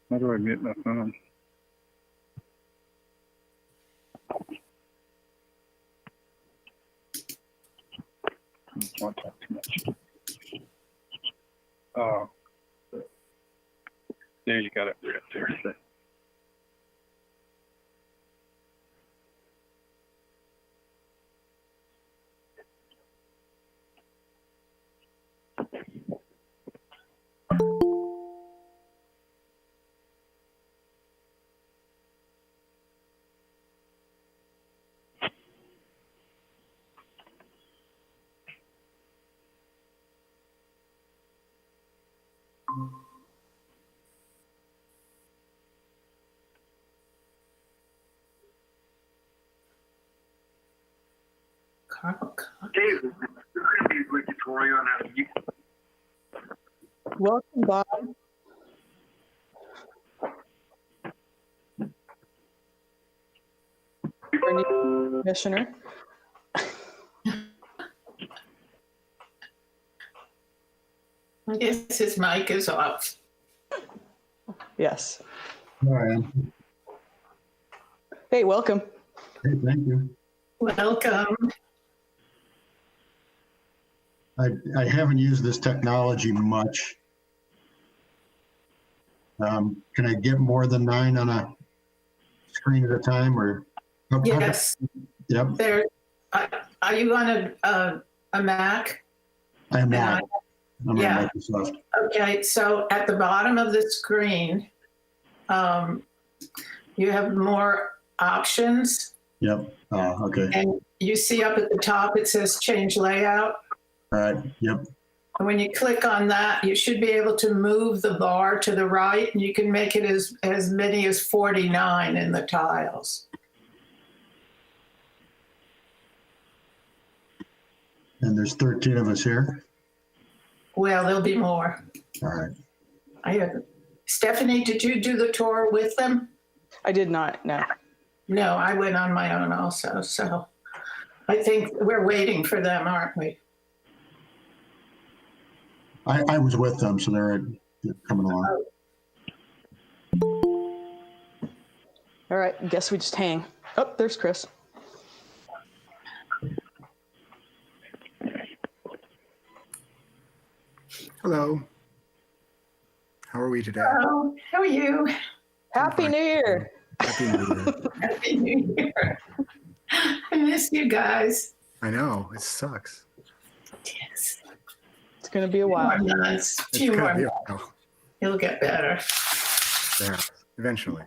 How do I mute my phone? I don't want to talk too much. Oh, there you got it right there. Dave, there's going to be a quick tutorial on how to use. Welcome, Bob. Our new commissioner. I guess his mic is off. Yes. All right. Hey, welcome. Hey, thank you. Welcome. I haven't used this technology much. Can I get more than 9 on a screen at a time, or? Yes. Yep. There. Are you on a Mac? I am not. I'm yeah. on Microsoft. Okay. So at the bottom of the screen, you have more options. Yep. Okay. And you see up at the top it says change layout. All right. Yep. And when you click on that, you should be able to move the bar to the right, and you can make it as many as 49 in the tiles. And there's 13 of us here. Well, there'll be more. All right. Stephanie, did you do the tour with them? I did not, no. No, I went on my own also. So I think we're waiting for them, aren't we? I was with them, so they're coming along. All right, guess we just hang. Oh, there's Chris. Hello. How are we today? Hello, how are you? Happy New Year. Happy New Year. Happy New Year. I miss you guys. I know, it sucks. Yes. It's going to be a while. Months, It's few more gonna be a months. while. It'll get better. Yeah, eventually.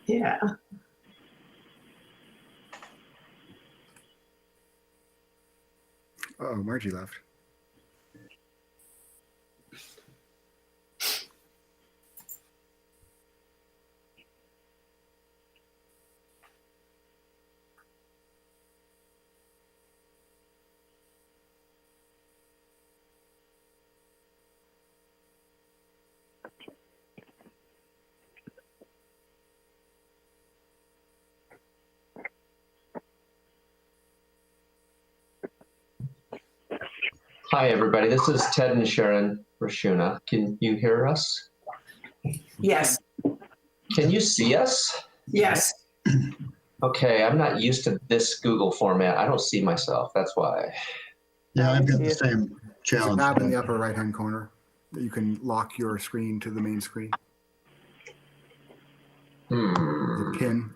Yeah. Uh-oh, Margie left. Hi, everybody. This is Ted and Sharon Rashuna. Can you hear us? Yes. Can you see us? Yes. Okay, I'm not used to this Google format. I don't see myself. That's why. Yeah, I've got the same There's a challenge. tab in the upper right-hand corner that you can lock your screen to the main screen. The pin.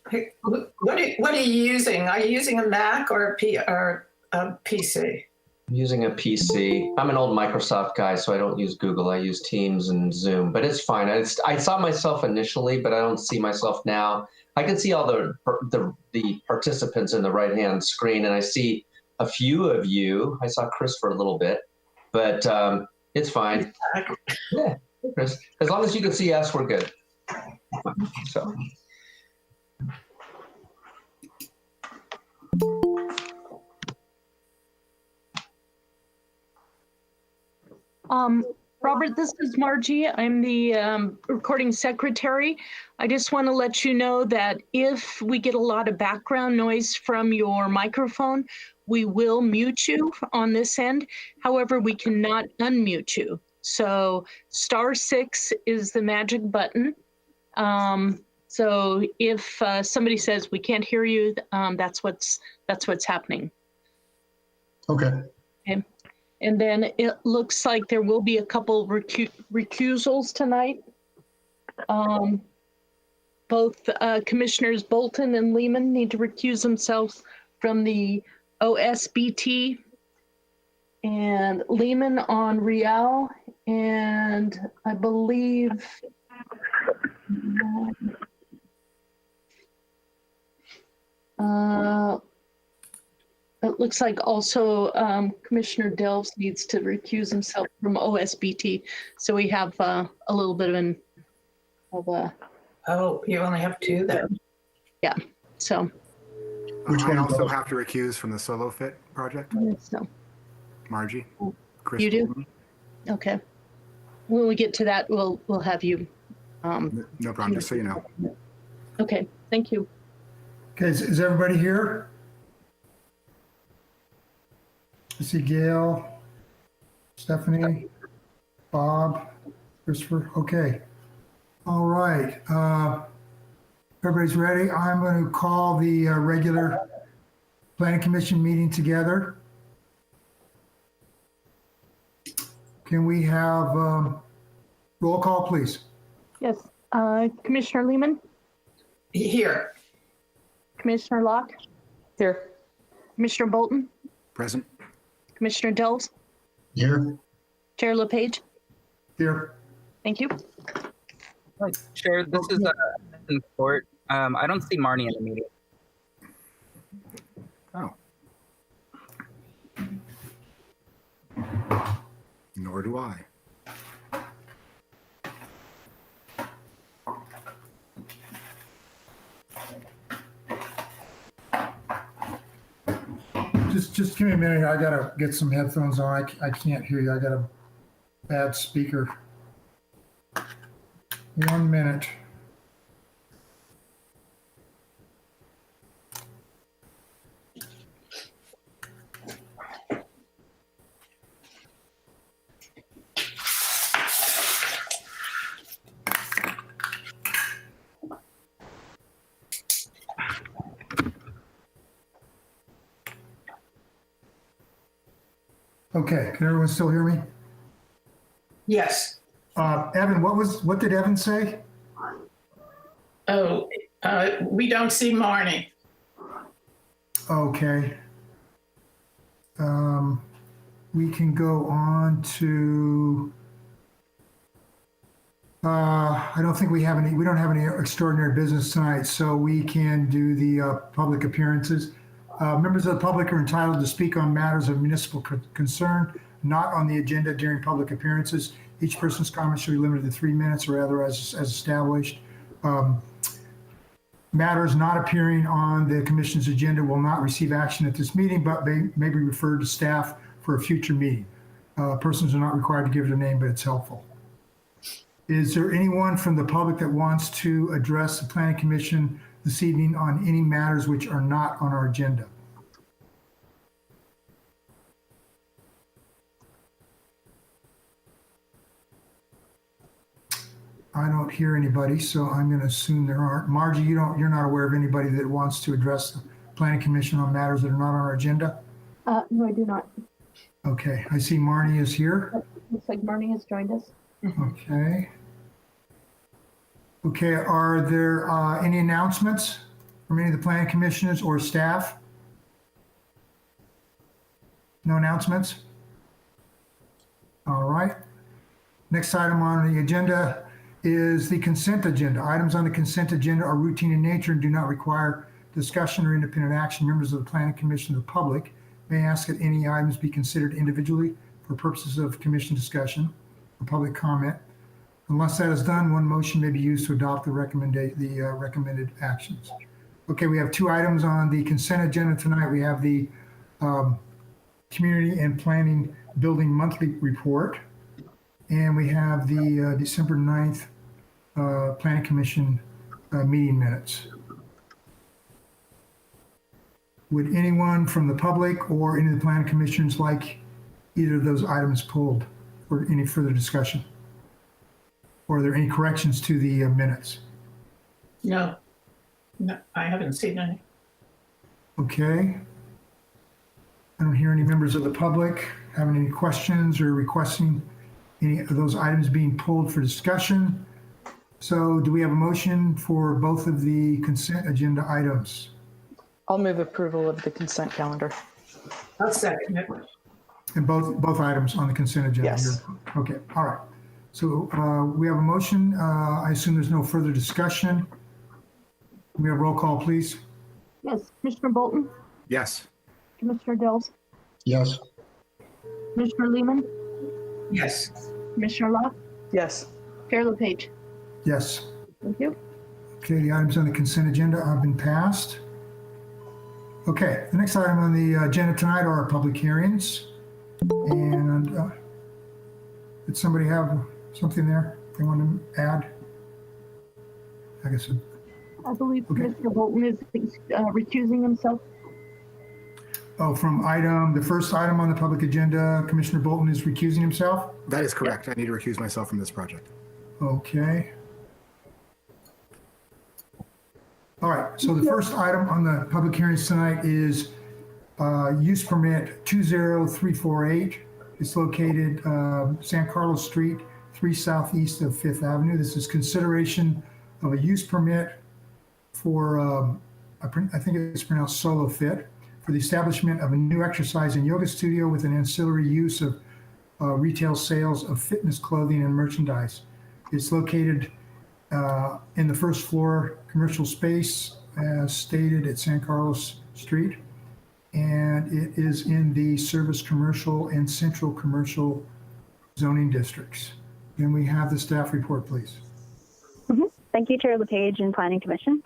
Hey, what are you using? Are you using a Mac or a PC? I'm using a PC. I'm an old Microsoft guy, so I don't use Google. I use Teams and Zoom, but it's fine. I saw myself initially, but I don't see myself now. I can see all the participants in the right-hand screen, and I see a few of you. I saw Chris for a little bit, but it's fine. Yeah, Chris. As long as you can see us, we're good. So. Robert, this is Margie. I'm the recording secretary. I just want to let you know that if we get a lot of background noise from your microphone, we will mute you on this end. However, we cannot unmute you. So *6 is the magic button. So if somebody says we can't hear you, that's what's happening. Okay. And then it looks like there will be a couple recusals tonight. Both Commissioners Bolton and Lehman need to recuse themselves from the OSBT, and Lehman on Real, and I believe it looks like also Commissioner Delves needs to recuse himself from OSBT. So we have a little bit of a. Oh, you only have 2 then? Yeah, so. Which I one? also have to recuse from the Solo Fit project. So Margie. Chris you do? Bolton. Okay. When we get to that, we'll have you. No problem, just so you know. Okay, thank you. Okay, is everybody here? I see Gail, Stephanie, Bob, Christopher. Okay. All right. Everybody's ready. I'm going to call the regular Planning Commission meeting together. Can we have roll call, please? Yes, Commissioner Lehman, Here. Commissioner Locke, Here. Commissioner Bolton, Present. Commissioner Delves, Here. Chair LePage. Here. Thank you. Chair, this is in court. I don't see Marnie in the meeting. Oh. Nor do I. Just give me a minute. I gotta get some headphones on. I can't hear you. I got a bad speaker. 1 minute. Okay, can everyone still hear me? Yes. Evan, what did Evan say? Oh, we don't see Marnie. Okay. We can go on to, I don't think we don't have any extraordinary business tonight, so we can do the public appearances. Members of the public are entitled to speak on matters of municipal concern, not on the agenda during public appearances. Each person's comments should be limited to 3 minutes or rather as established. Matters not appearing on the commission's agenda will not receive action at this meeting, but may be referred to staff for a future meeting. Persons are not required to give their name, but it's helpful. Is there anyone from the public that wants to address the Planning Commission this evening on any matters which are not on our agenda? I don't hear anybody, so I'm going to assume there aren't. Margie, you're not aware of anybody that wants to address the Planning Commission on matters that are not on our agenda? No, I do not. Okay, I see Marnie is here. Looks like Marnie has joined us. Okay. Okay, are there any announcements from any of the planning commissioners or staff? No announcements? All right. Next item on the agenda is the consent agenda. Items on the consent agenda are routine in nature and do not require discussion or independent action. Members of the Planning Commission or the public may ask that any items be considered individually for purposes of commission discussion or public comment. Unless that is done, one motion may be used to adopt the recommended actions. Okay, we have 2 items on the consent agenda tonight. We have the Community and Planning Building Monthly Report, and we have the December 9th Planning Commission meeting minutes. Would anyone from the public or any of the planning commissioners like either of those items pulled or any further discussion? Or are there any corrections to the minutes? No, no, I haven't seen any. Okay. I don't hear any members of the public having any questions or requesting any of those items being pulled for discussion. So do we have a motion for both of the consent agenda items? I'll move approval of the consent calendar. I'll second it. And both items on the consent agenda? Yes. Okay, all right. So we have a motion. I assume there's no further discussion. We have roll call, please. Yes, Commissioner Bolton, Yes. Commissioner Dills, Yes. Commissioner Lehman, Yes. Commissioner Locke, Yes. Chair LePage. Yes. Thank you. Okay, the items on the consent agenda have been passed. Okay, the next item on the agenda tonight are our public hearings. And did somebody have something there they want to add? I guess. I believe Okay. Commissioner Bolton is recusing himself. Oh, from the first item on the public agenda, Commissioner Bolton is recusing himself? That is correct. I need to recuse myself from this project. Okay. All right, so the first item on the public hearings tonight is use permit 20348. It's located San Carlos Street, 3 southeast of 5th Avenue. This is consideration of a use permit for, I think it's pronounced Solo Fit, for the establishment of a new exercise and yoga studio with an ancillary use of retail sales of fitness clothing and merchandise. It's located in the first floor commercial space as stated at San Carlos Street. And it is in the service commercial and central commercial zoning districts. Can we have the staff report, please? Thank you, Chair LePage and Planning Commission.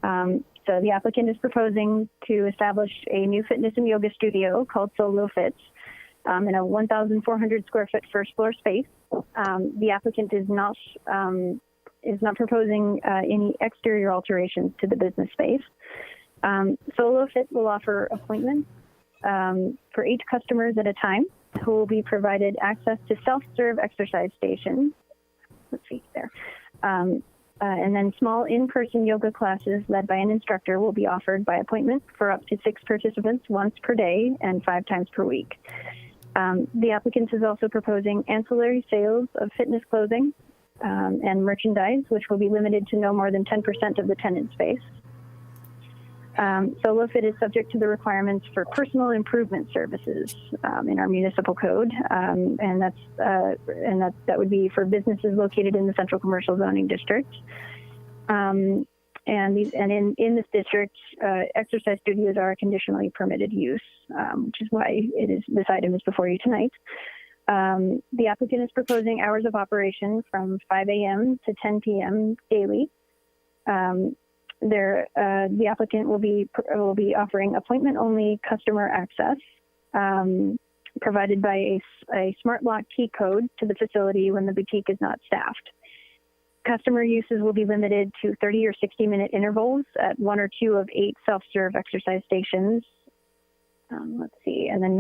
So the applicant is proposing to establish a new fitness and yoga studio called Solo Fits in a 1,400 square foot first floor space. The applicant is not proposing any exterior alterations to the business space. Solo Fit will offer appointments for 8 customers at a time who will be provided access to self-serve exercise stations. Let's see there. And then small in-person yoga classes led by an instructor will be offered by appointment for up to 6 participants once per day and 5 times per week. The applicant is also proposing ancillary sales of fitness clothing and merchandise, which will be limited to no more than 10% of the tenant space. Solo Fit is subject to the requirements for personal improvement services in our municipal code, and that would be for businesses located in the central commercial zoning district. And in this district, exercise studios are a conditionally permitted use, which is why this item is before you tonight. The applicant is proposing hours of operation from 5 a.m. to 10 p.m. daily. The applicant will be offering appointment-only customer access provided by a smart lock key code to the facility when the boutique is not staffed. Customer uses will be limited to 30 or 60-minute intervals at 1 or 2 of 8 self-serve exercise stations. Let's see, and then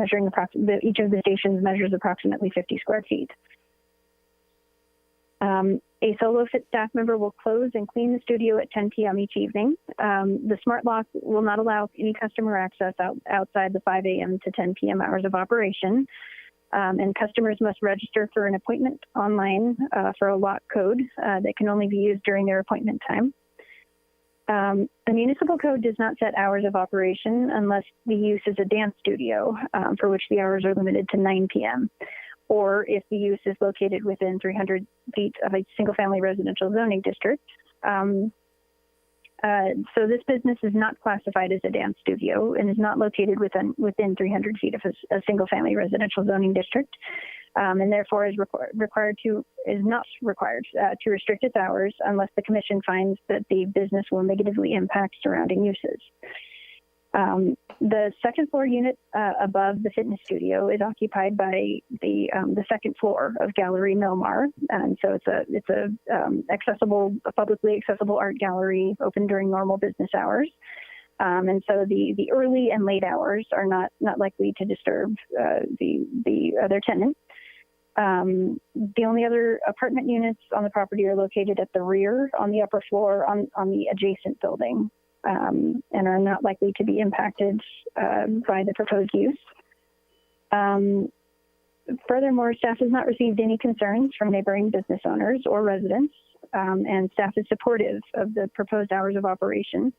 each of the stations measures approximately 50 square feet. A Solo Fit staff member will close and clean the studio at 10 p.m. each evening. The smart lock will not allow any customer access outside the 5 a.m. to 10 p.m. hours of operation. And customers must register for an appointment online for a lock code that can only be used during their appointment time. The municipal code does not set hours of operation unless the use is a dance studio, for which the hours are limited to 9 p.m. or if the use is located within 300 feet of a single-family residential zoning district. So this business is not classified as a dance studio and is not located within 300 feet of a single-family residential zoning district, and therefore is not required to restrict its hours unless the commission finds that the business will negatively impact surrounding uses. The second floor unit above the fitness studio is occupied by the second floor of Gallery Milmar, and so it's a publicly accessible art gallery open during normal business hours, and so the early and late hours are not likely to disturb the other tenants. The only other apartment units on the property are located at the rear on the upper floor on the adjacent building, and are not likely to be impacted by the proposed use. Furthermore, staff has not received any concerns from neighboring business owners or residents, and staff is supportive of the proposed hours of operation.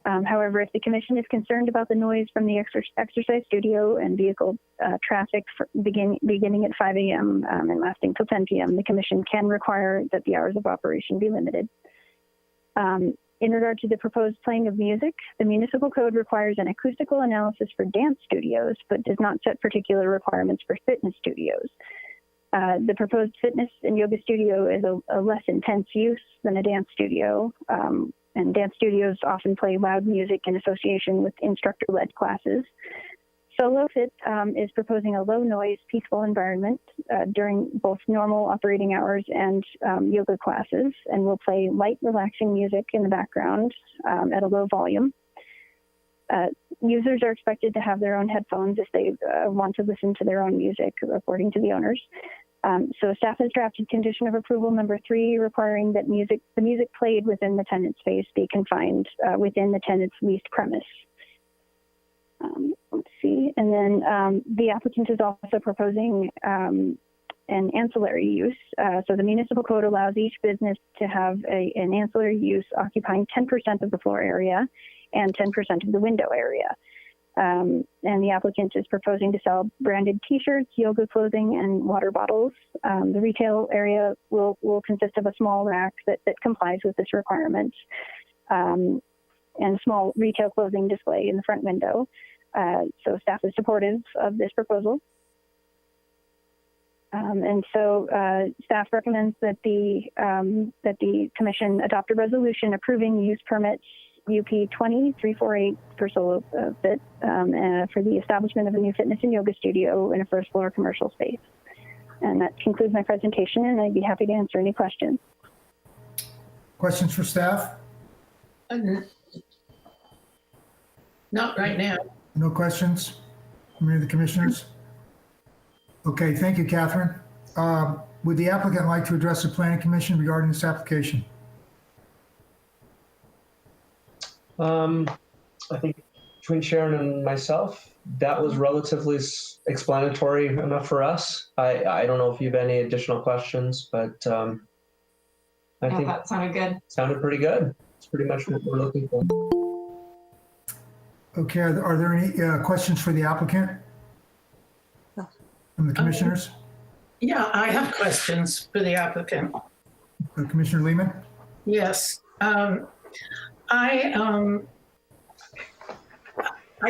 However, if the commission is concerned about the noise from the exercise studio and vehicle traffic beginning at 5 a.m. And lasting till 10 p.m., the commission can require that the hours of operation be limited. In regard to the proposed playing of music, the municipal code requires an acoustical analysis for dance studios, but does not set particular requirements for fitness studios. The proposed fitness and yoga studio is a less intense use than a dance studio, and dance studios often play loud music in association with instructor-led classes. SoloFit is proposing a low-noise, peaceful environment during both normal operating hours and yoga classes, and will play light, relaxing music in the background at a low volume. Users are expected to have their own headphones if they want to listen to their own music, according to the owners. So staff has drafted condition of approval number 3, requiring that the music played within the tenant space be confined within the tenant's leased premise. Let's see, and then the applicant is also proposing an ancillary use. So the municipal code allows each business to have an ancillary use occupying 10% of the floor area and 10% of the window area. And the applicant is proposing to sell branded T-shirts, yoga clothing, and water bottles. The retail area will consist of a small rack that complies with this requirement, and a small retail clothing display in the front window. So staff is supportive of this proposal. And so staff recommends that the commission adopt a resolution approving use permits UP 20348 for SoloFit for the establishment of a new fitness and yoga studio in a first floor commercial space. And that concludes my presentation, and I'd be happy to answer any questions. Questions for staff? Not right now. No questions from any of the commissioners? Okay, thank you, Catherine. Would the applicant like to address the planning commission regarding this application? I think between Sharon and myself, that was relatively explanatory enough for us. I don't know if you have any additional questions, but I think that sounded good. Sounded pretty good. It's pretty much what we're looking for. Okay, are there any questions for the applicant from the commissioners? Yeah, I have questions for the applicant. Commissioner Lehman? Yes. I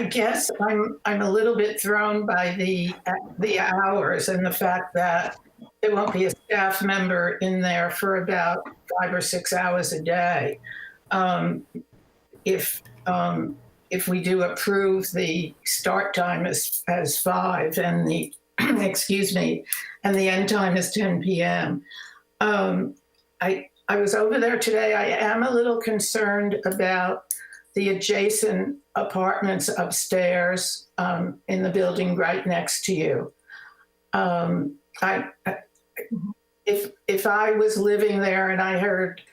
guess I'm a little bit thrown by the hours and the fact that there won't be a staff member in there for about 5 or 6 hours a day. If we do approve the start time as 5 and the excuse me, and the end time is 10 p.m. I was over there today. I am a little concerned about the adjacent apartments upstairs in the building right next to you. If I was living there and I heard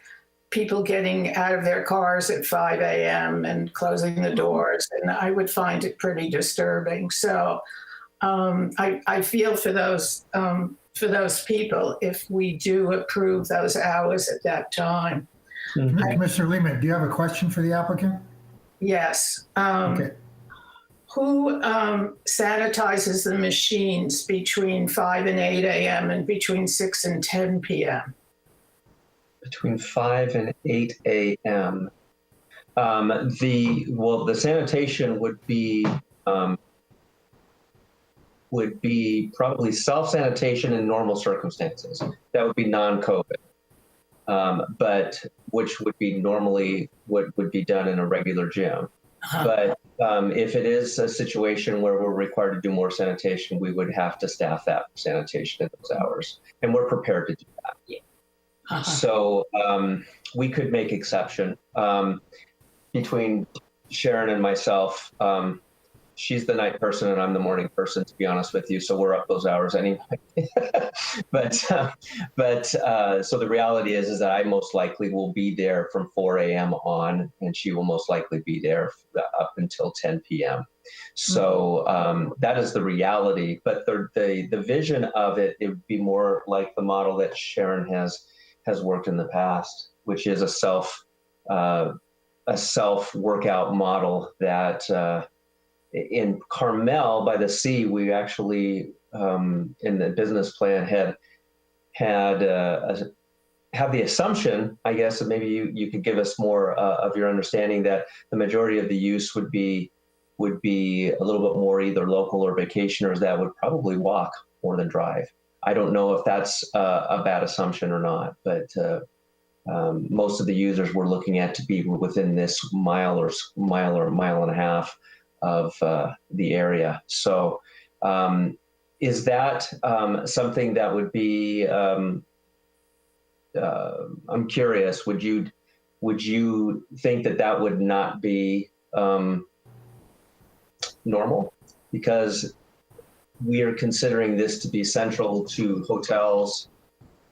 people getting out of their cars at 5 a.m. and closing the doors, and I would find it pretty disturbing. So I feel for those people if we do approve those hours at that time. Mm-hmm. Commissioner Lehman, do you have a question for the applicant? Yes. Okay. Who sanitizes the machines between 5 and 8 a.m. and between 6 and 10 p.m.? Between 5 and 8 a.m. The sanitation would be probably self-sanitation in normal circumstances. That would be non-COVID, but which would be normally what would be done in a regular gym. But if it is a situation where we're required to do more sanitation, we would have to staff that sanitation in those hours, and we're prepared to do that. Yeah. So we could make exception between Sharon and myself. she's the night person and I'm the morning person, to be honest with you. So we're up those hours anyway. but so the reality is that I most likely will be there from 4 a.m. on, and she will most likely be there up until 10 p.m. So that is the reality. But the vision of it, it would be more like the model that Sharon has worked in the past, which is a self workout model that in Carmel-by-the-Sea, we actually in the business plan have the assumption, I guess, that maybe you could give us more of your understanding, that the majority of the use would be a little bit more either local or vacationers that would probably walk more than drive. I don't know if that's a bad assumption or not, but most of the users we're looking at to be within this mile or mile and a half of the area. So is that something that would be, I'm curious, would you think that would not be normal? Because we are considering this to be central to hotels,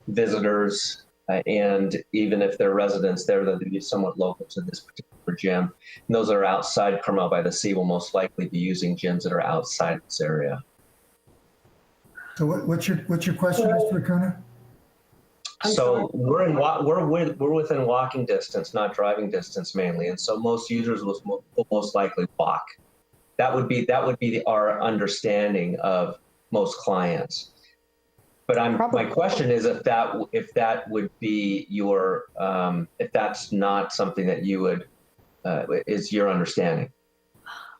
visitors, and even if they're residents there, they'll be somewhat local to this particular gym. And those that are outside Carmel-by-the-Sea will most likely be using gyms that are outside this area. So what's your question, Mr. Acuna? So we're within walking distance, not driving distance mainly, and so most users will most likely walk. That would be our understanding of most clients. But my question is if that would be your if that's not something that you would is your understanding.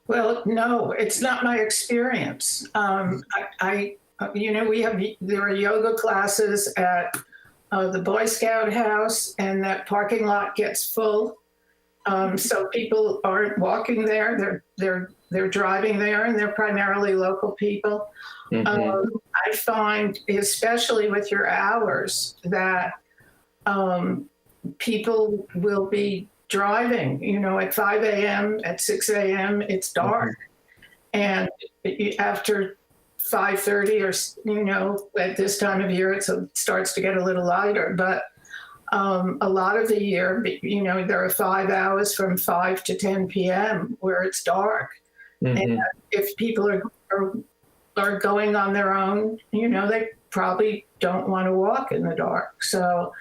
Well, no, it's not my experience. There are yoga classes at the Boy Scout house, and that parking lot gets full. So people aren't walking there; they're driving there, and they're primarily local people. Mm-hmm. I find, especially with your hours, that people will be driving. At 5 a.m., at 6 a.m., it's dark, and after 5:30 or at this time of year, it starts to get a little lighter. But a lot of the year, there are 5 hours from 5 to 10 p.m. where it's dark. Mm-hmm. And if people are going on their own, they probably don't want to walk in the dark. So,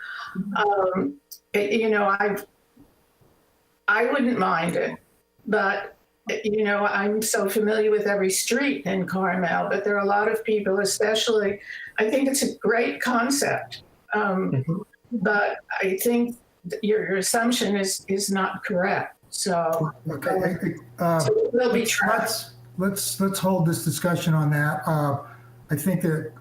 I wouldn't mind it, but I'm so familiar with every street in Carmel, but there are a lot of people, especially, I think it's a great concept. But I think your assumption is not correct. So, okay. So we'll be trying. Let's hold this discussion on that. I think that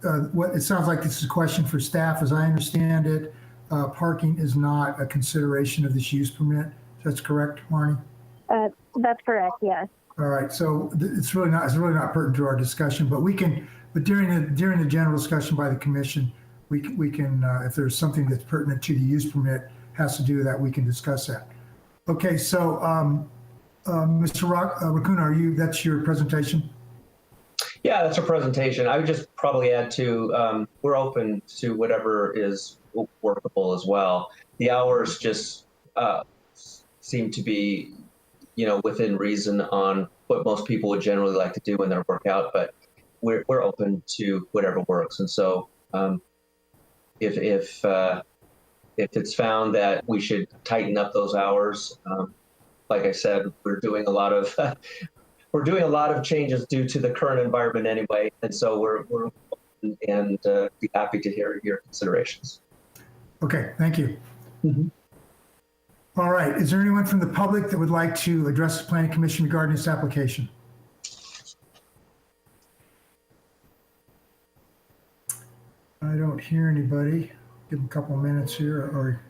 it sounds like this is a question for staff. As I understand it, parking is not a consideration of this use permit. That's correct, Marnie? That's correct. Yes. All right. So it's really not pertinent to our discussion, but during the general discussion by the commission, we can if there's something that's pertinent to the use permit has to do with that, we can discuss that. Okay. So Mr. Racuna, that's your presentation? Yeah, that's a presentation. I would just probably add to, we're open to whatever is workable as well. The hours just seem to be, within reason on what most people would generally like to do in their workout, but we're open to whatever works. And so if it's found that we should tighten up those hours, like I said, we're doing a lot of changes due to the current environment anyway, and so we're and be happy to hear your considerations. Okay, thank you. Mm-hmm. All right, is there anyone from the public that would like to address the Planning Commission regarding this application? I don't hear anybody. Give them a couple of minutes here, or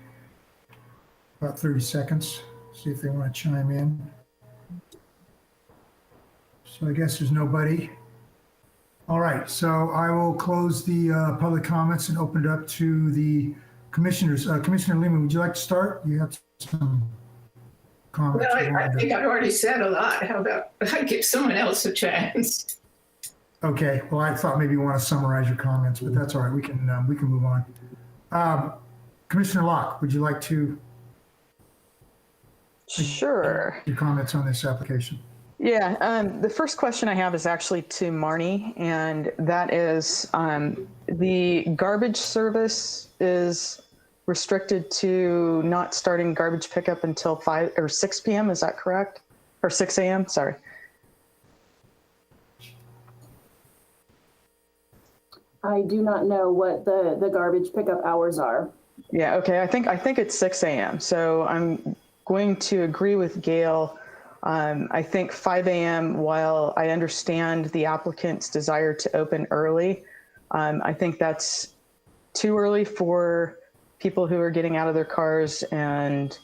about 30 seconds, see if they want to chime in. So I guess there's nobody. All right, so I will close the public comments and open it up to the commissioners. Commissioner Lehman, would you like to start? You have some. comments? Well, you I wanted to- think I already said a lot. How about I give someone else a chance? Okay, well, I thought maybe you want to summarize your comments, but that's all right. We can move on. Commissioner Locke, would you like to Sure. your comments on this application? Yeah, the first question I have is actually to Marnie, and that is the garbage service is restricted to not starting garbage pickup until 5 or 6 p.m. Is that correct? Or 6 a.m. Sorry. I do not know what the garbage pickup hours are. Yeah. Okay. I think it's 6 a.m. So I'm going to agree with Gail. I think 5 a.m., while I understand the applicant's desire to open early, I think that's too early for people who are getting out of their cars and,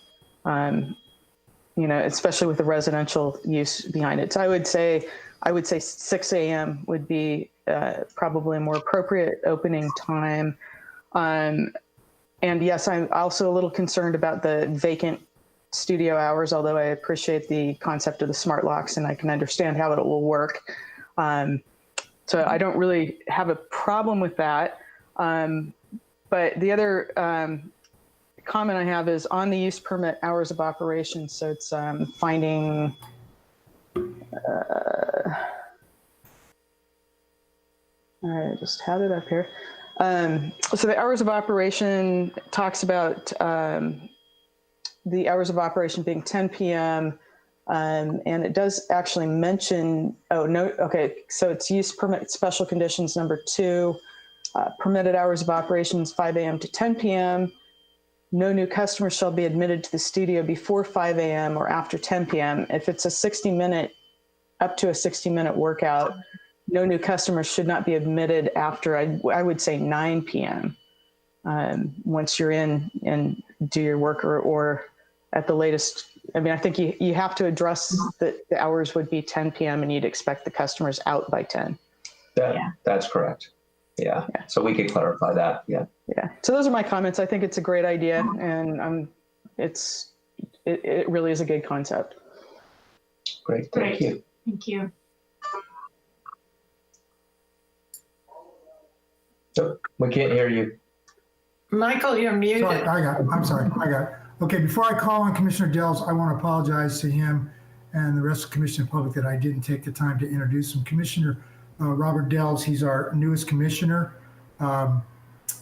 especially with the residential use behind it. So I would say 6 a.m. would be probably a more appropriate opening time. And yes, I'm also a little concerned about the vacant studio hours, although I appreciate the concept of the smart locks and I can understand how it will work. So I don't really have a problem with that. But the other comment I have is on the use permit hours of operation. So it's finding, all right, I just had it up here. So the hours of operation talks about the hours of operation being 10 p.m. And it does actually mention, so it's use permit special conditions number 2, permitted hours of operations 5 a.m. to 10 p.m. No new customers shall be admitted to the studio before 5 a.m. or after 10 p.m. If it's up to a 60-minute workout, no new customers should not be admitted after, I would say 9 p.m. Once you're in and do your work or at the latest. I mean, I think you have to address that the hours would be 10 p.m. and you'd expect the customers out by 10. That's correct. Yeah. So we could clarify that. Yeah. Yeah. So those are my comments. I think it's a great idea and it really is a good concept. Great. Thank you. Thank you. Oh, we can't hear you. Michael, you're muted. Sorry, I'm sorry. I got it. Okay, before I call on Commissioner Dells, I want to apologize to him and the rest of the commission and public that I didn't take the time to introduce him. Commissioner Robert Dells, he's our newest commissioner.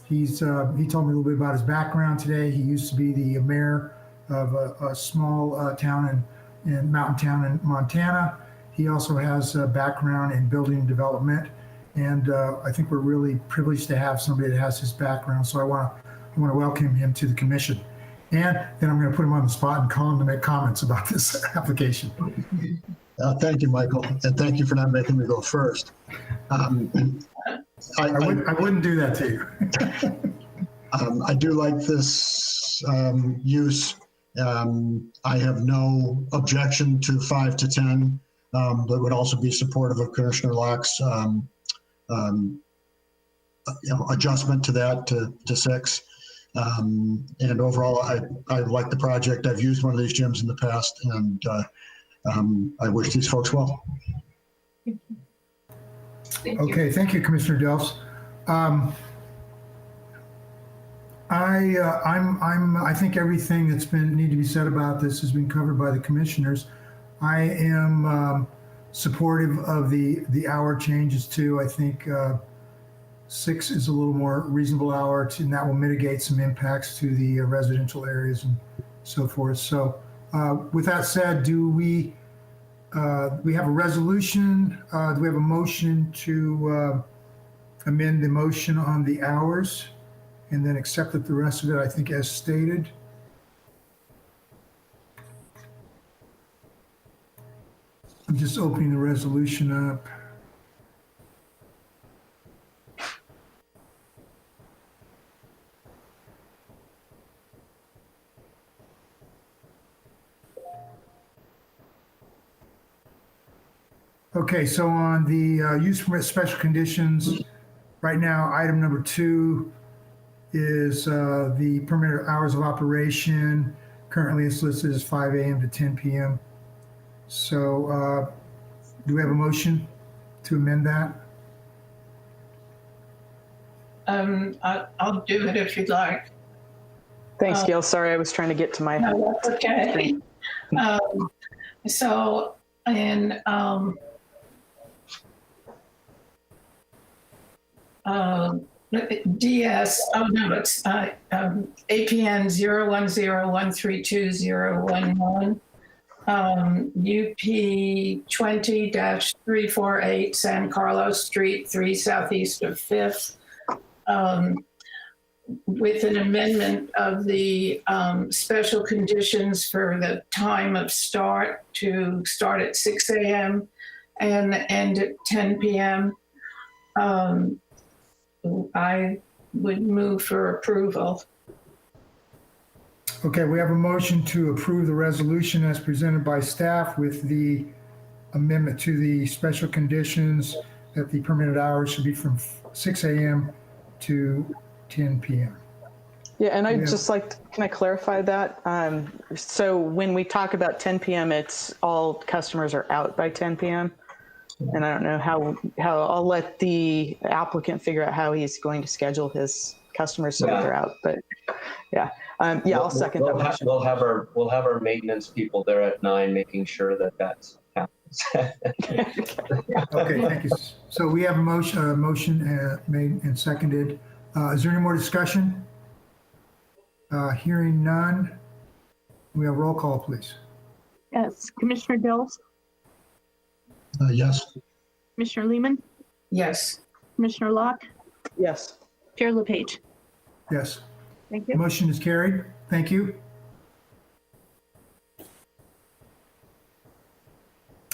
He told me a little bit about his background today. He used to be the mayor of a small town in mountain town in Montana. He also has a background in building development. And I think we're really privileged to have somebody that has his background. So I want to welcome him to the commission. And then I'm going to put him on the spot and call him to make comments about this application. Thank you, Michael, and thank you for not making me go first. I wouldn't do that to you. I do like this use. I have no objection to 5 to 10, but would also be supportive of Commissioner Locke's adjustment to that to 6. And overall, I like the project. I've used one of these gyms in the past, and I wish these folks well. Okay, thank you, Commissioner Delfs. I think everything that's need to be said about this has been covered by the commissioners. I am supportive of the hour changes too. I think 6 is a little more reasonable hour, and that will mitigate some impacts to the residential areas and so forth. So with that said, do we have a resolution? Do we have a motion to amend the motion on the hours and then accept the rest of it, I think, as stated? I'm just opening the resolution up. Okay, so on the use permit special conditions, right now, item number 2 is the permitted hours of operation Currently, it's listed as 5 a.m. to 10 p.m. So do we have a motion to amend that? I'll do it if you'd like. Thanks, Gail. Sorry, I was trying to get to my. No, that's okay. So in DS, oh no, it's APN 010132011, UP 20-348 San Carlos Street, 3 southeast of 5th, with an amendment of the special conditions for the time of start to start at 6 a.m. and end at 10 p.m. I would move for approval. Okay, we have a motion to approve the resolution as presented by staff with the amendment to the special conditions that the permitted hours should be from 6 a.m. to 10 p.m. Yeah, and I'd just like, can I clarify that? So when we talk about 10 p.m., it's all customers are out by 10 p.m. And I don't know how I'll let the applicant figure out how he's going to schedule his customers so that they're out. But yeah, I'll second that motion. We'll have our maintenance people there at 9, making sure that happens. Okay, thank you. So we have a motion made and seconded. Is there any more discussion? Hearing none, we have roll call, please. Yes, Commissioner Dills, Yes. Commissioner Lehman, Yes. Commissioner Locke, Yes. Chair LePage. Yes. Thank you. Motion is carried. Thank you.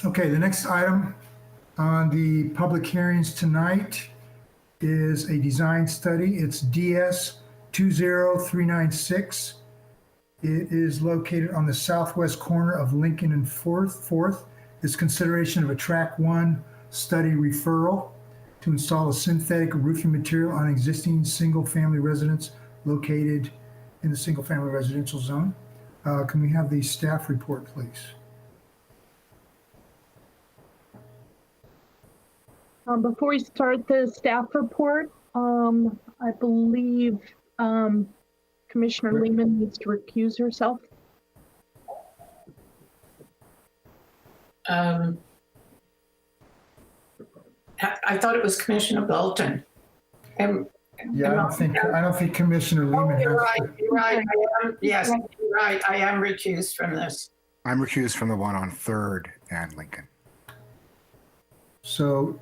Okay, the next item on the public hearings tonight is a design study. It's DS 20396. It is located on the southwest corner of Lincoln and 4th. It's consideration of a track 1 study referral to install a synthetic roofing material on existing single-family residence located in the single-family residential zone. Can we have the staff report, please? Before we start the staff report, I believe Commissioner Lehman needs to recuse herself. I thought it was Commissioner Bolton. Yeah, I don't think Commissioner Lehman has. You're right. Yes, you're right. I am recused from this. I'm recused from the one on 3rd and Lincoln. So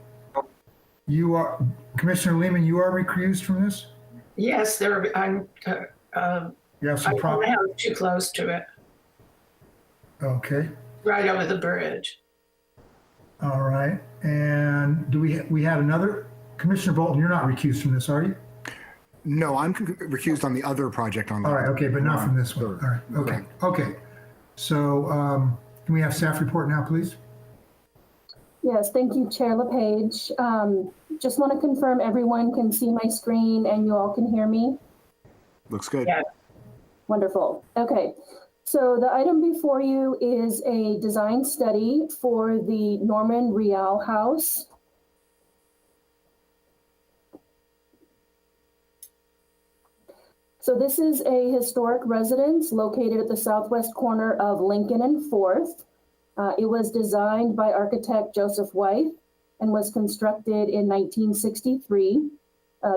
you are, Commissioner Lehman, you are recused from this? Yes, I'm You have some problem? I'm too close to it. Okay. Right over the bridge. All right. And do we had another? Commissioner Bolton, you're not recused from this, are you? No, I'm recused on the other project on the. All right. Okay, but not from this one. All right. Okay. Okay. So can we have staff report now, please? Yes, thank you, Chair LePage. Just want to confirm everyone can see my screen and you all can hear me. Looks good. Yeah. Wonderful. Okay. So the item before you is a design study for the Norman Rial House. So this is a historic residence located at the southwest corner of Lincoln and 4th. It was designed by architect Joseph White and was constructed in 1963.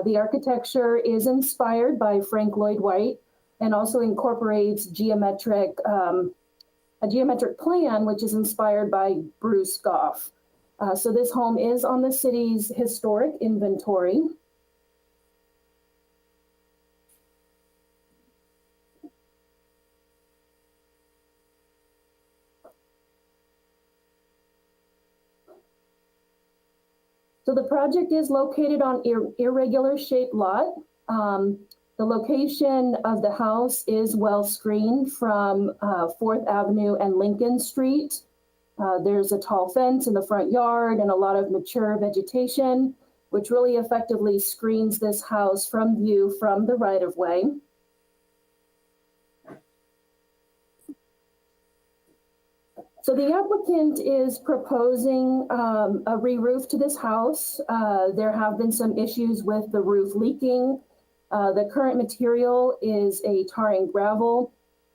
The architecture is inspired by Frank Lloyd Wright and also incorporates a geometric plan, which is inspired by Bruce Goff. So this home is on the city's historic inventory. So the project is located on irregular shaped lot. The location of the house is well screened from 4th Avenue and Lincoln Street. There's a tall fence in the front yard and a lot of mature vegetation, which really effectively screens this house from view from the right of way. So the applicant is proposing a re-roof to this house. There have been some issues with the roof leaking. The current material is a tar and gravel,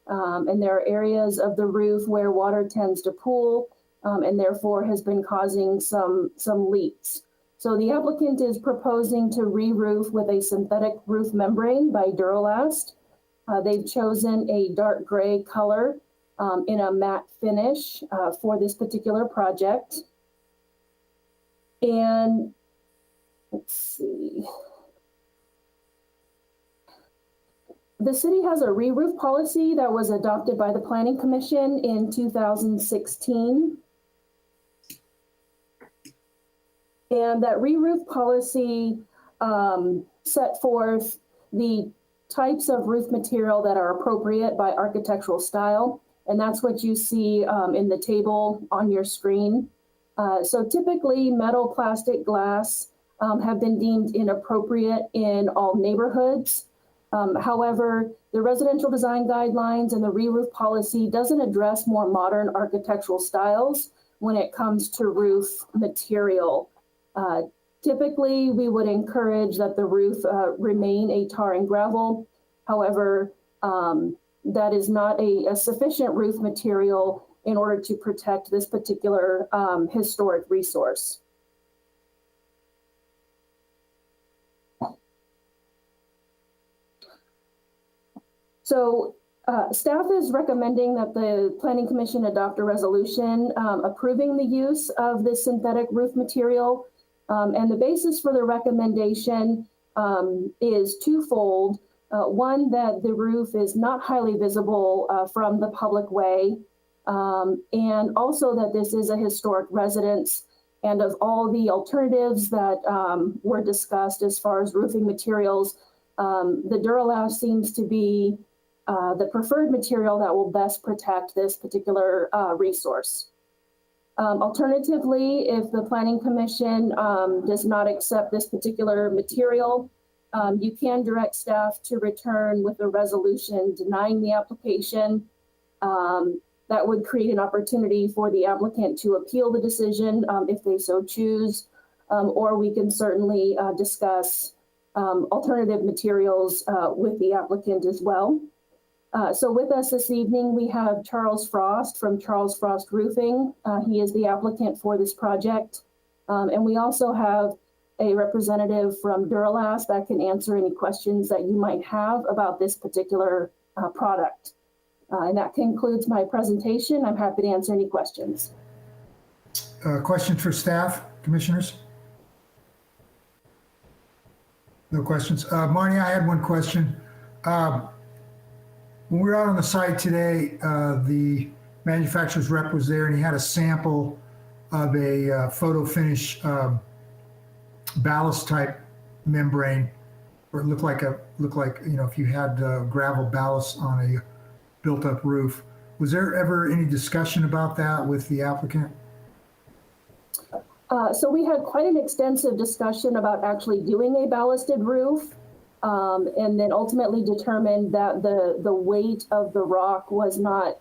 and there are areas of the roof where water tends to pool, and therefore has been causing some leaks. So the applicant is proposing to re-roof with a synthetic roof membrane by Duralast. They've chosen a dark gray color in a matte finish for this particular project. And let's see. The city has a re-roof policy that was adopted by the Planning Commission in 2016. And that re-roof policy set forth the types of roof material that are appropriate by architectural style. And that's what you see in the table on your screen. So typically metal, plastic, glass have been deemed inappropriate in all neighborhoods. However, the residential design guidelines and the re-roof policy doesn't address more modern architectural styles when it comes to roof material. Typically, we would encourage that the roof remain a tar and gravel. However, that is not a sufficient roof material in order to protect this particular historic resource. So staff is recommending that the Planning Commission adopt a resolution approving the use of this synthetic roof material. And the basis for the recommendation is twofold. One, that the roof is not highly visible from the public way, and also that this is a historic residence, and of all the alternatives that were discussed as far as roofing materials, the Duralast seems to be the preferred material that will best protect this particular resource. Alternatively, if the Planning Commission does not accept this particular material, you can direct staff to return with a resolution denying the application. That would create an opportunity for the applicant to appeal the decision if they so choose, or we can certainly discuss alternative materials with the applicant as well. So with us this evening, we have Charles Frost from Charles Frost Roofing. He is the applicant for this project. And we also have a representative from Duralast that can answer any questions that you might have about this particular product. And that concludes my presentation. I'm happy to answer any questions. Questions for staff, commissioners? No questions. Marnie, I had one question. When we were out on the site today, the manufacturer's rep was there and he had a sample of a photo finish ballast type membrane, or it looked like if you had gravel ballast on a built up roof. Was there ever any discussion about that with the applicant? So we had quite an extensive discussion about actually doing a ballasted roof. And then ultimately determined that the weight of the rock was not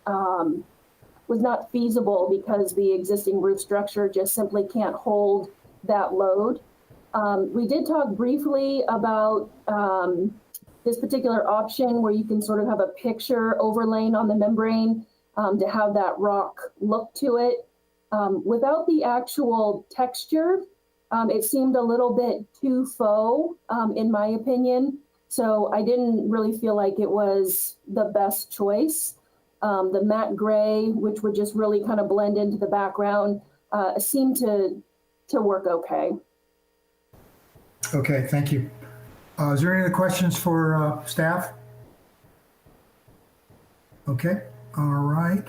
feasible because the existing roof structure just simply can't hold that load. We did talk briefly about this particular option where you can sort of have a picture overlaying on the membrane to have that rock look to it. Without the actual texture, it seemed a little bit too faux, in my opinion. So I didn't really feel like it was the best choice. The matte gray, which would just really kind of blend into the background, seemed to work okay. Okay, thank you. Is there any other questions for staff? Okay, all right.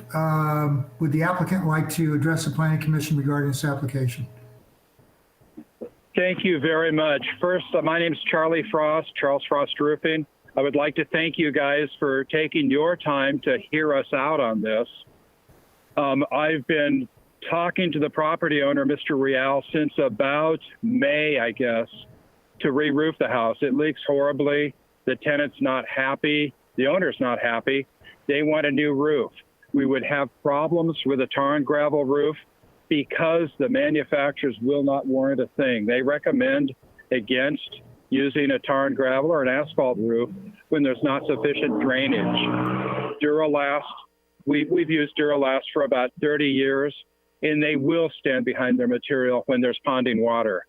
Would the applicant like to address the Planning Commission regarding this application? Thank you very much. First, my name is Charlie Frost, Charles Frost Roofing. I would like to thank you guys for taking your time to hear us out on this. I've been talking to the property owner, Mr. Real, since about May, I guess, to re-roof the house. It leaks horribly. The tenant's not happy. The owner's not happy. They want a new roof. we would have problems with a tar and gravel roof because the manufacturers will not warrant a thing. They recommend against using a tar and gravel or an asphalt roof when there's not sufficient drainage. Duralast, we've used Duralast for about 30 years, and they will stand behind their material when there's ponding water.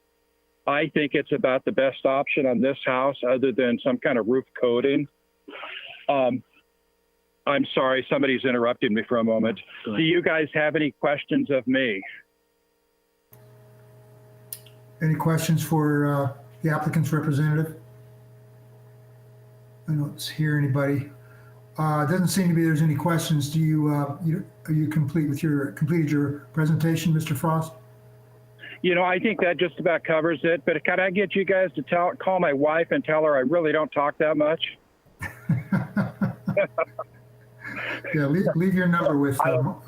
I think it's about the best option on this house other than some kind of roof coating. I'm sorry, somebody's interrupted me for a moment. Do you guys have any questions of me? Any questions for the applicant's representative? I don't hear anybody. It doesn't seem to be there's any questions. Do you, are you completed your presentation, Mr. Frost? You know, I think that just about covers it, but can I get you guys to call my wife and tell her I really don't talk that much? Yeah, leave your number with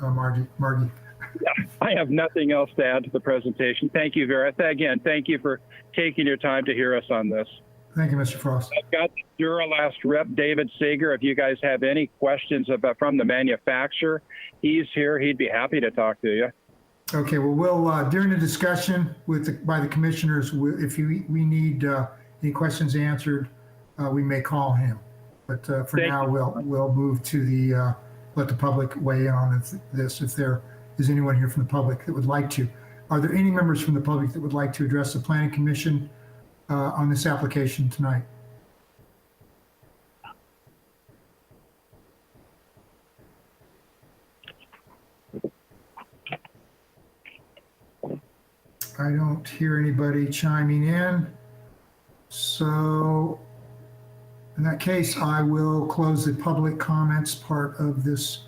Margie. Yeah, I have nothing else to add to the presentation. Thank you, Vera. Again, thank you for taking your time to hear us on this. Thank you, Mr. Frost. I've got Duralast rep, David Seeger. If you guys have any questions from the manufacturer, he's here. He'd be happy to talk to you. Okay, well, we'll during the discussion by the commissioners, if we need any questions answered, we may call him. But for now, we'll move to the let the public weigh in on this. If there is anyone here from the public that would like to, are there any members from the public that would like to address the Planning Commission on this application tonight? I don't hear anybody chiming in. So in that case, I will close the public comments part of this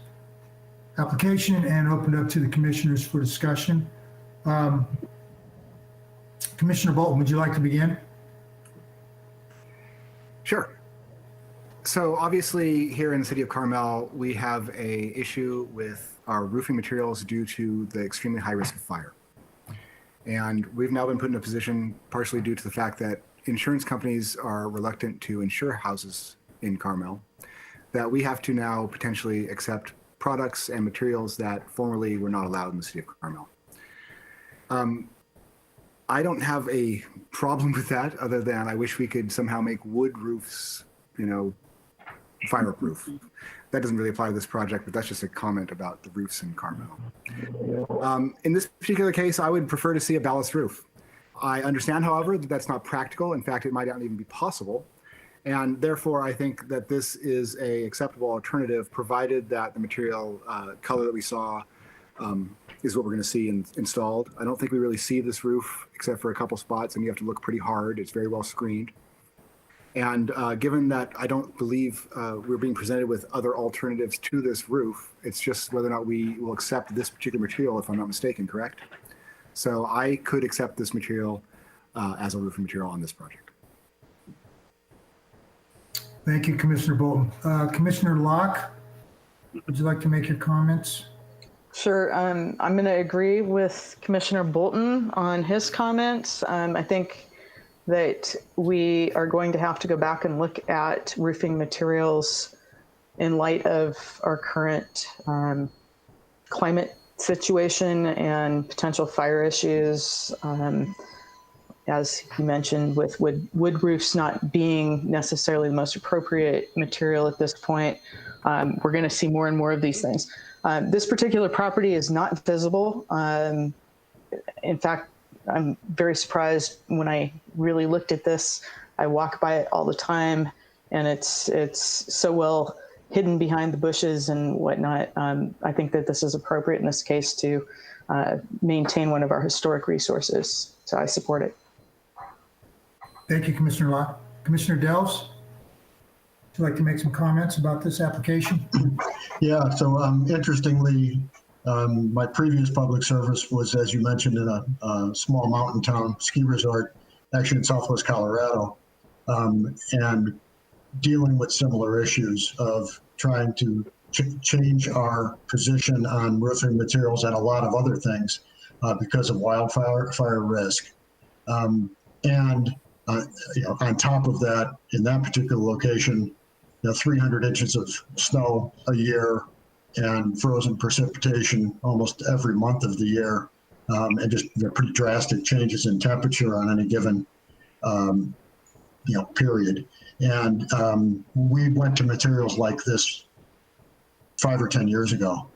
application and open it up to the commissioners for discussion. Commissioner Bolton, would you like to begin? Sure. So obviously here in the city of Carmel, we have a issue with our roofing materials due to the extremely high risk of fire. And we've now been put in a position partially due to the fact that insurance companies are reluctant to insure houses in Carmel, that we have to now potentially accept products and materials that formerly were not allowed in the city of Carmel. I don't have a problem with that other than I wish we could somehow make wood roofs, fireproof. That doesn't really apply to this project, but that's just a comment about the roofs in Carmel. In this particular case, I would prefer to see a ballast roof. I understand, however, that that's not practical. In fact, it might not even be possible. And therefore, I think that this is a acceptable alternative, provided that the material color that we saw is what we're going to see installed. I don't think we really see this roof except for a couple spots, and you have to look pretty hard. It's very well screened. And given that I don't believe we're being presented with other alternatives to this roof, it's just whether or not we will accept this particular material, if I'm not mistaken, correct? So I could accept this material as a roofing material on this project. Thank you, Commissioner Bolton. Commissioner Locke, would you like to make your comments? Sure. I'm going to agree with Commissioner Bolton on his comments. I think that we are going to have to go back and look at roofing materials in light of our current climate situation and potential fire issues. As you mentioned, with wood roofs not being necessarily the most appropriate material at this point, we're going to see more and more of these things. This particular property is not visible. In fact, I'm very surprised when I really looked at this. I walk by it all the time, and it's so well hidden behind the bushes and whatnot. I think that this is appropriate in this case to maintain one of our historic resources. So I support it. Thank you, Commissioner Locke. Commissioner Delves, would you like to make some comments about this application? Yeah, so interestingly, my previous public service was, as you mentioned, in a small mountain town ski resort, actually in Southwest Colorado, and dealing with similar issues of trying to change our position on roofing materials and a lot of other things because of fire risk. On top of that, in that particular location, 300 inches of snow a year, and frozen precipitation almost every month of the year, and just pretty drastic changes in temperature on any given period. And we went to materials like this 5 or 10 years ago,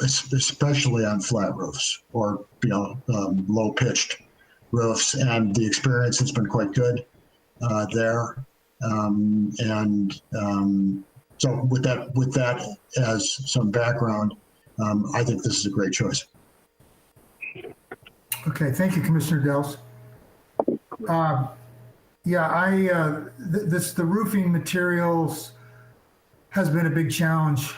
especially on flat roofs or low pitched roofs, and the experience has been quite good there. So with that as some background, I think this is a great choice. Okay, thank you, Commissioner Dels. The roofing materials has been a big challenge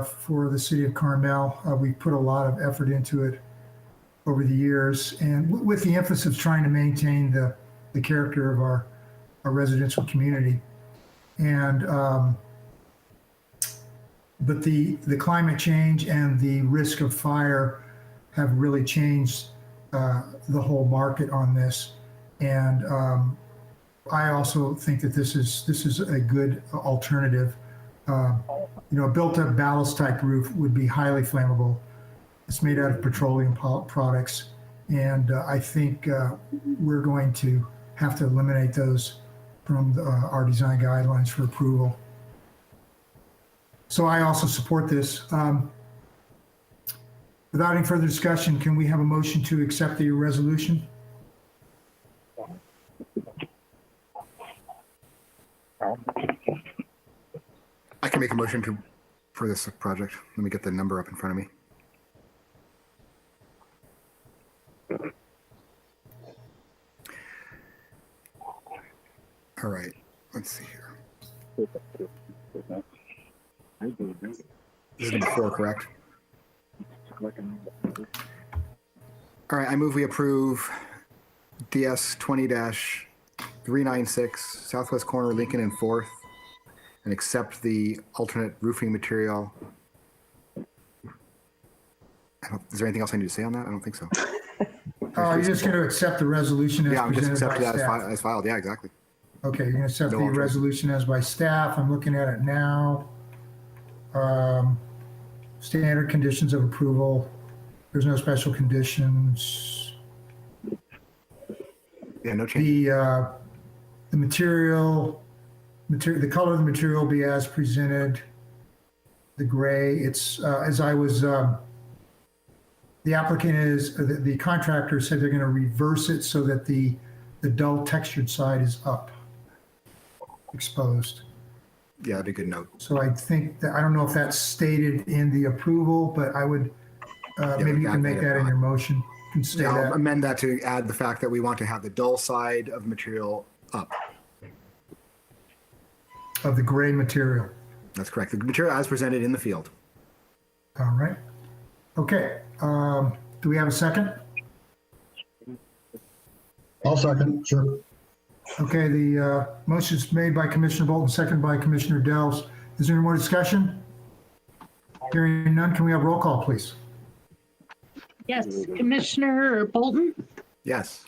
for the city of Carmel. We put a lot of effort into it over the years, and with the emphasis of trying to maintain the character of our residential community. And but the climate change and the risk of fire have really changed the whole market on this. And I also think that this is a good alternative. A built-up ballast type roof would be highly flammable. It's made out of petroleum products, and I think we're going to have to eliminate those from our design guidelines for approval. So I also support this. Without any further discussion, can we have a motion to accept the resolution? I can make a motion for this project. Let me get the number up in front of me. All right, let's see here. This is number 4, correct? All right, I move we approve DS 20-396, southwest corner, Lincoln and 4th, and accept the alternate roofing material. Is there anything else I need to say on that? I don't think so. You're just going to accept the resolution as I'm just presented by accepting that staff. as filed. Yeah, exactly. Okay, you're going to accept No the alteration. resolution as by staff. I'm looking at it now. Standard conditions of approval. There's no special conditions. Yeah, no change. The material, the color of the material will be as presented. The gray, it's as I was. The applicant the contractor said they're going to reverse it so that the dull textured side is up, exposed. Yeah, that'd be a good note. So I think that, I don't know if that's stated in the approval, but I would, maybe you can make that in your motion. You can say Yeah, I'll that. amend that to add the fact that we want to have the dull side of the material up. Of the gray material. That's correct. The material as presented in the field. All right. Okay. Do we have a second? I'll second, sure. Okay, the motion is made by Commissioner Bolton, seconded by Commissioner Dels. Is there any more discussion? Hearing none, can we have roll call, please? Yes, Commissioner Bolton, Yes.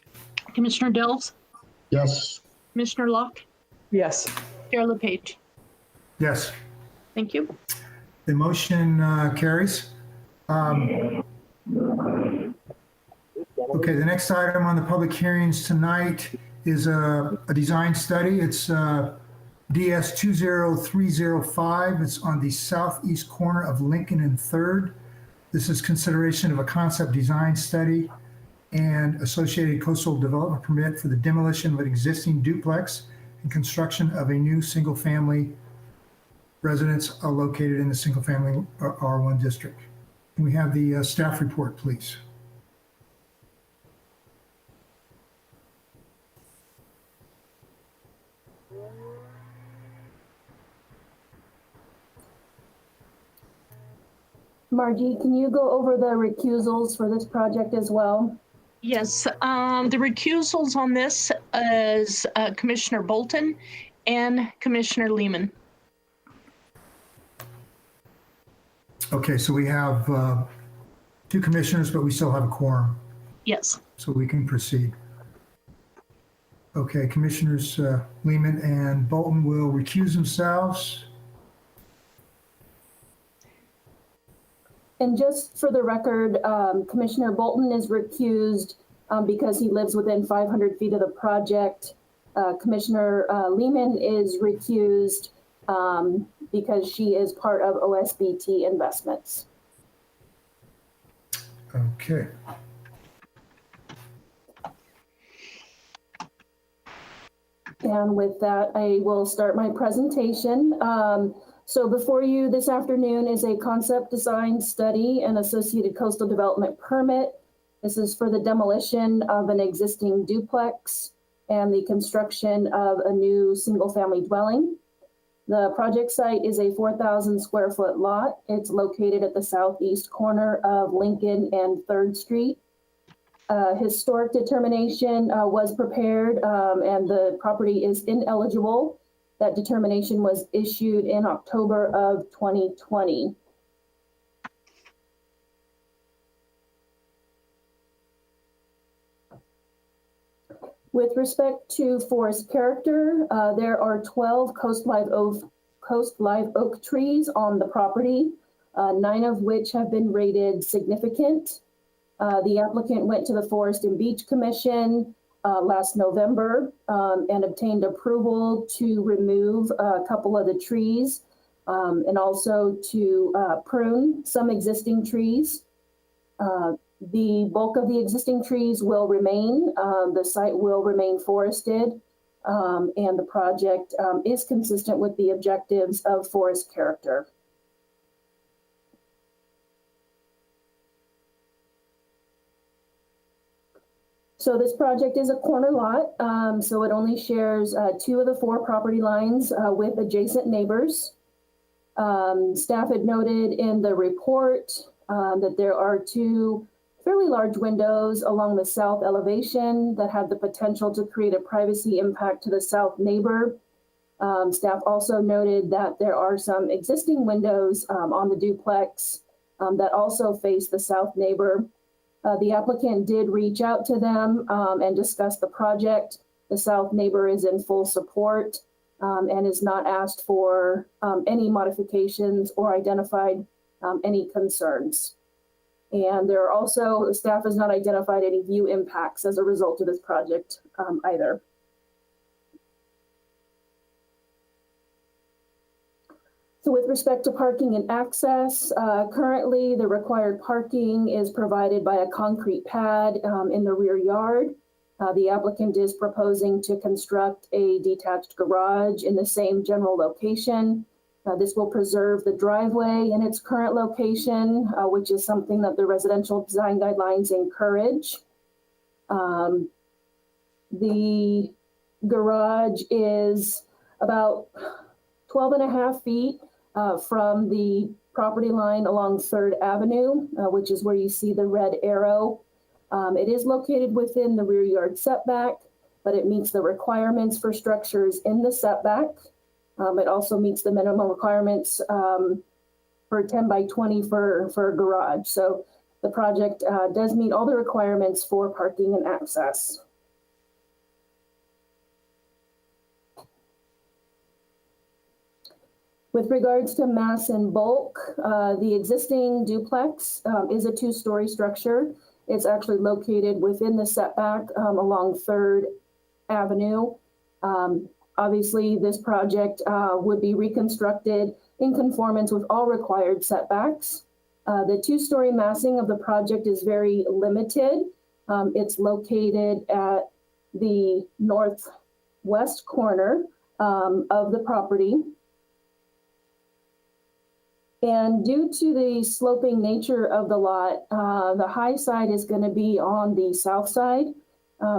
Commissioner Delves, Yes. Commissioner Locke, Yes. Chair LePage. Yes. Thank you. The motion carries. Okay, the next item on the public hearings tonight is a design study. It's DS 20305. It's on the southeast corner of Lincoln and 3rd. This is consideration of a concept design study and associated coastal development permit for the demolition of an existing duplex and construction of a new single-family residence located in the single-family R1 district. Can we have the staff report, please? Margie, can you go over the recusals for this project as well? Yes, the recusals on this is Commissioner Bolton and Commissioner Lehman. Okay, so we have 2 commissioners, but we still have a quorum, Yes. so we can proceed. Okay, Commissioners Lehman and Bolton will recuse themselves. And just for the record, Commissioner Bolton is recused because he lives within 500 feet of the project. Commissioner Lehman is recused because she is part of OSBT Investments. Okay. And with that, I will start my presentation. So before you this afternoon is a concept design study and associated coastal development permit. This is for the demolition of an existing duplex and the construction of a new single-family dwelling. The project site is a 4,000 square foot lot. It's located at the southeast corner of Lincoln and 3rd Street. Historic determination was prepared and the property is ineligible. That determination was issued in October of 2020. With respect to forest character, there are 12 coast live oak trees on the property, 9 of which have been rated significant. The applicant went to the Forest and Beach Commission last November and obtained approval to remove a couple of the trees and also to prune some existing trees. The bulk of the existing trees will remain. The site will remain forested, and the project is consistent with the objectives of forest character. So this project is a corner lot, so it only shares 2 of the 4 property lines with adjacent neighbors. Staff had noted in the report that there are 2 fairly large windows along the south elevation that have the potential to create a privacy impact to the south neighbor. Staff also noted that there are some existing windows on the duplex that also face the south neighbor. The applicant did reach out to them and discuss the project. The south neighbor is in full support and has not asked for any modifications or identified any concerns. And there are also, the staff has not identified any view impacts as a result of this project either. So with respect to parking and access, currently the required parking is provided by a concrete pad in the rear yard. The applicant is proposing to construct a detached garage in the same general location. This will preserve the driveway in its current location, which is something that the residential design guidelines encourage. The garage is about 12.5 feet from the property line along 3rd Avenue, which is where you see the red arrow. It is located within the rear yard setback, but it meets the requirements for structures in the setback. It also meets the minimum requirements for 10 by 20 for a garage. So the project does meet all the requirements for parking and access. With regards to mass and bulk, the existing duplex is a 2-story structure. It's actually located within the setback along 3rd Avenue. Obviously, this project would be reconstructed in conformance with all required setbacks. The 2-story massing of the project is very limited. It's located at the northwest corner of the property. And due to the sloping nature of the lot, the high side is going to be on the south side.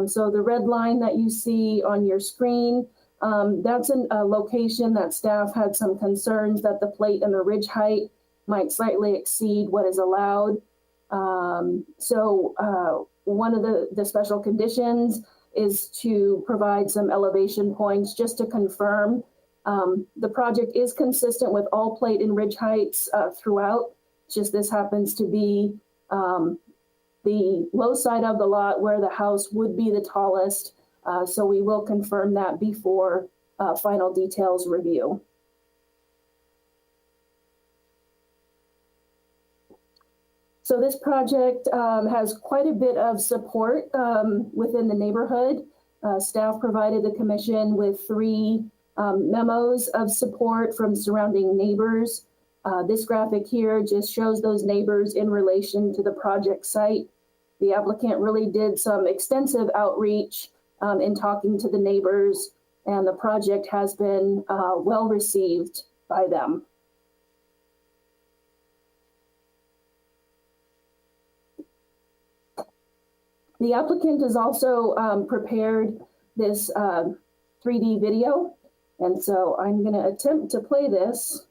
So the red line that you see on your screen, that's a location that staff had some concerns that the plate and the ridge height might slightly exceed what is allowed. So one of the special conditions is to provide some elevation points just to confirm the project is consistent with all plate and ridge heights throughout. Just this happens to be the low side of the lot where the house would be the tallest. So we will confirm that before final details review. So this project has quite a bit of support within the neighborhood. Staff provided the commission with 3 memos of support from surrounding neighbors. This graphic here just shows those neighbors in relation to the project site. The applicant really did some extensive outreach in talking to the neighbors, and the project has been well received by them. The applicant has also prepared this 3D video, and so I'm going to attempt to play this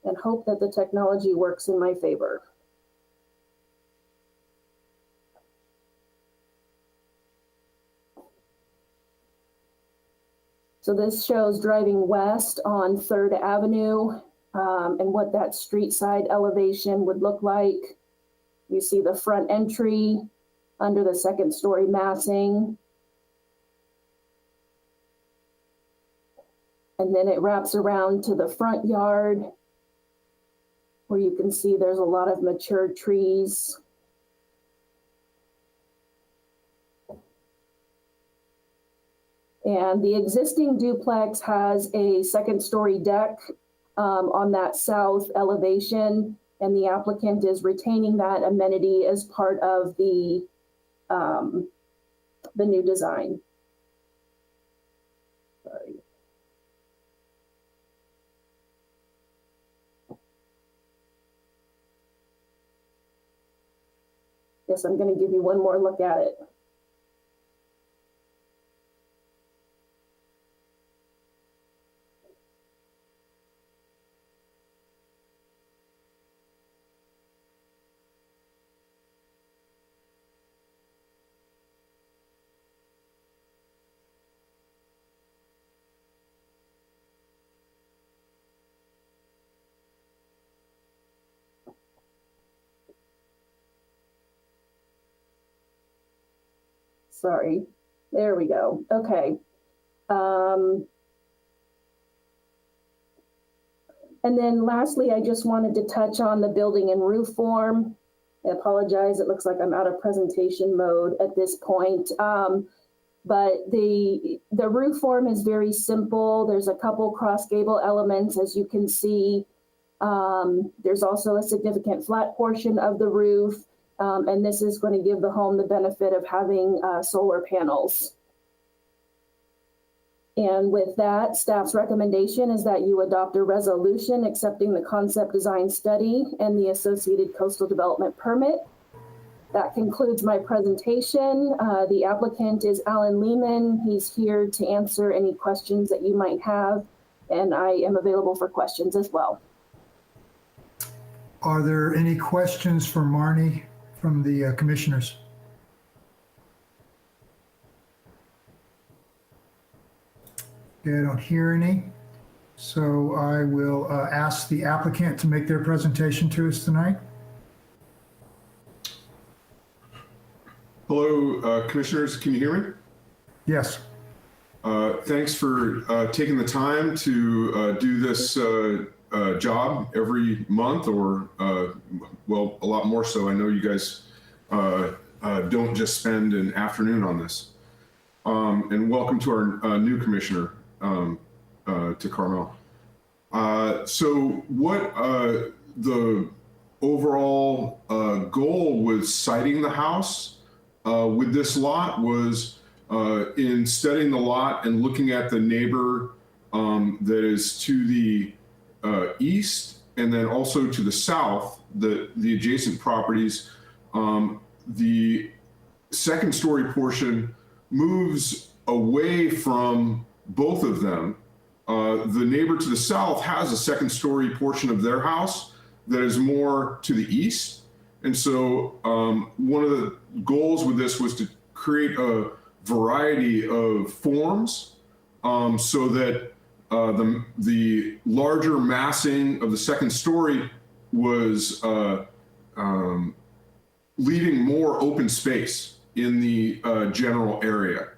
and hope that the technology works in my favor. So this shows driving west on 3rd Avenue and what that street side elevation would look like. You see the front entry under the 2nd story massing. And then it wraps around to the front yard where you can see there's a lot of mature trees. And the existing duplex has a 2nd story deck on that south elevation, and the applicant is retaining that amenity as part of the new design. Sorry. Yes, I'm going to give you one more look at it. Sorry, there we go. Okay. And then lastly, I just wanted to touch on the building and roof form. I apologize, it looks like I'm out of presentation mode at this point. But the roof form is very simple. There's a couple cross gable elements, as you can see. There's also a significant flat portion of the roof. And this is going to give the home the benefit of having solar panels. And with that, staff's recommendation is that you adopt a resolution accepting the concept design study and the associated coastal development permit. That concludes my presentation. The applicant is Alan Lehman. He's here to answer any questions that you might have, and I am available for questions as well. Are there any questions for Marnie from the commissioners? Okay, I don't hear any. So I will ask the applicant to make their presentation to us tonight. Hello, commissioners, can you hear me? Yes. Thanks for taking the time to do this job every month, or well, a lot more so. I know you guys don't just spend an afternoon on this. And welcome to our new commissioner, to Carmel. So what the overall goal with siting the house with this lot was in studying the lot and looking at the neighbor that is to the east, and then also to the south, the adjacent properties. The 2nd story portion moves away from both of them. The neighbor to the south has a 2nd story portion of their house that is more to the east. And so one of the goals with this was to create a variety of forms so that the larger massing of the 2nd story was leaving more open space in the general area.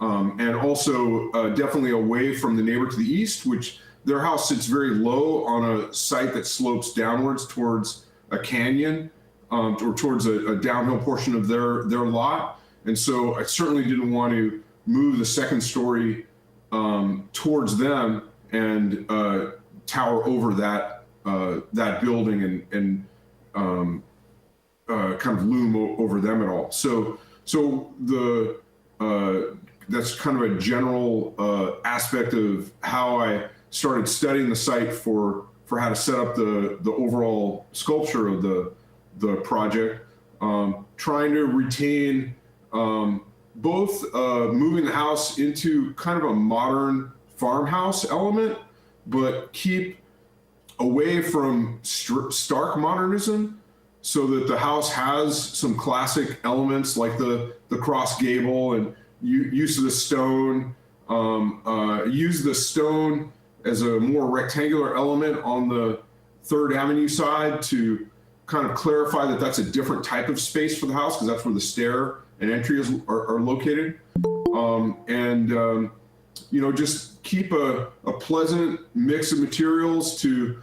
And also definitely away from the neighbor to the east, which their house sits very low on a site that slopes downwards towards a canyon. or towards a downhill portion of their lot. And so I certainly didn't want to move the second story towards them and tower over that building and kind of loom over them at all. So that's kind of a general aspect of how I started studying the site for how to set up the overall sculpture of the project, trying to retain both moving the house into kind of a modern farmhouse element, but keep away from stark modernism, so that the house has some classic elements like the cross gable and use of the stone, use the stone as a more rectangular element on the 3rd Avenue side to kind of clarify that that's a different type of space for the house, because that's where the stair and entry are located. Just keep a pleasant mix of materials to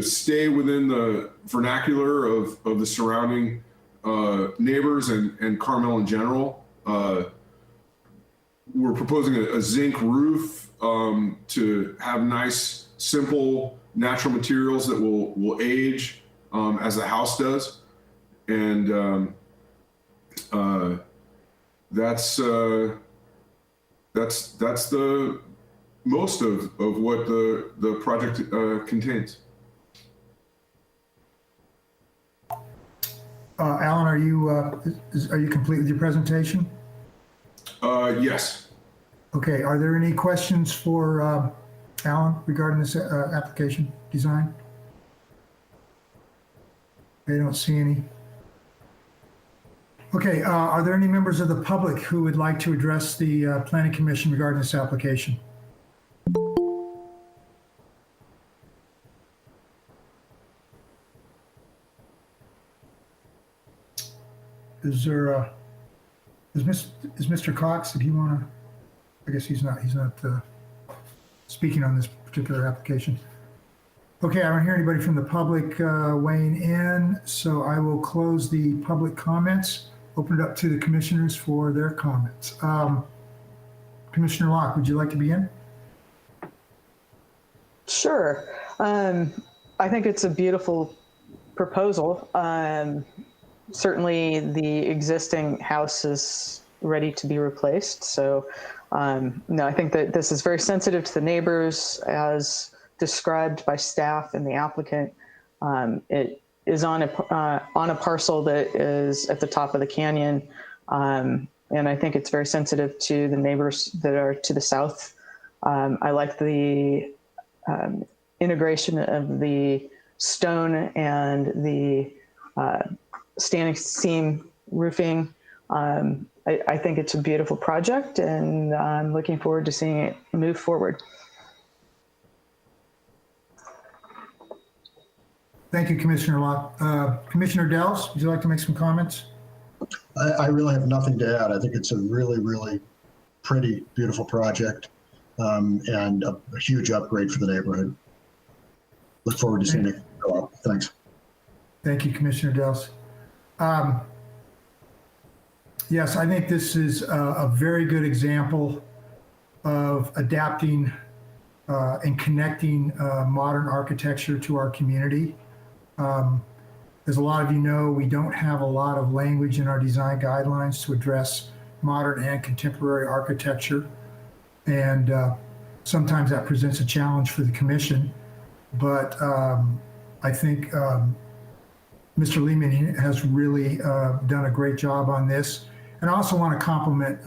stay within the vernacular of the surrounding neighbors and Carmel in general. We're proposing a zinc roof to have nice, simple, natural materials that will age as the house does. And that's the most of what the project contains. Alan, are you complete with your presentation? Yes. Okay, are there any questions for Alan regarding this application design? I don't see any. Okay, are there any members of the public who would like to address the Planning Commission regarding this application? Is Mr. Cox, did he want to, I guess he's not speaking on this particular application. Okay, I don't hear anybody from the public weighing in, so I will close the public comments, open it up to the commissioners for their comments. Commissioner Locke, would you like to begin? Sure. I think it's a beautiful proposal. Certainly the existing house is ready to be replaced. So no, I think that this is very sensitive to the neighbors as described by staff and the applicant. It is on a parcel that is at the top of the canyon. And I think it's very sensitive to the neighbors that are to the south. I like the integration of the stone and the standing seam roofing. I think it's a beautiful project, and I'm looking forward to seeing it move forward. Thank you, Commissioner Locke. Commissioner Dells, would you like to make some comments? I really have nothing to add. I think it's a really, really pretty, beautiful project, and a huge upgrade for the neighborhood. Look forward to seeing it go up. Thanks. Thank you, Commissioner Dells. Yes, I think this is a very good example of adapting and connecting modern architecture to our community. As a lot of you know, we don't have a lot of language in our design guidelines to address modern and contemporary architecture. And sometimes that presents a challenge for the commission. But I think Mr. Lehman has really done a great job on this. And I also want to compliment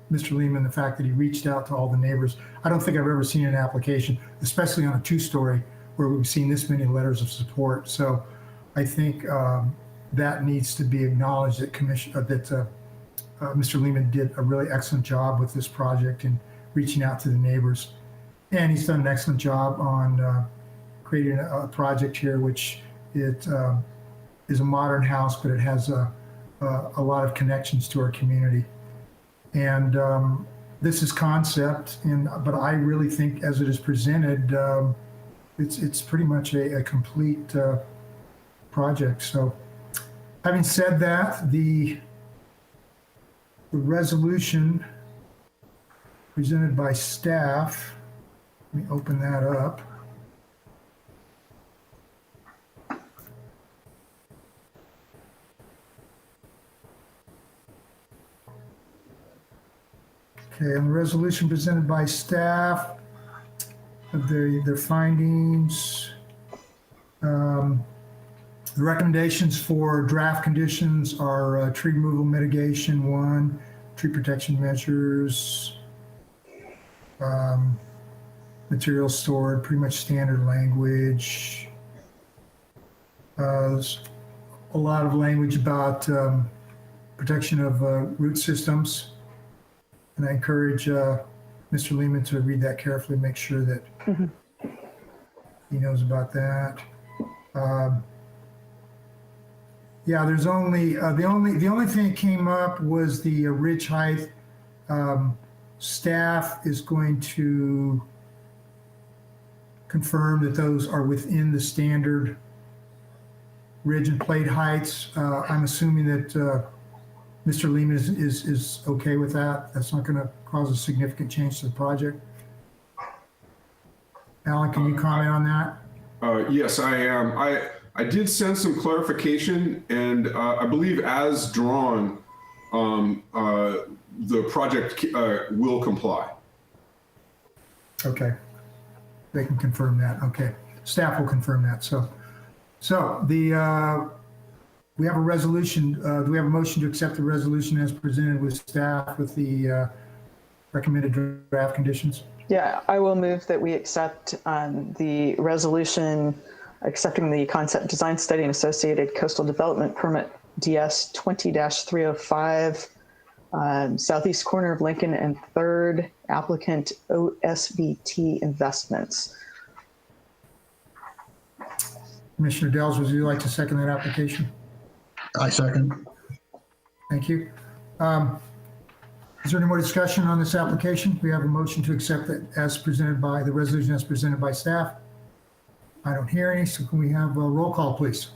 Mr. Lehman, the fact that he reached out to all the neighbors. I don't think I've ever seen an application, especially on a 2-story, where we've seen this many letters of support. So I think that needs to be acknowledged, that Mr. Lehman did a really excellent job with this project and reaching out to the neighbors. And he's done an excellent job on creating a project here, which it is a modern house, but it has a lot of connections to our community. And this is concept, but I really think as it is presented, it's pretty much a complete project. So Having said that, the resolution presented by staff, let me open that up. Okay, and the resolution presented by staff of their findings. The recommendations for draft conditions are tree removal mitigation, 1, tree protection measures, materials stored, pretty much standard language. There's a lot of language about protection of root systems. And I encourage Mr. Lehman to read that carefully, make sure that he knows about that. Yeah, there's only the only thing that came up was the ridge height. Staff is going to confirm that those are within the standard ridge and plate heights. I'm assuming that Mr. Lehman is okay with that. That's not going to cause a significant change to the project. Alan, can you comment on that? Yes, I am. I did send some clarification, and I believe as drawn, the project will comply. Okay, they can confirm that. Okay, staff will confirm that. So the we have a resolution. Do we have a motion to accept the resolution as presented with staff with the recommended draft conditions? Yeah, I will move that we accept the resolution accepting the concept design study and associated coastal development permit DS 20-305, southeast corner of Lincoln and 3rd, applicant OSVT Investments. Commissioner Dells, would you like to second that application? I second. Thank you. Is there any more discussion on this application? We have a motion to accept it as presented by the resolution as presented by staff. I don't hear any, so can we have a roll call, please?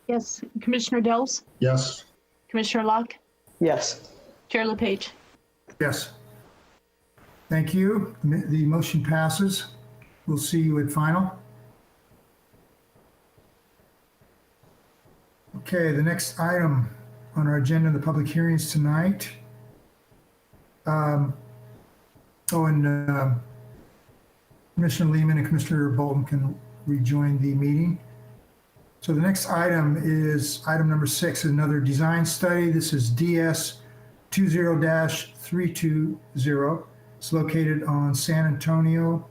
Yes, Commissioner Dells, Yes. Commissioner Locke, Yes. Chair LePage. Yes. Thank you. The motion passes. We'll see you at final. Okay, the next item on our agenda, the public hearings tonight. Commissioner Lehman and Commissioner Bolton can rejoin the meeting. So the next item is item number 6, another design study. This is DS 20-320. It's located on San Antonio,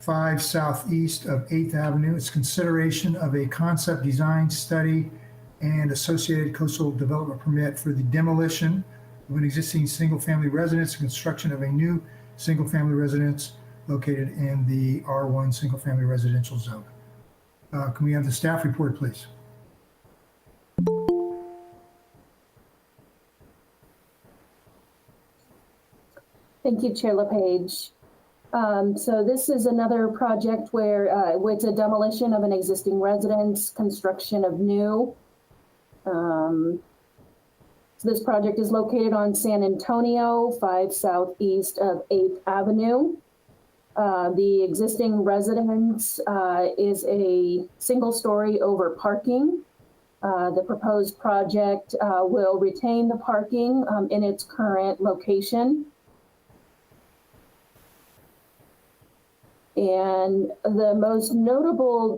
5 southeast of 8th Avenue. It's consideration of a concept design study and associated coastal development permit for the demolition of an existing single-family residence and construction of a new single-family residence located in the R1 single-family residential zone. Can we have the staff report, please? Thank you, Chair LePage. So this is another project where it's a demolition of an existing residence, construction of new. So this project is located on San Antonio, 5 southeast of 8th Avenue. The existing residence is a single-story over parking. The proposed project will retain the parking in its current location. And the most notable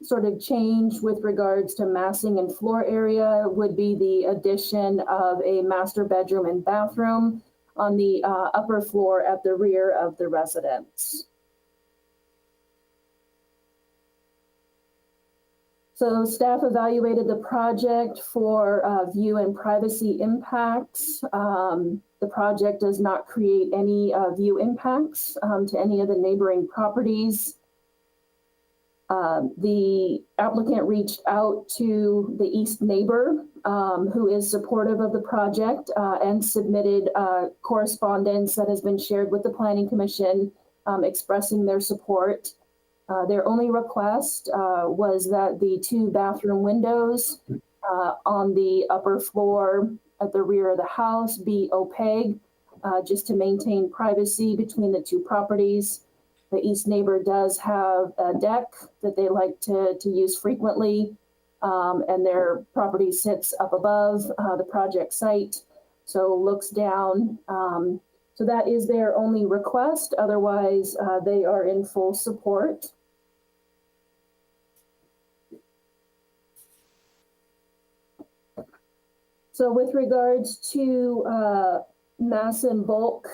sort of change with regards to massing and floor area would be the addition of a master bedroom and bathroom on the upper floor at the rear of the residence. So staff evaluated the project for view and privacy impacts. The project does not create any view impacts to any of the neighboring properties. The applicant reached out to the east neighbor who is supportive of the project and submitted correspondence that has been shared with the Planning Commission expressing their support. Their only request was that the 2 bathroom windows on the upper floor at the rear of the house be opaque, just to maintain privacy between the 2 properties. The east neighbor does have a deck that they like to use frequently, and their property sits up above the project site, so looks down. So that is their only request. Otherwise, they are in full support. So with regards to mass and bulk,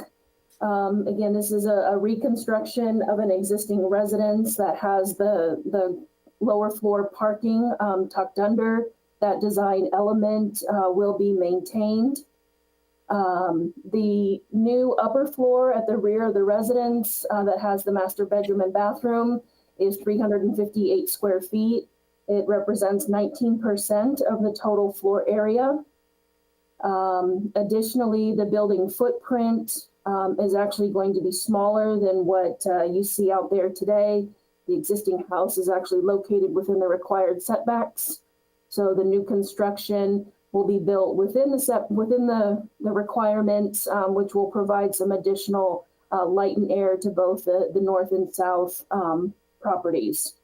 again, this is a reconstruction of an existing residence that has the lower floor parking tucked under. That design element will be maintained. The new upper floor at the rear of the residence that has the master bedroom and bathroom is 358 square feet. It represents 19% of the total floor area. Additionally, the building footprint is actually going to be smaller than what you see out there today. The existing house is actually located within the required setbacks. So the new construction will be built within the requirements, which will provide some additional light and air to both the north and south properties.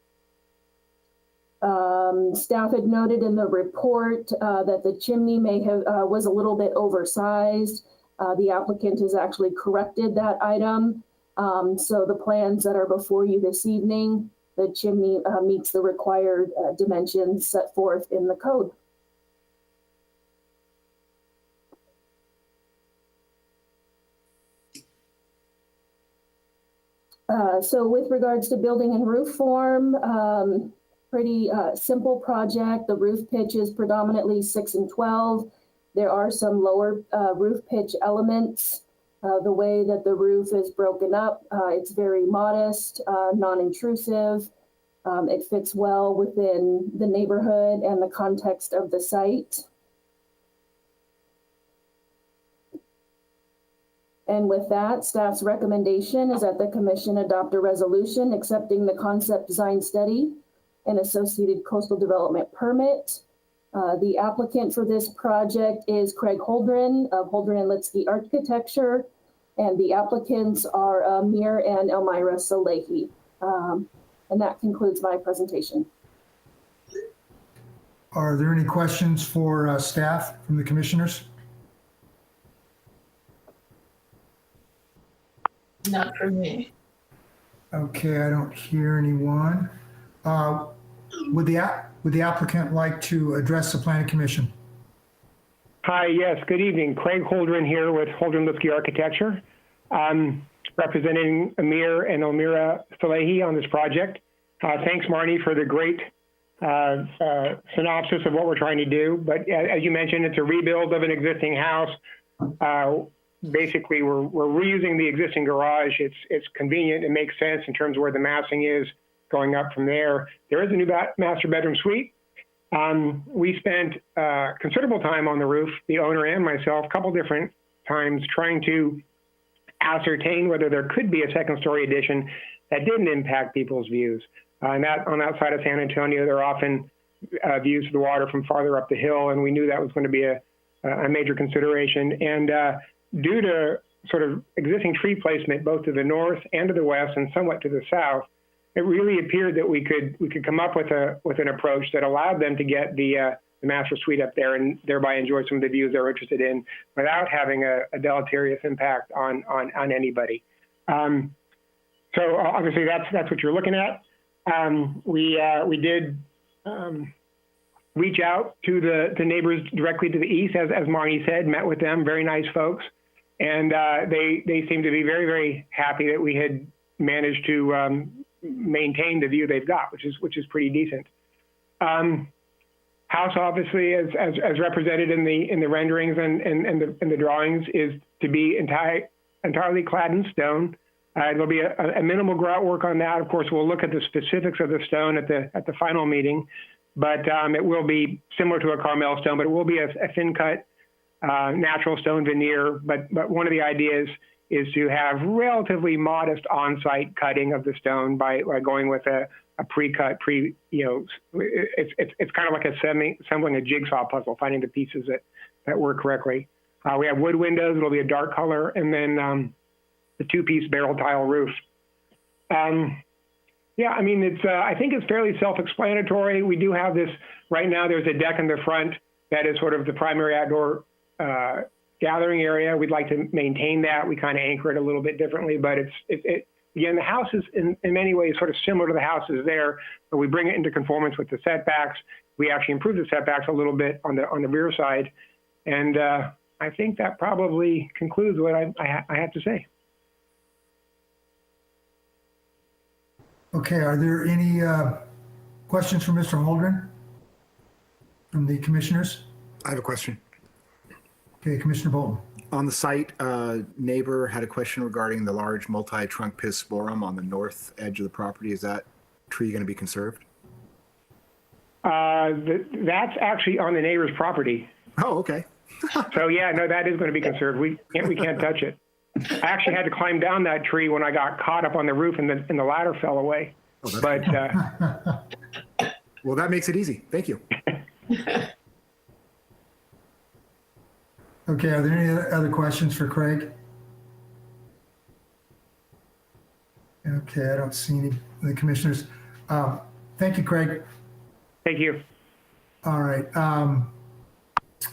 Staff had noted in the report that the chimney was a little bit oversized. The applicant has actually corrected that item. So the plans that are before you this evening, the chimney meets the required dimensions set forth in the code. So with regards to building and roof form, pretty simple project. The roof pitch is predominantly 6 and 12. There are some lower roof pitch elements. The way that the roof is broken up, it's very modest, non-intrusive. It fits well within the neighborhood and the context of the site. And with that, staff's recommendation is that the commission adopt a resolution accepting the concept design study and associated coastal development permit. The applicant for this project is Craig Holdren of Holdren & Litsky Architecture, and the applicants are Amir and Elmira Salehi. And that concludes my presentation. Are there any questions for staff from the commissioners? Not for me. Okay, I don't hear anyone. Would the applicant like to address the planning commission? Hi, yes, good evening. Craig Holdren here with Holdren Lipsky Architecture, representing Amir and Elmira Salehi on this project. Thanks, Marnie, for the great synopsis of what we're trying to do. But as you mentioned, it's a rebuild of an existing house. Basically, we're reusing the existing garage. It's convenient. It makes sense in terms of where the massing is going up from there. There is a new master bedroom suite. We spent considerable time on the roof, the owner and myself, a couple different times trying to ascertain whether there could be a second story addition that didn't impact people's views. And that on that side of San Antonio, there are often views to the water from farther up the hill, and we knew that was going to be a major consideration. And due to sort of existing tree placement, both to the north and to the west and somewhat to the south, it really appeared that we could come up with an approach that allowed them to get the master suite up there and thereby enjoy some of the views they're interested in without having a deleterious impact on anybody. So obviously that's what you're looking at. We did reach out to the neighbors directly to the east, as Marnie said, met with them, very nice folks. And they seemed to be very, very happy that we had managed to maintain the view they've got, which is pretty decent. House, obviously, as represented in the renderings and the drawings, is to be entirely clad in stone. There'll be a minimal grout work on that. Of course, we'll look at the specifics of the stone at the final meeting, but it will be similar to a Carmel stone, but it will be a thin cut natural stone veneer. But one of the ideas is to have relatively modest on-site cutting of the stone by going with a pre-cut, it's kind of like assembling a jigsaw puzzle, finding the pieces that work correctly. We have wood windows, it'll be a dark color, and then the two-piece barrel tile roof. Yeah, I mean, I think it's fairly self-explanatory. We do have this, right now there's a deck in the front that is sort of the primary outdoor gathering area. We'd like to maintain that. We kind of anchor it a little bit differently, but again, the house is in many ways sort of similar to the houses there, but we bring it into conformance with the setbacks. We actually improve the setbacks a little bit on the rear side. And I think that probably concludes what I have to say. Okay, are there any questions for Mr. Holdren from the commissioners? I have a question. Okay, Commissioner Bolton. On the site, neighbor had a question regarding the large multi-trunk pisciforum on the north edge of the property. Is that tree going to be conserved? That's actually on the neighbor's property. Oh, okay. So yeah, no, that is going to be conserved. We can't touch it. I actually had to climb down that tree when I got caught up on the roof and the ladder fell away. Oh, but well, that makes it easy. Thank you. Okay, are there any other questions for Craig? Okay, I don't see any of the commissioners. Thank you, Craig. Thank you. All right.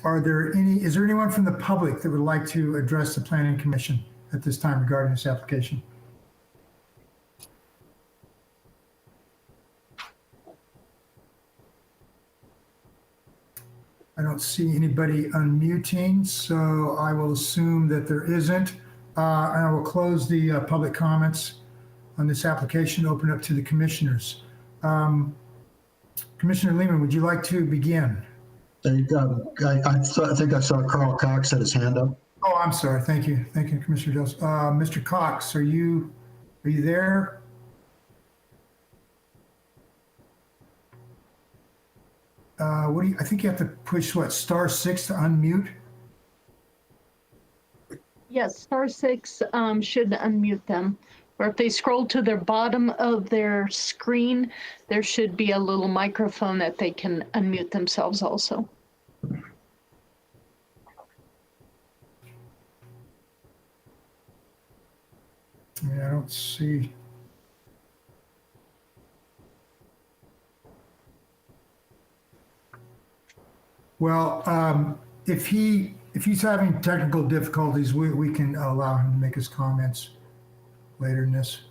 Is there anyone from the public that would like to address the Planning Commission at this time regarding this application? I don't see anybody unmuting, so I will assume that there isn't. And I will close the public comments on this application, open up to the commissioners. Commissioner Lehman, would you like to begin? I think I saw Carl Cox had his hand up. Oh, I'm sorry. Thank you. Thank you, Commissioner Joseph. Mr. Cox, are you there? I think you have to push *6 to unmute? Yes, *6 should unmute them. Or if they scroll to the bottom of their screen, there should be a little microphone that they can unmute themselves also. Yeah, I don't see. Well, if he's having technical difficulties, we can allow him to make his comments later in this.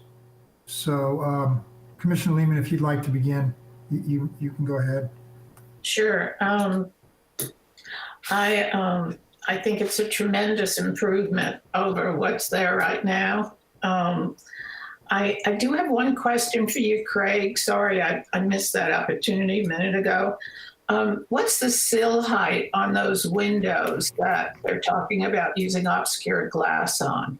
So, Commissioner Lehman, if you'd like to begin, you can go ahead. Sure. I think it's a tremendous improvement over what's there right now. I do have one question for you, Craig. Sorry, I missed that opportunity a minute ago. What's the sill height on those windows that they're talking about using obscured glass on?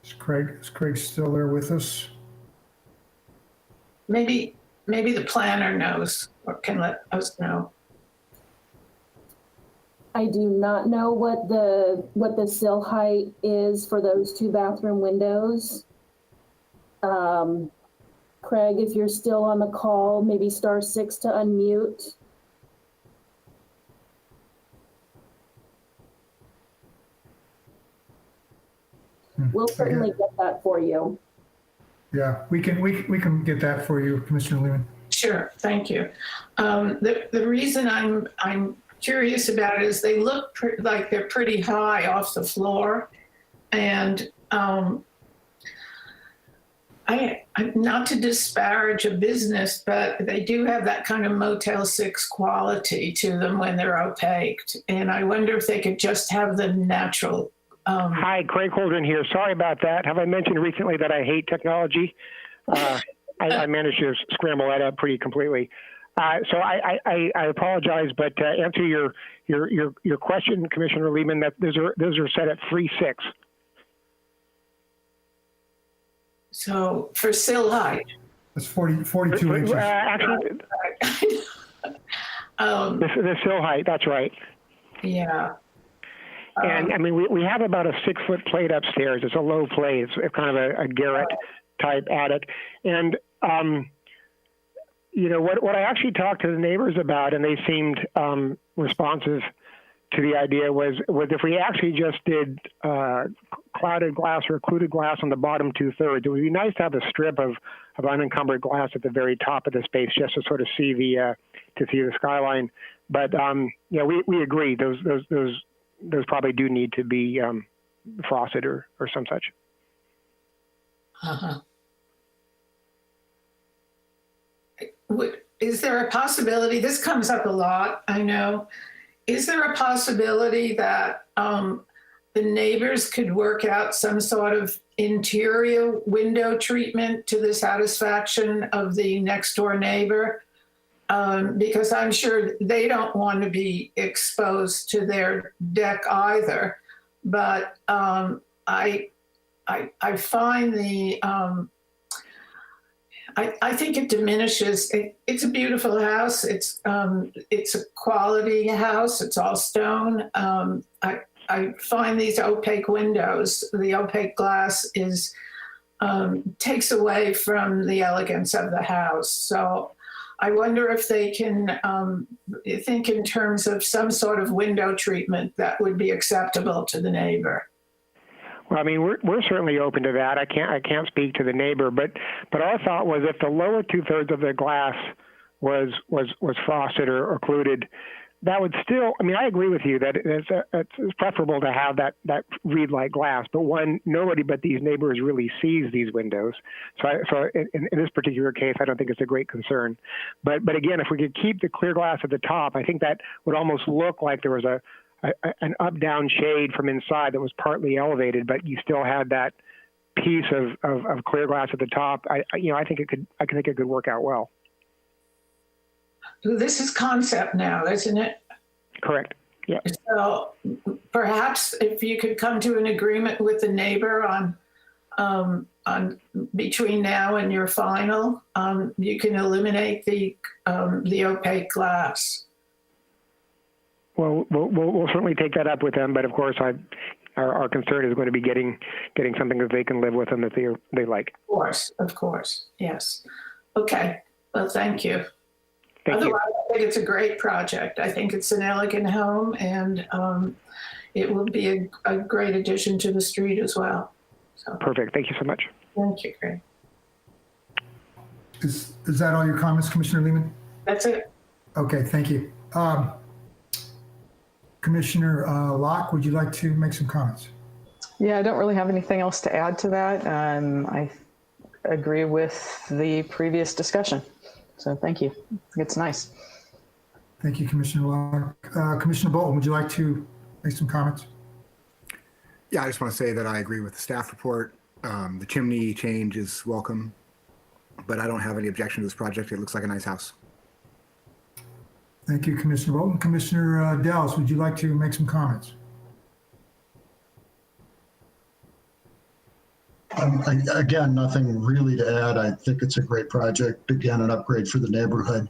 Is Craig still there with us? Maybe the planner knows or can let us know. I do not know what the sill height is for those two bathroom windows. Craig, if you're still on the call, maybe *6 to unmute. We'll certainly get that for you. Yeah, we can get that for you, Commissioner Lehman. Sure, thank you. The reason I'm curious about it is they look like they're pretty high off the floor, and I'm not to disparage a business, but they do have that kind of Motel 6 quality to them when they're opaqued, and I wonder if they could just have the natural. Hi, Craig Holdren here. Sorry about that. Have I mentioned recently that I hate technology? I managed to scramble that up pretty completely. So I apologize, but to answer your question, Commissioner Lehman, that those are set at 3.6. So for sill height. It's 42 inches. Actually, the sill height, that's right. Yeah. And I mean, we have about a 6-foot plate upstairs. It's a low plate. It's kind of a garret type attic. And, you know, what I actually talked to the neighbors about, and they seemed responsive to the idea, was if we actually just did clouded glass or occluded glass on the bottom 2/3, it would be nice to have a strip of unencumbered glass at the very top of the space, just to sort of see the skyline. But yeah, we agree. Those probably do need to be frosted or some such. Uh-huh. Is there a possibility, this comes up a lot, I know, is there a possibility that the neighbors could work out some sort of interior window treatment to the satisfaction of the next door neighbor? Because I'm sure they don't want to be exposed to their deck either. But I find I think it diminishes. It's a beautiful house. It's a quality house. It's all stone. I find these opaque windows, the opaque glass takes away from the elegance of the house. So I wonder if they can think in terms of some sort of window treatment that would be acceptable to the neighbor. Well, I mean, we're certainly open to that. I can't speak to the neighbor, but our thought was if the lower 2/3 of the glass was frosted or occluded, that would still. I mean, I agree with you that it's preferable to have that reed-like glass. But nobody but these neighbors really sees these windows. So in this particular case, I don't think it's a great concern. But again, if we could keep the clear glass at the top, I think that would almost look like there was an up-down shade from inside that was partly elevated, but you still had that piece of clear glass at the top. I think it could work out well. This is concept now, isn't it? Correct. Yeah. So perhaps if you could come to an agreement with the neighbor on between now and your final, you can eliminate the opaque glass. Well, we'll certainly take that up with them, but of course, our concern is going to be getting something that they can live with and that they like. Of course, yes. Okay. Well, thank you. Otherwise, I think it's a great project. I think it's an elegant home, and it will be a great addition to the street as well. So. Perfect. Thank you so much. Thank you, Greg. Is that all your comments, Commissioner Lehman? That's it. Okay, thank you. Commissioner Locke, would you like to make some comments? Yeah, I don't really have anything else to add to that. I agree with the previous discussion. So thank you. It's nice. Thank you, Commissioner Locke. Commissioner Bolton, would you like to make some comments? Yeah, I just want to say that I agree with the staff report. The chimney change is welcome, but I don't have any objection to this project. It looks like a nice house. Thank you, Commissioner Bolton. Commissioner Dells, would you like to make some comments? Again, nothing really to add. I think it's a great project. Again, an upgrade for the neighborhood.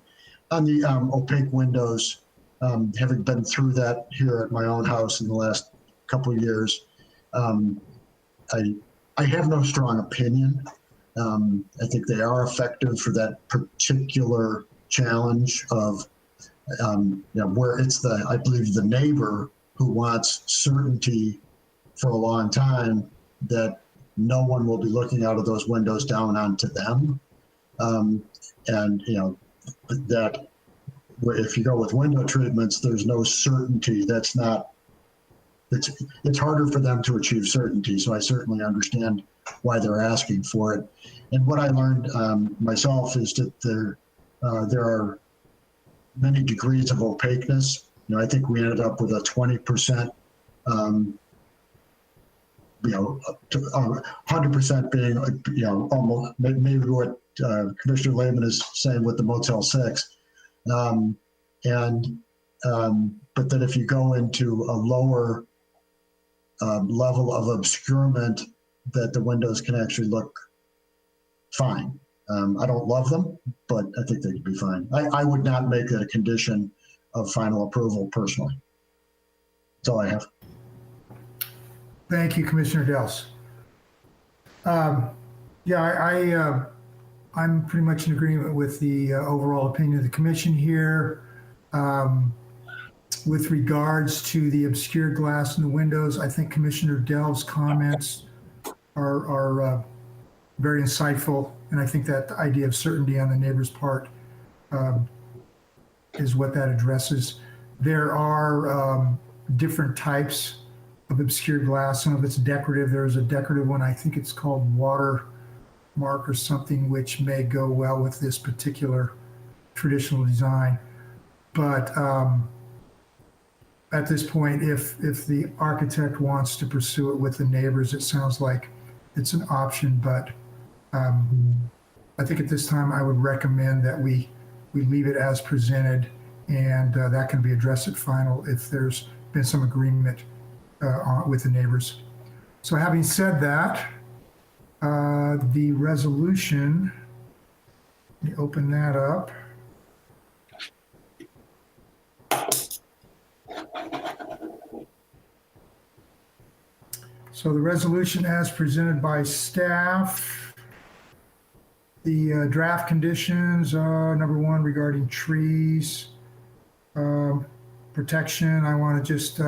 On the opaque windows, having been through that here at my own house in the last couple of years, I have no strong opinion. I think they are effective for that particular challenge of where it's I believe the neighbor who wants certainty for a long time that no one will be looking out of those windows down onto them. And that if you go with window treatments, there's no certainty. It's harder for them to achieve certainty. So I certainly understand why they're asking for it. And what I learned myself is that there are many degrees of opaqueness. I think we ended up with a 20%, 100% being, almost maybe what Commissioner Lehman is saying with the Motel 6. But that if you go into a lower level of obscurement, that the windows can actually look fine. I don't love them, but I think they'd be fine. I would not make it a condition of final approval personally. That's all I have. Thank you, Commissioner Dels. Yeah, I'm pretty much in agreement with the overall opinion of the commission here. With regards to the obscured glass in the windows, I think Commissioner Dell's comments are very insightful, and I think that the idea of certainty on the neighbor's part is what that addresses. There are different types of obscured glass. Some of it's decorative. There's a decorative one, I think it's called watermark or something, which may go well with this particular traditional design. But at this point, if the architect wants to pursue it with the neighbors, it sounds like it's an option. But I think at this time, I would recommend that we leave it as presented, and that can be addressed at final if there's been some agreement with the neighbors. So having said that, the resolution, let me open that up. So the resolution as presented by staff, the draft conditions are number one regarding trees, protection. I want to just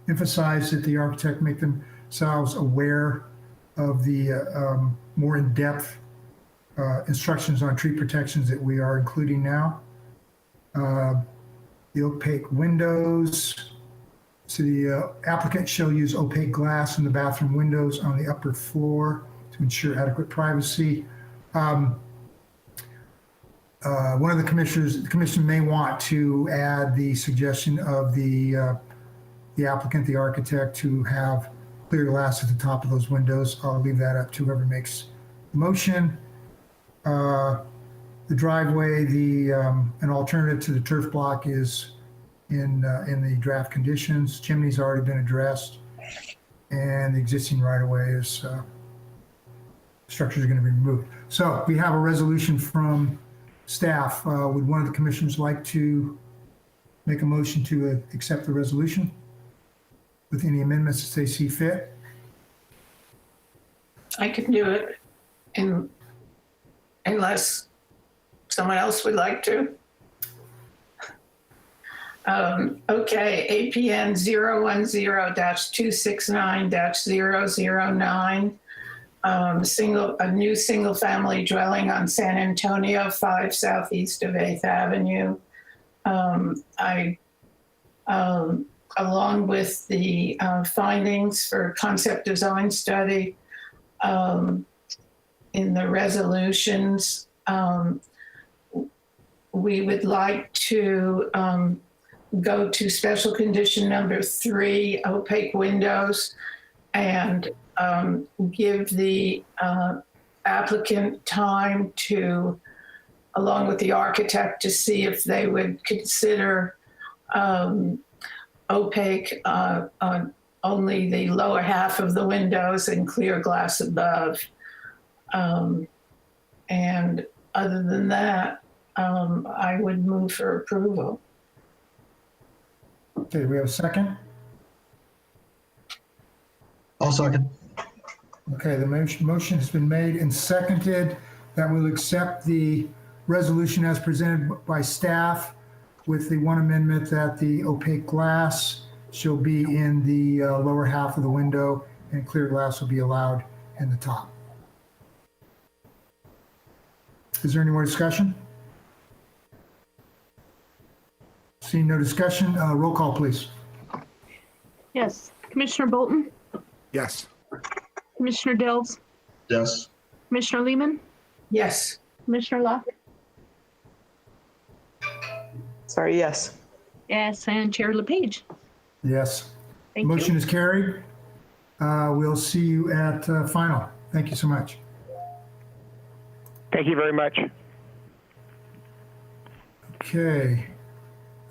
emphasize that the architect make themselves aware of the more in-depth instructions on tree protections that we are including now. The opaque windows. So the applicant shall use opaque glass in the bathroom windows on the upper floor to ensure adequate privacy. One of the commission may want to add the suggestion of the applicant, the architect, to have clear glass at the top of those windows. I'll leave that up to whoever makes the motion. The driveway, an alternative to the turf block is in the draft conditions. Chimney's already been addressed, and the existing right-of-way is structures are going to be removed. So we have a resolution from staff. Would one of the commissioners like to make a motion to accept the resolution with any amendments as they see fit? I can do it, unless someone else would like to. Okay, APN 010-269-009, a new single-family dwelling on San Antonio, 5 southeast of 8th Avenue. Along with the findings for concept design study in the resolutions, we would like to go to special condition number 3, opaque windows, and give the applicant time to, along with the architect, to see if they would consider opaque on only the lower half of the windows and clear glass above. And other than that, I would move for approval. Okay, we have a second? I'll second. Okay, the motion has been made and seconded that we'll accept the resolution as presented by staff with the one amendment that the opaque glass shall be in the lower half of the window and clear glass will be allowed in the top. Is there any more discussion? Seeing no discussion, roll call, please. Yes. Commissioner Bolton? Yes. Commissioner Dills? Yes. Commissioner Lehman? Yes. Commissioner Locke? Sorry, yes. Yes, and Chair LePage. Yes. Thank Motion you. is carried. We'll see you at final. Thank you so much. Thank you very much. Okay.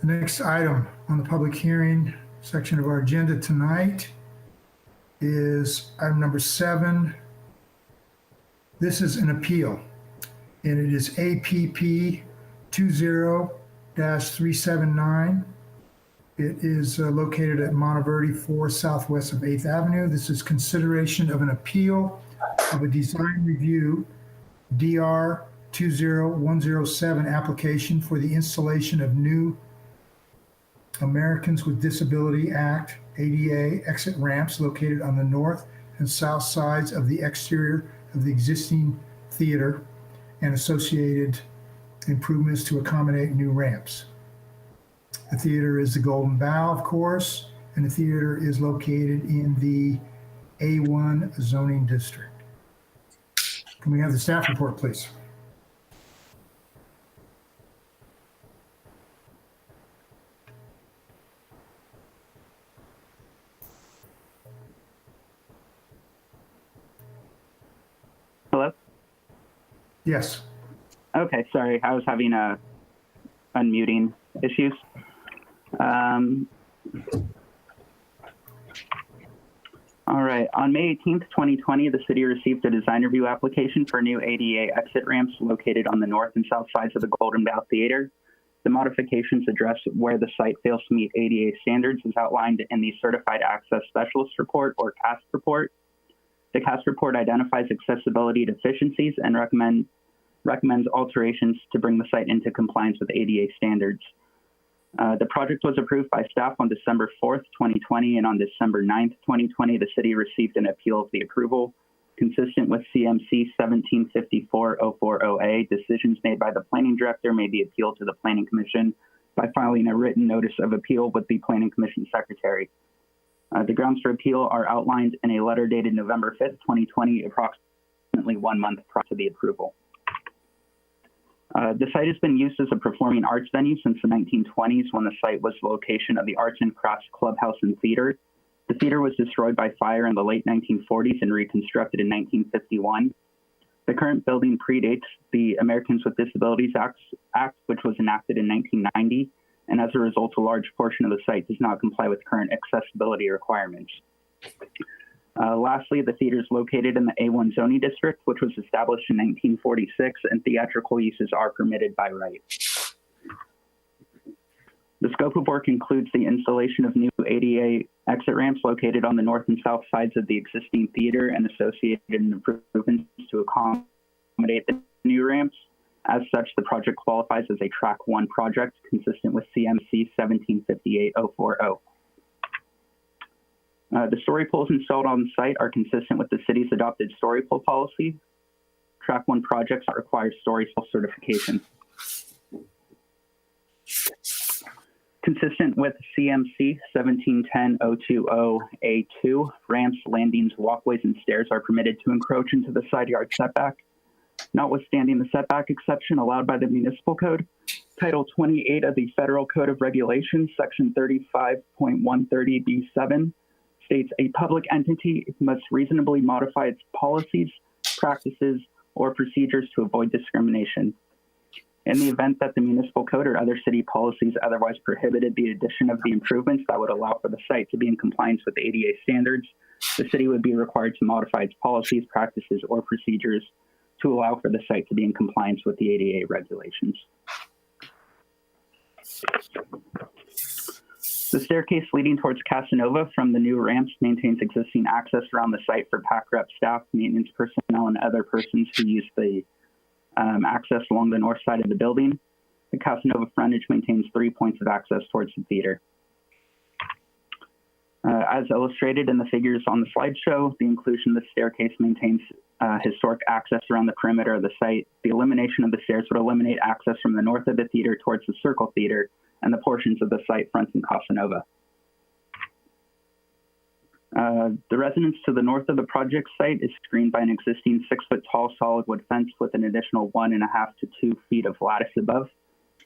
The next item on the public hearing section of our agenda tonight is item number 7. This is an appeal. and it is APP 20-379. It is located at Monteverdi 4 southwest of 8th Avenue. This is consideration of an appeal of a design review DR 20107 application for the installation of new Americans with Disability Act ADA exit ramps located on the north and south sides of the exterior of the existing theater and associated improvements to accommodate new ramps. The theater is the Golden Bough, of course, and the theater is located in the A1 zoning district. Can we have the staff report, please? Hello? Yes. Okay, sorry. I was having unmuting issues. All right. On May 18th, 2020, the city received a design review application for new ADA exit ramps located on the north and south sides of the Golden Bough Theater. The modifications address where the site fails to meet ADA standards as outlined in the Certified Access Specialist Report, or CASP report. The CASP report identifies accessibility deficiencies and recommends alterations to bring the site into compliance with ADA standards. The project was approved by staff on December 4th, 2020, and on December 9th, 2020, the city received an appeal of the approval. Consistent with CMC 1754-040A, decisions made by the planning director may be appealed to the Planning Commission by filing a written notice of appeal with the Planning Commission Secretary. The grounds for appeal are outlined in a letter dated November 5th, 2020, approximately 1 month prior to the approval. The site has been used as a performing arts venue since the 1920s, when the site was the location of the Arts and Crafts Clubhouse and Theater. The theater was destroyed by fire in the late 1940s and reconstructed in 1951. The current building predates the Americans with Disabilities Act, which was enacted in 1990, and as a result, a large portion of the site does not comply with current accessibility requirements. Lastly, the theater is located in the A1 zoning district, which was established in 1946, and theatrical uses are permitted by right. The scope of work includes the installation of new ADA exit ramps located on the north and south sides of the existing theater and associated improvements to accommodate the new ramps. As such, the project qualifies as a Track 1 project consistent with CMC 1758-040. The story poles installed on the site are consistent with the city's adopted story pole policy. Track 1 projects require story pole certification. Consistent with CMC 1710-020A2, ramps, landings, walkways, and stairs are permitted to encroach into the side yard setback. Notwithstanding the setback exception allowed by the municipal code, Title 28 of the Federal Code of Regulations, Section 35.130B7, states a public entity must reasonably modify its policies, practices, or procedures to avoid discrimination. In the event that the municipal code or other city policies otherwise prohibited the addition of the improvements that would allow for the site to be in compliance with ADA standards, the city would be required to modify its policies, practices, or procedures to allow for the site to be in compliance with the ADA regulations. The staircase leading towards Casanova from the new ramps maintains existing access around the site for PAC rep staff, maintenance personnel, and other persons who use the access along the north side of the building. The Casanova frontage maintains 3 points of access towards the theater. As illustrated in the figures on the slideshow, the inclusion of the staircase maintains historic access around the perimeter of the site. The elimination of the stairs would eliminate access from the north of the theater towards the Circle Theater and the portions of the site fronting Casanova. The residence to the north of the project site is screened by an existing 6-foot-tall solid wood fence with an additional 1.5 to 2 feet of lattice above.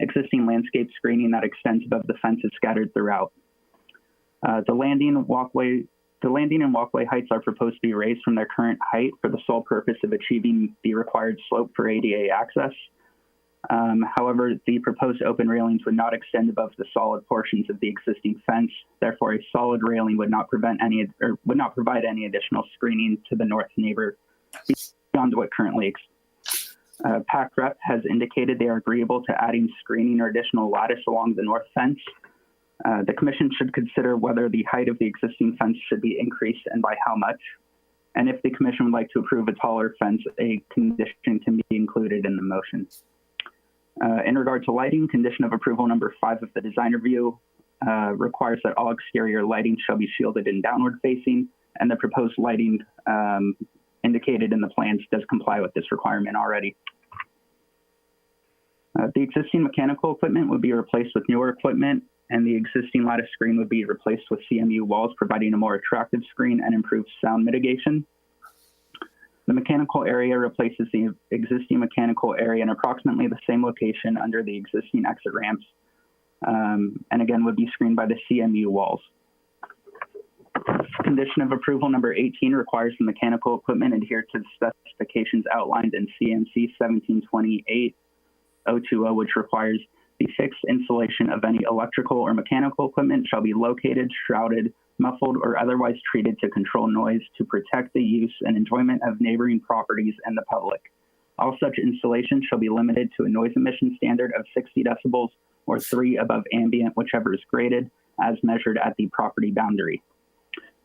Existing landscape screening that extends above the fence is scattered throughout. The landing and walkway heights are proposed to be raised from their current height for the sole purpose of achieving the required slope for ADA access. However, the proposed open railings would not extend above the solid portions of the existing fence. Therefore, a solid railing would not provide any additional screening to the north neighbor beyond what currently exists. PAC rep has indicated they are agreeable to adding screening or additional lattice along the north fence. The commission should consider whether the height of the existing fence should be increased and by how much. And if the commission would like to approve a taller fence, a condition can be included in the motion. In regard to lighting, condition of approval number 5 of the design review requires that all exterior lighting shall be shielded and downward facing, and the proposed lighting indicated in the plans does comply with this requirement already. The existing mechanical equipment would be replaced with newer equipment, and the existing lattice screen would be replaced with CMU walls, providing a more attractive screen and improved sound mitigation. The mechanical area replaces the existing mechanical area in approximately the same location under the existing exit ramps, and again would be screened by the CMU walls. Condition of approval number 18 requires the mechanical equipment adhere to the specifications outlined in CMC 1728-020, which requires the fixed installation of any electrical or mechanical equipment shall be located, shrouded, muffled, or otherwise treated to control noise to protect the use and enjoyment of neighboring properties and the public. All such installations shall be limited to a noise emission standard of 60 decibels or 3 above ambient, whichever is graded, as measured at the property boundary.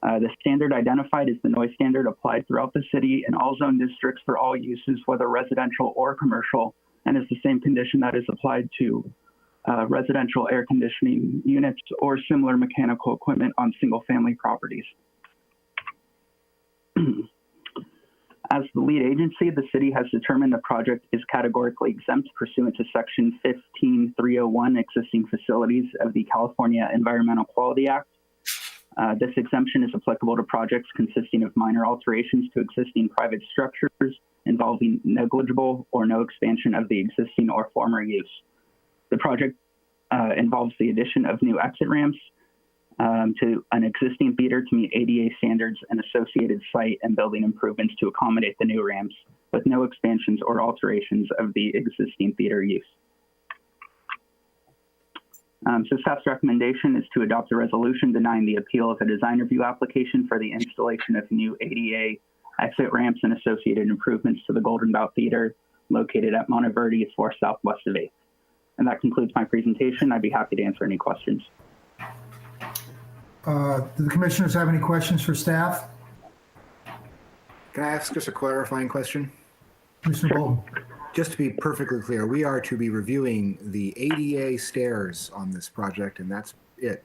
The standard identified is the noise standard applied throughout the city in all zone districts for all uses, whether residential or commercial, and is the same condition that is applied to residential air conditioning units or similar mechanical equipment on single-family properties. As the lead agency, the city has determined the project is categorically exempt pursuant to Section 15301 existing facilities of the California Environmental Quality Act. This exemption is applicable to projects consisting of minor alterations to existing private structures involving negligible or no expansion of the existing or former use. The project involves the addition of new exit ramps to an existing theater to meet ADA standards and associated site and building improvements to accommodate the new ramps, with no expansions or alterations of the existing theater use. So staff's recommendation is to adopt a resolution denying the appeal of a design review application for the installation of new ADA exit ramps and associated improvements to the Golden Bough Theater located at Monteverde 4 southwest of 8th. And that concludes my presentation. I'd be happy to answer any questions. Do the commissioners have any questions for staff? Can I ask just a clarifying question? Commissioner Bolton. Just to be perfectly clear, we are to be reviewing the ADA stairs on this project, and that's it.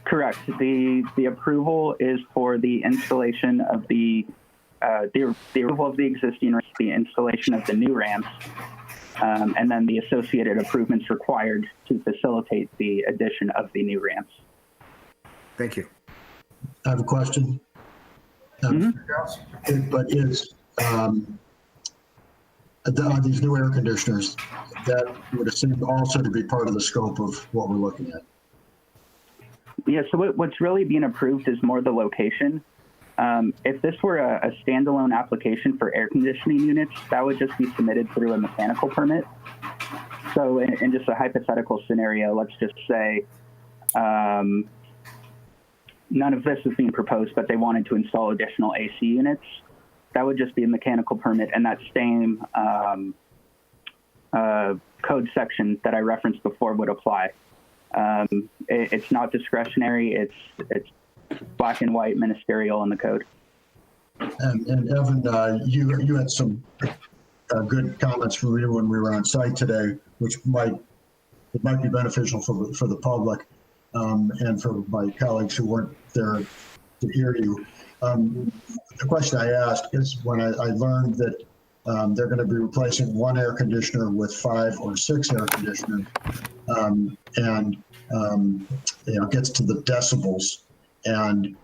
Correct. The approval is for the installation of the approval of the existing ramps, the installation of the new ramps, and then the associated improvements required to facilitate the addition of the new ramps. Thank you. I have a question. But these new air conditioners, that would seem also to be part of the scope of what we're looking at. Yeah, so what's really being approved is more the location. If this were a standalone application for air conditioning units, that would just be submitted through a mechanical permit. So in just a hypothetical scenario, let's just say none of this is being proposed, but they wanted to install additional AC units. That would just be a mechanical permit, and that same code section that I referenced before would apply. It's not discretionary. It's black and white ministerial in the code. And Evan, you had some good comments from you when we were on site today, which might be beneficial for the public and for my colleagues who weren't there to hear you. The question I asked is when I learned that they're going to be replacing one air conditioner with 5 or 6 air conditioners, and gets to the decibels. And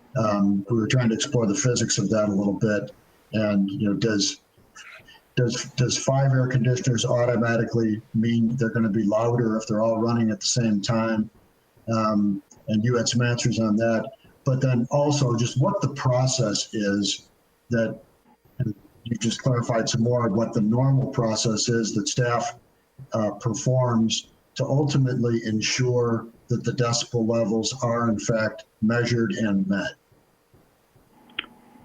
we were trying to explore the physics of that a little bit. And does 5 air conditioners automatically mean they're going to be louder if they're all running at the same time? And you had some answers on that. But then also just what the process is that, and you just clarified some more of what the normal process is that staff performs to ultimately ensure that the decibel levels are in fact measured and met.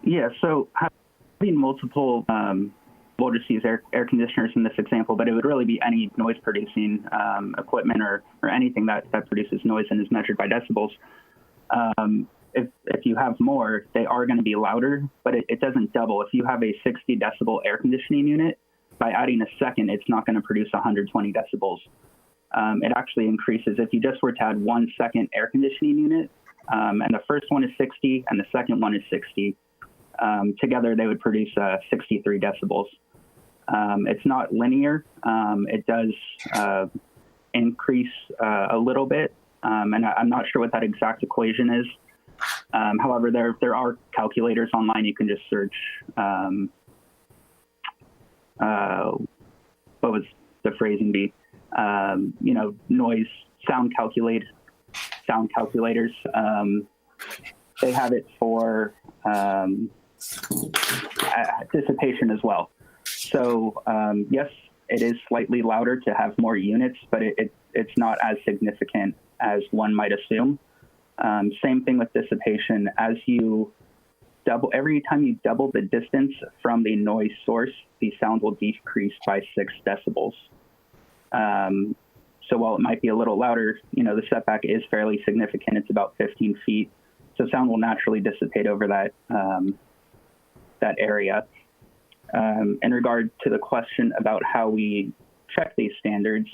Yeah, so having multiple we'll just use air conditioners in this example, but it would really be any noise producing equipment or anything that produces noise and is measured by decibels. If you have more, they are going to be louder, but it doesn't double. If you have a 60 decibel air conditioning unit, by adding a second, it's not going to produce 120 decibels. It actually increases. If you just were to add 1 second air conditioning unit, and the first one is 60 and the second one is 60, together they would produce 63 decibels. It's not linear. It does increase a little bit, and I'm not sure what that exact equation is. However, there are calculators online. You can just search, what was the phrasing be? Noise, sound calculators. They have it for dissipation as well. So yes, it is slightly louder to have more units, but it's not as significant as one might assume. Same thing with dissipation. As you every time you double the distance from the noise source, the sound will decrease by 6 decibels. So while it might be a little louder, the setback is fairly significant. It's about 15 feet. So sound will naturally dissipate over that area. In regard to the question about how we check these standards,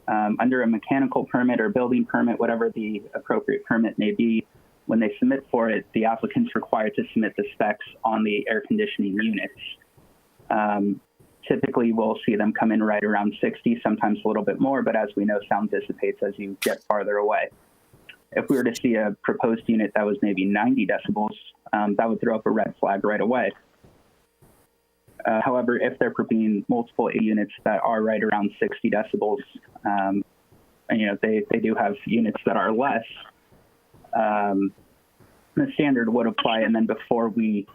under a mechanical permit or building permit, whatever the appropriate permit may be, when they submit for it, the applicant's required to submit the specs on the air conditioning units. Typically, we'll see them come in right around 60, sometimes a little bit more, but as we know, sound dissipates as you get farther away. If we were to see a proposed unit that was maybe 90 decibels, that would throw up a red flag right away. However, if they're proposing multiple units that are right around 60 decibels, and they do have units that are less, the standard would apply, and then before we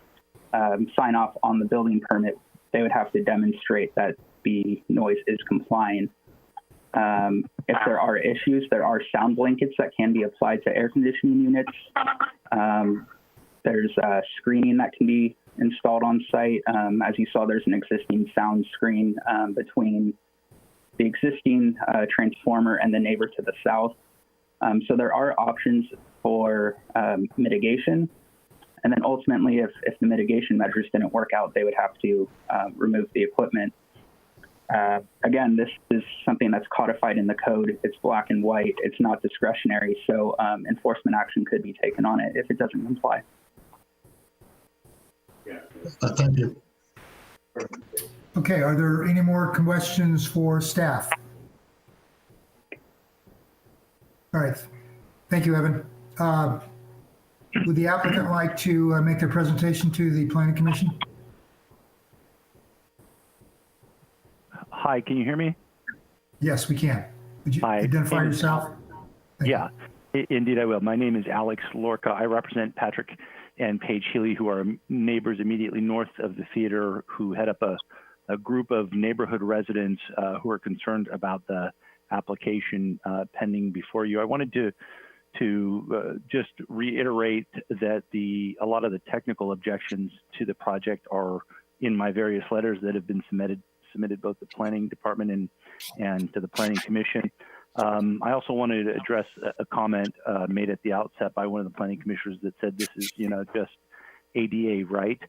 sign off on the building permit, they would have to demonstrate that the noise is complying. If there are issues, there are sound blankets that can be applied to air conditioning units. There's screening that can be installed on site. As you saw, there's an existing sound screen between the existing transformer and the neighbor to the south. So there are options for mitigation. And then ultimately, if the mitigation measures didn't work out, they would have to remove the equipment. Again, this is something that's codified in the code. It's black and white. It's not discretionary. So enforcement action could be taken on it if it doesn't comply. Thank you. Okay, are there any more questions for staff? All right, thank you, Evan. Would the applicant like to make their presentation to the Planning Commission? Hi, can you hear me? Yes, we can. Would you Hi. identify yourself? Yeah, indeed I will. My name is Alex Lorca. I represent Patrick and Paige Healy, who are neighbors immediately north of the theater, who head up a group of neighborhood residents who are concerned about the application pending before you. I wanted to just reiterate that a lot of the technical objections to the project are in my various letters that have been submitted both to the Planning Department and to the Planning Commission. I also wanted to address a comment made at the outset by one of the planning commissioners that said this is, just ADA, right?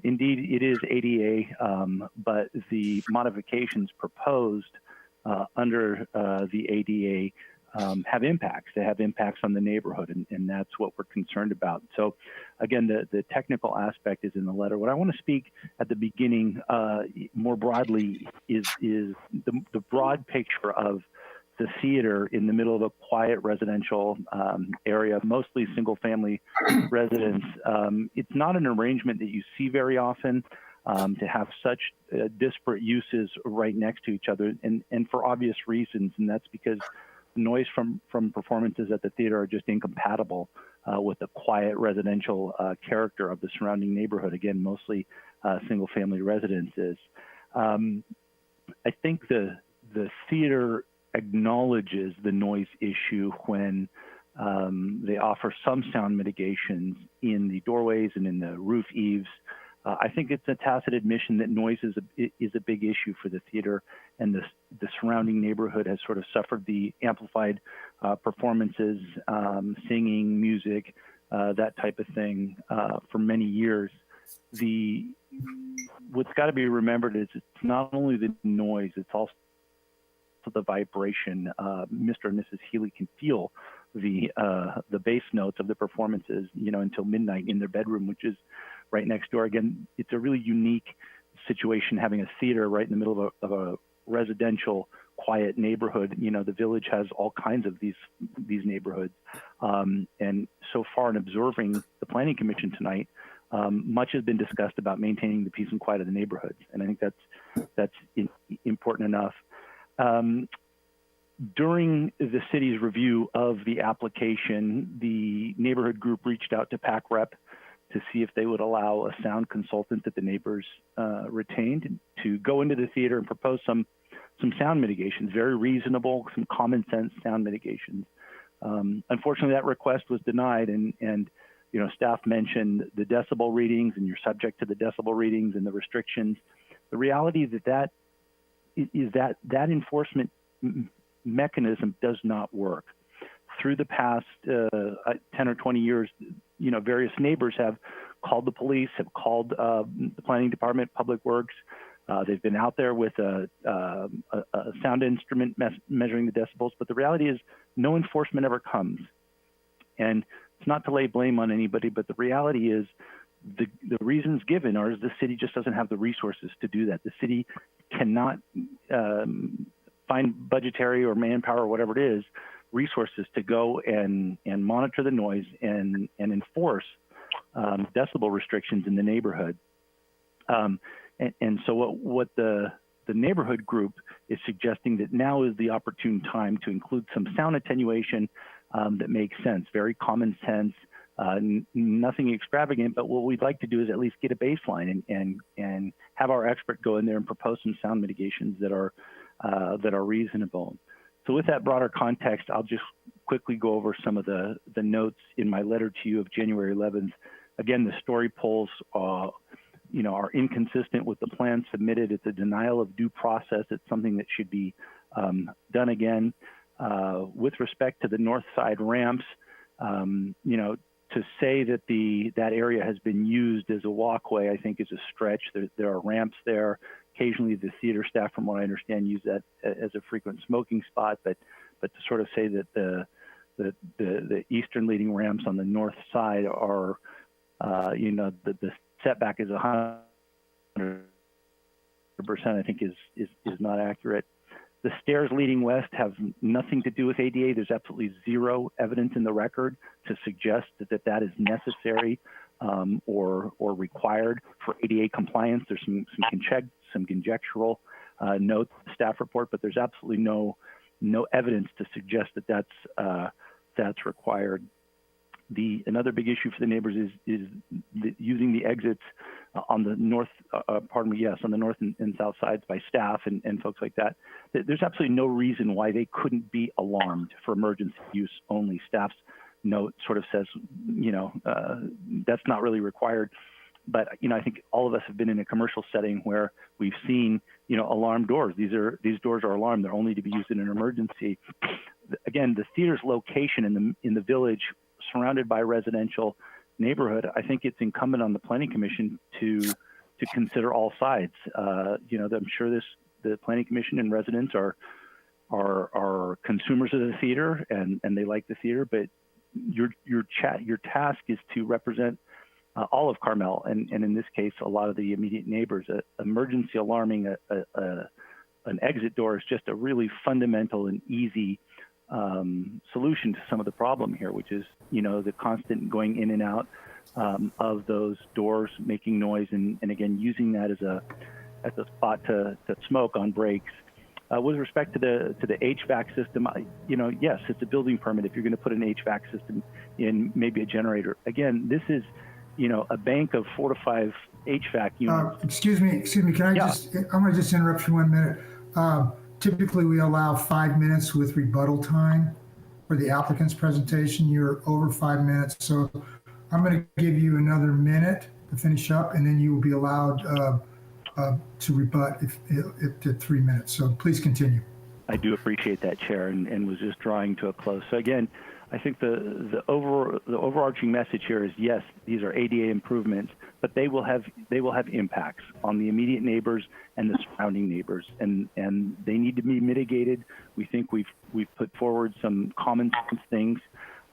Indeed, it is ADA, but the modifications proposed under the ADA have impacts. They have impacts on the neighborhood, and that's what we're concerned about. So again, the technical aspect is in the letter. What I want to speak at the beginning more broadly is the broad picture of the theater in the middle of a quiet residential area, mostly single family residents. It's not an arrangement that you see very often, to have such disparate uses right next to each other, and for obvious reasons, and that's because noise from performances at the theater are just incompatible with the quiet residential character of the surrounding neighborhood. Again, mostly single family residences. I think the theater acknowledges the noise issue when they offer some sound mitigations in the doorways and in the roof eaves. I think it's a tacit admission that noise is a big issue for the theater, and the surrounding neighborhood has sort of suffered the amplified performances, singing, music, that type of thing for many years. What's got to be remembered is it's not only the noise, it's also the vibration. Mr. and Mrs. Healy can feel the bass notes of the performances, until midnight in their bedroom, which is right next door. Again, it's a really unique situation having a theater right in the middle of a residential, quiet neighborhood. The village has all kinds of these neighborhoods, and so far in observing the Planning Commission tonight, much has been discussed about maintaining the peace and quiet of the neighborhoods, and I think that's important enough. During the city's review of the application, the neighborhood group reached out to PAC Rep to see if they would allow a sound consultant that the neighbors retained to go into the theater and propose some sound mitigations, very reasonable, some common sense sound mitigations. Unfortunately, that request was denied, and staff mentioned the decibel readings, and you're subject to the decibel readings and the restrictions. The reality that enforcement mechanism does not work. Through the past 10 or 20 years, various neighbors have called the police, have called the planning department, public works. They've been out there with a sound instrument measuring the decibels, but the reality is no enforcement ever comes. And it's not to lay blame on anybody, but the reality is the reasons given are the city just doesn't have the resources to do that. The city cannot find budgetary or manpower or whatever it is, resources to go and monitor the noise and enforce decibel restrictions in the neighborhood. And so what the neighborhood group is suggesting that now is the opportune time to include some sound attenuation that makes sense, very common sense, nothing extravagant, but what we'd like to do is at least get a baseline and have our expert go in there and propose some sound mitigations that are reasonable. So with that broader context, I'll just quickly go over some of the notes in my letter to you of January 11th. Again, the story polls are inconsistent with the plan submitted. It's a denial of due process. It's something that should be done again. With respect to the north side ramps, to say that that area has been used as a walkway, I think is a stretch. There are ramps there. Occasionally, the theater staff, from what I understand, use that as a frequent smoking spot. But to sort of say that the eastern leading ramps on the north side are, the setback is 100%, I think is not accurate. The stairs leading west have nothing to do with ADA. There's absolutely zero evidence in the record to suggest that is necessary or required for ADA compliance. There's some conjectural notes in the staff report, but there's absolutely no evidence to suggest that that's required. Another big issue for the neighbors is using the exits on the north, on the north and south sides by staff and folks like that. There's absolutely no reason why they couldn't be alarmed for emergency use only. Staff's note sort of says, that's not really required. But, I think all of us have been in a commercial setting where we've seen, alarm doors. These doors are alarmed. They're only to be used in an emergency. Again, the theater's location in the village, surrounded by a residential neighborhood, I think it's incumbent on the Planning Commission to consider all sides. I'm sure the Planning Commission and residents are consumers of the theater and they like the theater, but your task is to represent all of Carmel, and in this case, a lot of the immediate neighbors. Emergency alarming an exit door is just a really fundamental and easy solution to some of the problem here, which is, the constant going in and out of those doors, making noise, and again, using that as a spot to smoke on breaks. With respect to the HVAC system, yes, it's a building permit if you're going to put an HVAC system in, maybe a generator. Again, this is, a bank of 4 to 5 HVAC units. Excuse me. I'm going to just interrupt you 1 minute. Typically, we allow 5 minutes with rebuttal time for the applicant's presentation. You're over 5 minutes, so I'm going to give you another minute to finish up, and then you will be allowed to rebut if to 3 minutes. So please continue. I do appreciate that, Chair, and was just drawing to a close. So again, I think the overarching message here is, yes, these are ADA improvements, but they will have impacts on the immediate neighbors and the surrounding neighbors, and they need to be mitigated. We think we've put forward some common sense things,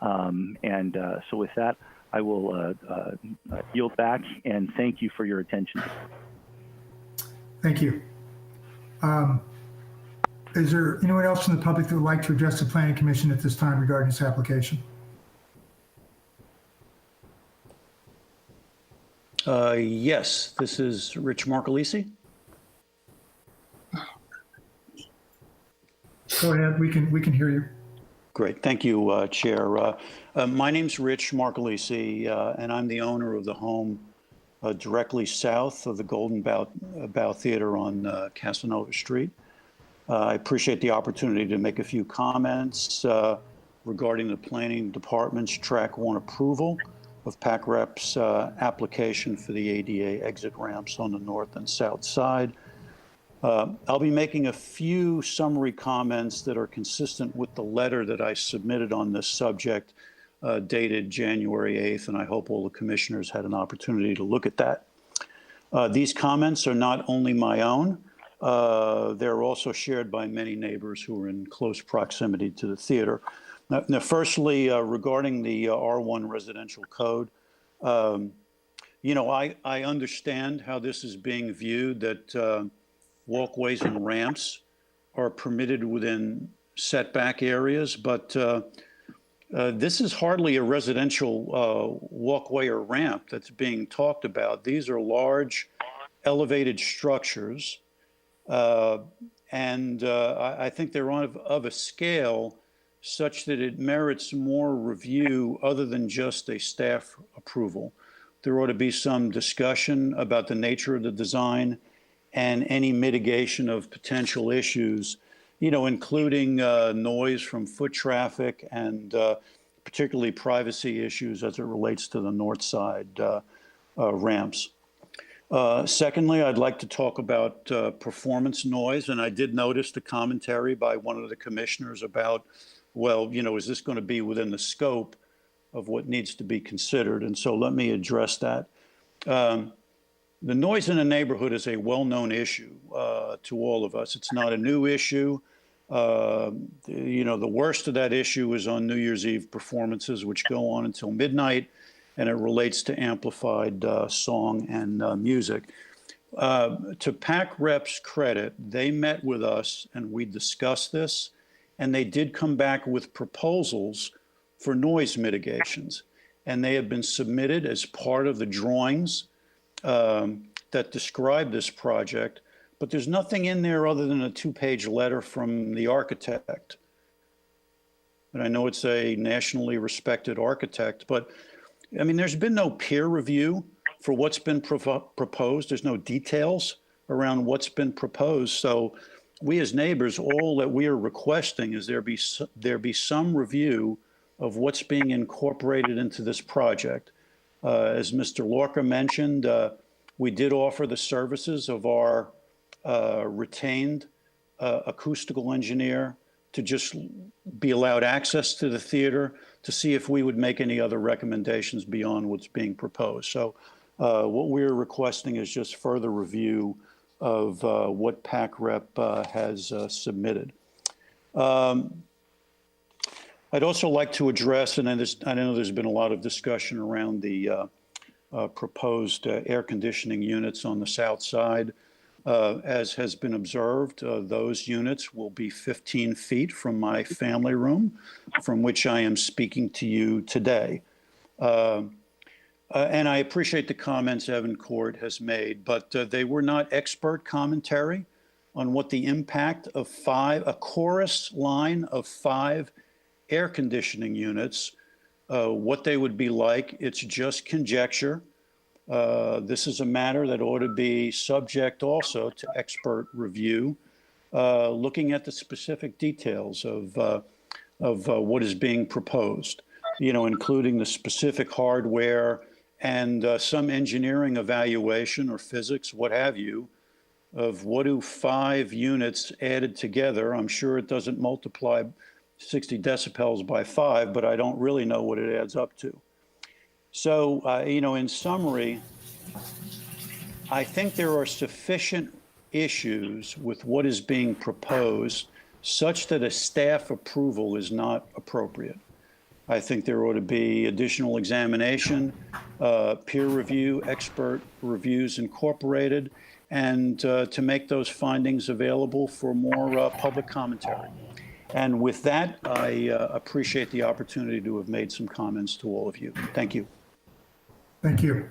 so with that, I will yield back and thank you for your attention. Thank you. Is there anyone else in the public that would like to address the Planning Commission at this time regarding this application? Yes, this is Rich Marcolisi. Go ahead, we can hear you. Great, thank you, Chair. My name's Rich Marcolisi, and I'm the owner of the home directly south of the Golden Bough Theater on Casanova Street. I appreciate the opportunity to make a few comments regarding the Planning Department's Track 1 approval of PACREP's application for the ADA exit ramps on the north and south side. I'll be making a few summary comments that are consistent with the letter that I submitted on this subject dated January 8th, and I hope all the commissioners had an opportunity to look at that. These comments are not only my own, they're also shared by many neighbors who are in close proximity to the theater. Now firstly, regarding the R1 residential code, you know, I understand how this is being viewed, that walkways and ramps are permitted within setback areas, but this is hardly a residential walkway or ramp that's being talked about. These are large elevated structures. I think they're of a scale such that it merits more review other than just a staff approval. There ought to be some discussion about the nature of the design and any mitigation of potential issues, you know, including noise from foot traffic and particularly privacy issues as it relates to the north side ramps. Secondly, I'd like to talk about performance noise, and I did notice the commentary by one of the commissioners about, well, you know, is this going to be within the scope of what needs to be considered? And so let me address that. The noise in the neighborhood is a well-known issue to all of us. It's not a new issue. You know, the worst of that issue is on New Year's Eve performances, which go on until midnight, and it relates to amplified song and music. To PACREP's credit, they met with us and we discussed this, and they did come back with proposals for noise mitigations. And they have been submitted as part of the drawings that describe this project, but there's nothing in there other than a 2-page letter from the architect. And I know it's a nationally respected architect, but I mean, there's been no peer review for what's been proposed. There's no details around what's been proposed. So we as neighbors, all that we are requesting is there be some review of what's being incorporated into this project. As Mr. Lorca mentioned, we did offer the services of our retained acoustical engineer to just be allowed access to the theater to see if we would make any other recommendations beyond what's being proposed. So what we're requesting is just further review of what PACREP has submitted. I'd also like to address, and I know there's been a lot of discussion around the proposed air conditioning units on the south side. As has been observed, those units will be 15 feet from my family room, from which I am speaking to you today. And I appreciate the comments Evan Court has made, but they were not expert commentary on what the impact of a chorus line of 5 air conditioning units, what they would be like. It's just conjecture. This is a matter that ought to be subject also to expert review, looking at the specific details of what is being proposed, you know, including the specific hardware and some engineering evaluation or physics, what have you, of what do 5 units added together. I'm sure it doesn't multiply 60 decibels by 5, but I don't really know what it adds up to. So, in summary, I think there are sufficient issues with what is being proposed such that a staff approval is not appropriate. I think there ought to be additional examination, peer review, expert reviews incorporated, and to make those findings available for more public commentary. And with that, I appreciate the opportunity to have made some comments to all of you. Thank you. Thank you.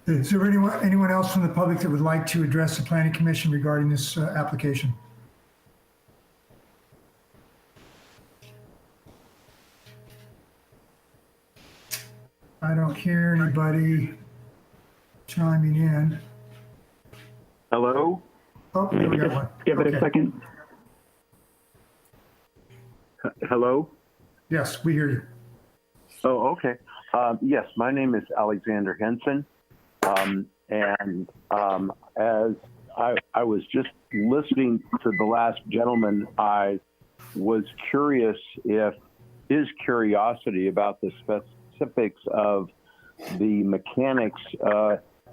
Is there anyone else from the public that would like to address the Planning Commission regarding this application? I don't hear anybody chiming in. Hello? Oh, there we got one. Give it a second. Hello? Yes, we hear you. Oh, okay. Yes, my name is Alexander Henson. As I was just listening to the last gentleman, I was curious if his curiosity about the specifics of the mechanics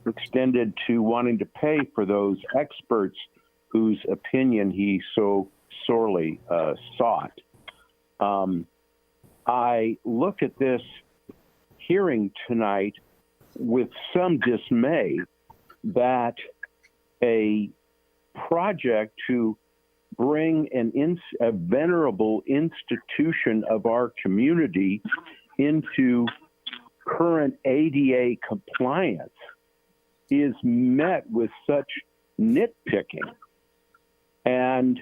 extended to wanting to pay for those experts whose opinion he so sorely sought. I look at this hearing tonight with some dismay that a project to bring a venerable institution of our community into current ADA compliance is met with such nitpicking. And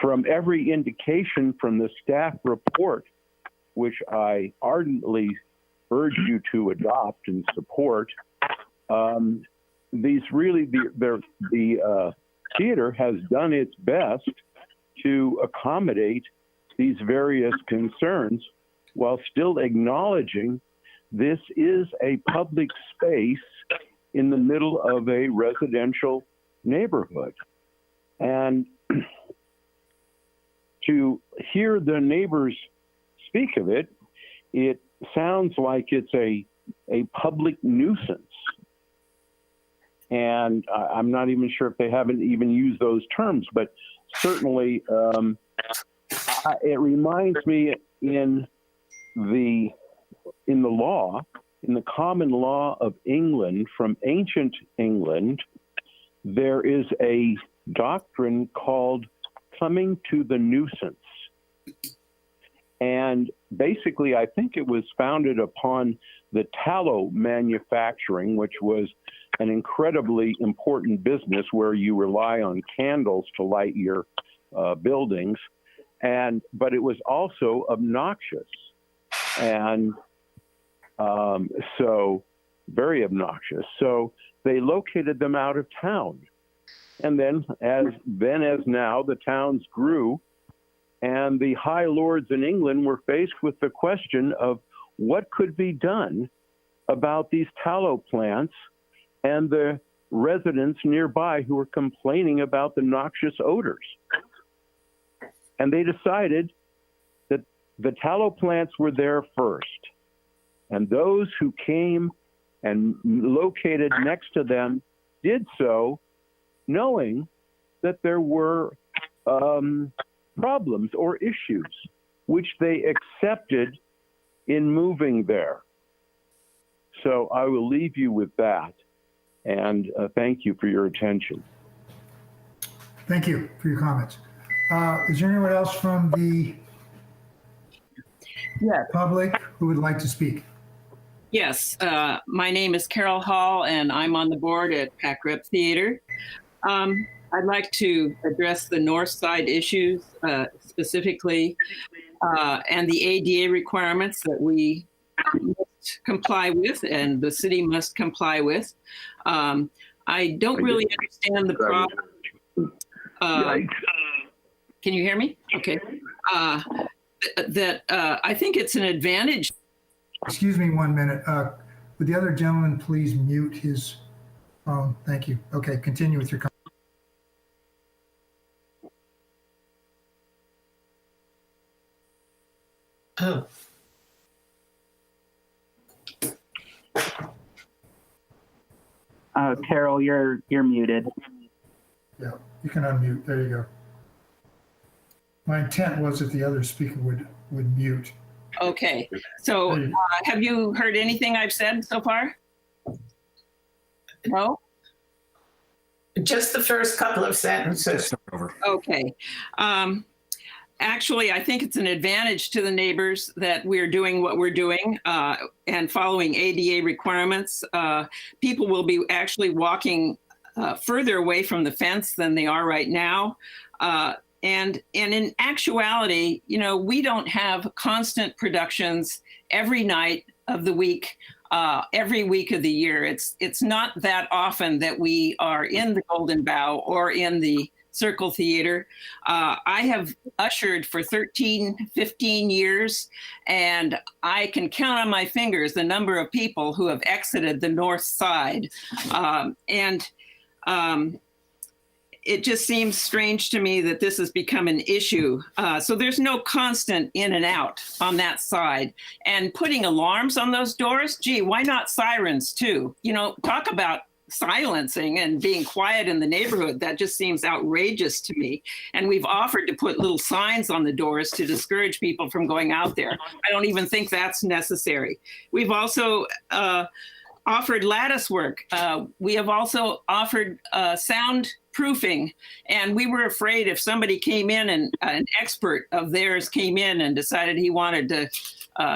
from every indication from the staff report, which I ardently urge you to adopt and support, the theater has done its best to accommodate these various concerns while still acknowledging this is a public space in the middle of a residential neighborhood. And to hear the neighbors speak of it, it sounds like it's a public nuisance. And I'm not even sure if they haven't even used those terms, but certainly it reminds me in the law, in the common law of England, from ancient England, there is a doctrine called coming to the nuisance. And basically, I think it was founded upon the tallow manufacturing, which was an incredibly important business where you rely on candles to light your buildings. But it was also obnoxious. And so very obnoxious. So they located them out of town. And then as now, the towns grew, and the high lords in England were faced with the question of what could be done about these tallow plants and the residents nearby who were complaining about the noxious odors. And they decided that the tallow plants were there first. And those who came and located next to them did so knowing that there were problems or issues, which they accepted in moving there. So I will leave you with that, and thank you for your attention. Thank you for your comments. Is there anyone else from the public who would like to speak? Yes, my name is Carol Hall, and I'm on the board at Pack Rep Theater. I'd like to address the north side issues specifically, and the ADA requirements that we must comply with and the city must comply with. I don't really understand the problem. Can you hear me? Okay. I think it's an advantage. Excuse me 1 minute. Would the other gentleman please mute his phone? Thank you. Okay, continue with your comment. Oh. Carol, you're muted. Yeah, you can unmute. There you go. My intent was that the other speaker would mute. Okay. So have you heard anything I've said so far? No? Just the first couple of sentences. Okay. Actually, I think it's an advantage to the neighbors that we're doing what we're doing and following ADA requirements. People will be actually walking further away from the fence than they are right now. And in actuality, you know, we don't have constant productions every night of the week, every week of the year. It's not that often that we are in the Golden Bough or in the Circle Theater. I have ushered for 13, 15 years, and I can count on my fingers the number of people who have exited the north side. It just seems strange to me that this has become an issue. So there's no constant in and out on that side. And putting alarms on those doors, gee, why not sirens too? You know, talk about silencing and being quiet in the neighborhood. That just seems outrageous to me. And we've offered to put little signs on the doors to discourage people from going out there. I don't even think that's necessary. We've also offered lattice work. We have also offered soundproofing. And we were afraid if somebody came in and an expert of theirs came in and decided he wanted to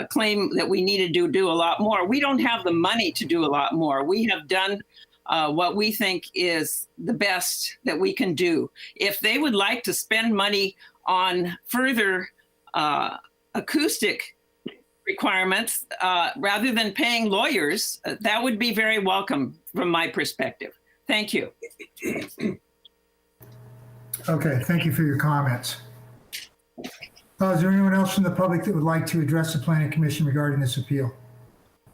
claim that we needed to do a lot more. We don't have the money to do a lot more. We have done what we think is the best that we can do. If they would like to spend money on further acoustic requirements, rather than paying lawyers, that would be very welcome from my perspective. Thank you. Okay, thank you for your comments. Is there anyone else from the public that would like to address the Planning Commission regarding this appeal?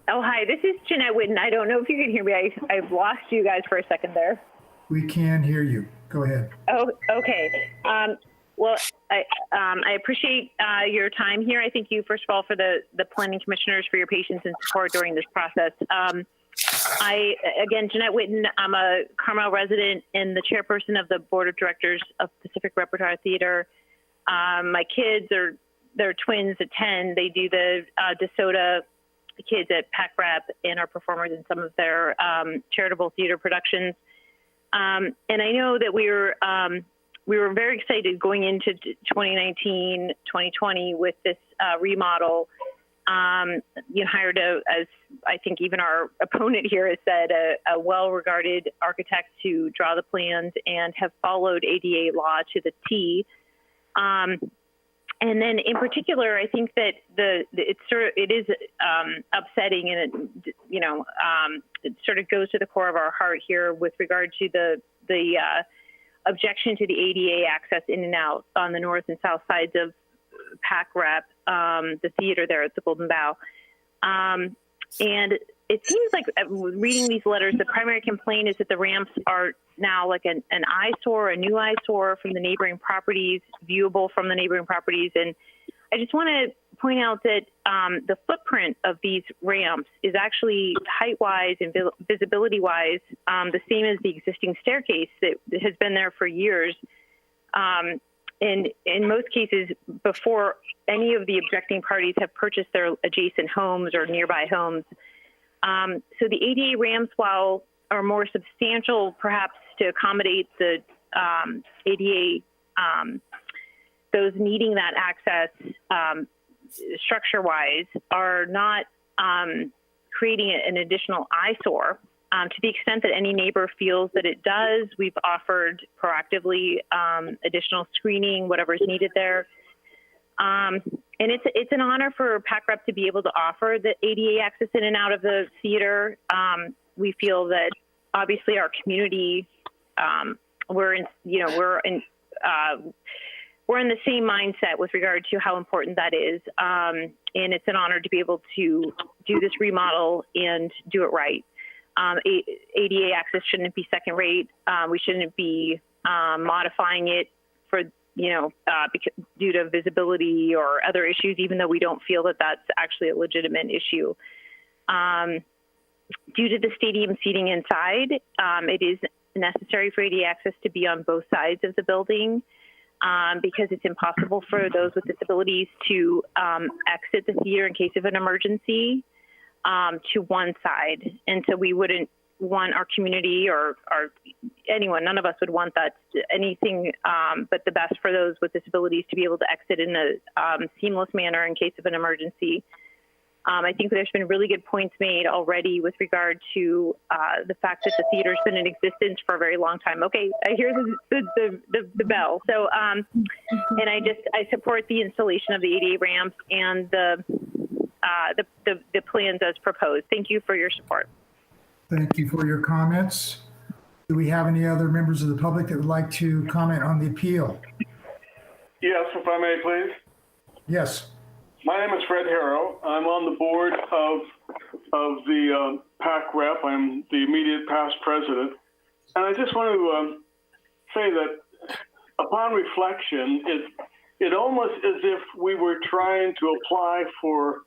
Oh, hi, this is Jeanette Whitten. I don't know if you can hear me. I've lost you guys for a second there. We can hear you. Go ahead. Oh, okay. Well, I appreciate your time here. I thank you, first of all, for the planning commissioners for your patience and support during this process. Again, Jeanette Whitten, I'm a Carmel resident and the chairperson of the board of directors of Pacific Repertoire Theater. My kids they're twins at 10. They do the DeSoto kids at PAC Rep and are performers in some of their charitable theater productions. And I know that we were very excited going into 2019, 2020 with this remodel. You hired as I think even our opponent here has said, a well-regarded architect to draw the plans and have followed ADA law to the T. And then in particular, I think that it is upsetting, and it sort of goes to the core of our heart here with regard to the objection to the ADA access in and out on the north and south sides of PAC Rep, the theater there at the Golden Bough. And it seems like reading these letters, the primary complaint is that the ramps are now like an eyesore, a new eyesore from the neighboring properties, viewable from the neighboring properties. And I just want to point out that the footprint of these ramps is actually height-wise and visibility-wise the same as the existing staircase that has been there for years. And in most cases, before any of the objecting parties have purchased their adjacent homes or nearby homes. So the ADA ramps, while are more substantial, perhaps to accommodate the ADA, those needing that access structure-wise, are not creating an additional eyesore. To the extent that any neighbor feels that it does, we've offered proactively additional screening, whatever is needed there. And it's an honor for PAC Rep to be able to offer the ADA access in and out of the theater. We feel that obviously our community, we're we're in the same mindset with regard to how important that is. And it's an honor to be able to do this remodel and do it right. ADA access shouldn't be second rate. We shouldn't be modifying it for, because, due to visibility or other issues, even though we don't feel that that's actually a legitimate issue. Due to the stadium seating inside, it is necessary for ADA access to be on both sides of the building because it's impossible for those with disabilities to exit the theater in case of an emergency to one side. And so we wouldn't want our community or anyone, none of us would want that, anything but the best for those with disabilities to be able to exit in a seamless manner in case of an emergency. I think there's been really good points made already with regard to the fact that the theater's been in existence for a very long time. Okay, I hear the bell. So, and I support the installation of the ADA ramps and the plans as proposed. Thank you for your support. Thank you for your comments. Do we have any other members of the public that would like to comment on the appeal? Yes, if I may, please. Yes. My name is Fred Harrow. I'm on the board of the PAC rep. I'm the immediate past president. And I just want to say that upon reflection, it almost as if we were trying to apply for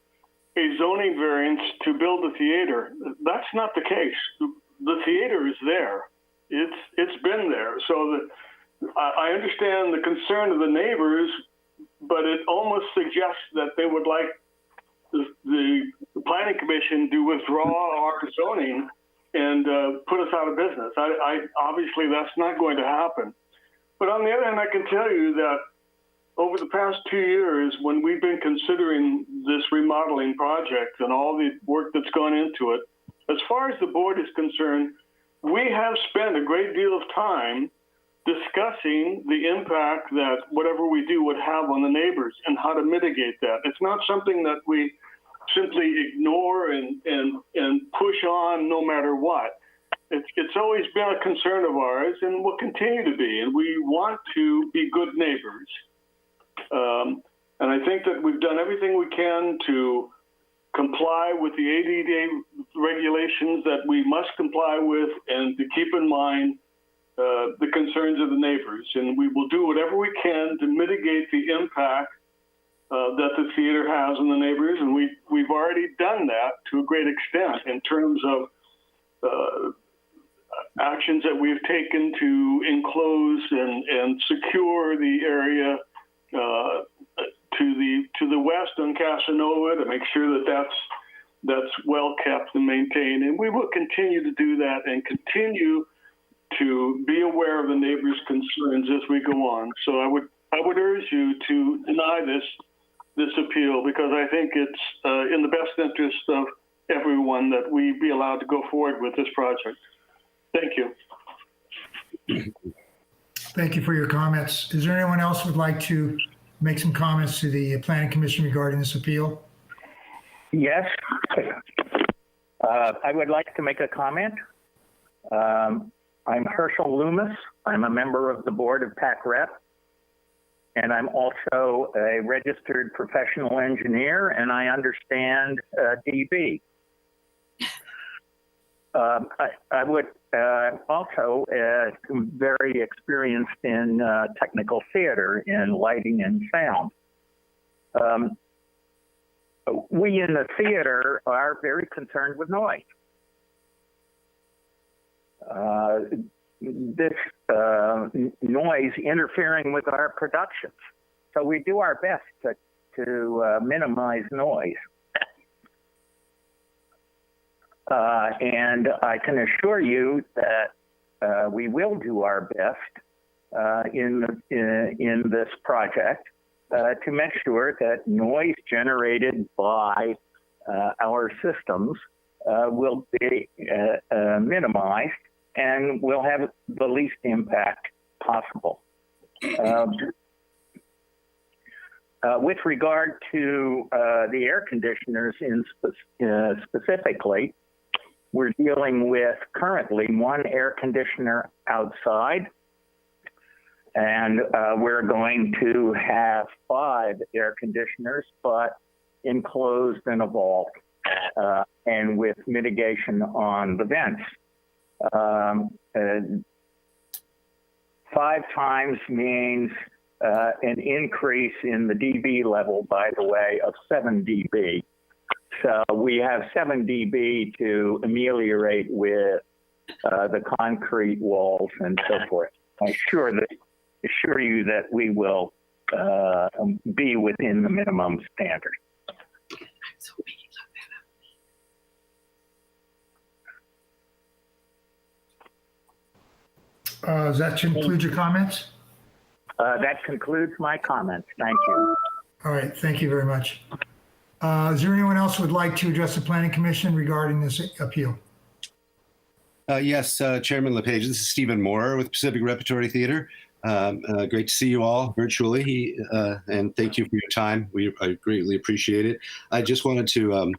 a zoning variance to build a theater. That's not the case. The theater is there. It's been there. So I understand the concern of the neighbors, but it almost suggests that they would like the planning commission to withdraw our zoning and put us out of business. Obviously, that's not going to happen. But on the other hand, I can tell you that over the past 2 years, when we've been considering this remodeling project and all the work that's gone into it, as far as the board is concerned, we have spent a great deal of time discussing the impact that whatever we do would have on the neighbors and how to mitigate that. It's not something that we simply ignore and push on no matter what. It's always been a concern of ours and will continue to be, and we want to be good neighbors. And I think that we've done everything we can to comply with the ADA regulations that we must comply with and to keep in mind the concerns of the neighbors. And we will do whatever we can to mitigate the impact that the theater has on the neighbors. And we've already done that to a great extent in terms of actions that we've taken to enclose and secure the area to the west on Casanova to make sure that that's well kept and maintained. And we will continue to do that and continue to be aware of the neighbors' concerns as we go on. So I would urge you to deny this appeal because I think it's in the best interest of everyone that we be allowed to go forward with this project. Thank you. Thank you for your comments. Is there anyone else who would like to make some comments to the Planning Commission regarding this appeal? Yes. I would like to make a comment. I'm Herschel Loomis. I'm a member of the board of PAC Rep, and I'm also a registered professional engineer, and I understand DB. I would also very experienced in technical theater, in lighting and sound. We in the theater are very concerned with noise. This noise interfering with our productions. So we do our best to minimize noise. And I can assure you that we will do our best in this project to make sure that noise generated by our systems will be minimized and will have the least impact possible. With regard to the air conditioners specifically, we're dealing with currently one air conditioner outside, And we're going to have 5 air conditioners, but enclosed in a vault and with mitigation on the vents. 5 times means an increase in the dB level, by the way, of 7 dB. So we have 7 dB to ameliorate with the concrete walls and so forth. I assure you that we will be within the minimum standard. Does that conclude your comments? That concludes my comments. Thank you. All right, thank you very much. Is there anyone else who would like to address the Planning Commission regarding this appeal? Yes, Chairman LePage, this is Stephen Moore with Pacific Repertory Theater. Great to see you all virtually, and thank you for your time. I greatly appreciate it. I just wanted to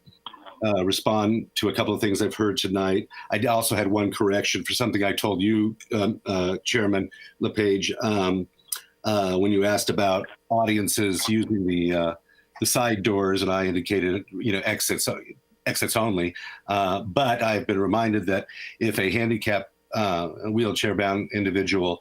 respond to a couple of things I've heard tonight. I also had one correction for something I told you, Chairman LePage, when you asked about audiences using the side doors, and I indicated, exits only. But I've been reminded that if a handicapped wheelchair-bound individual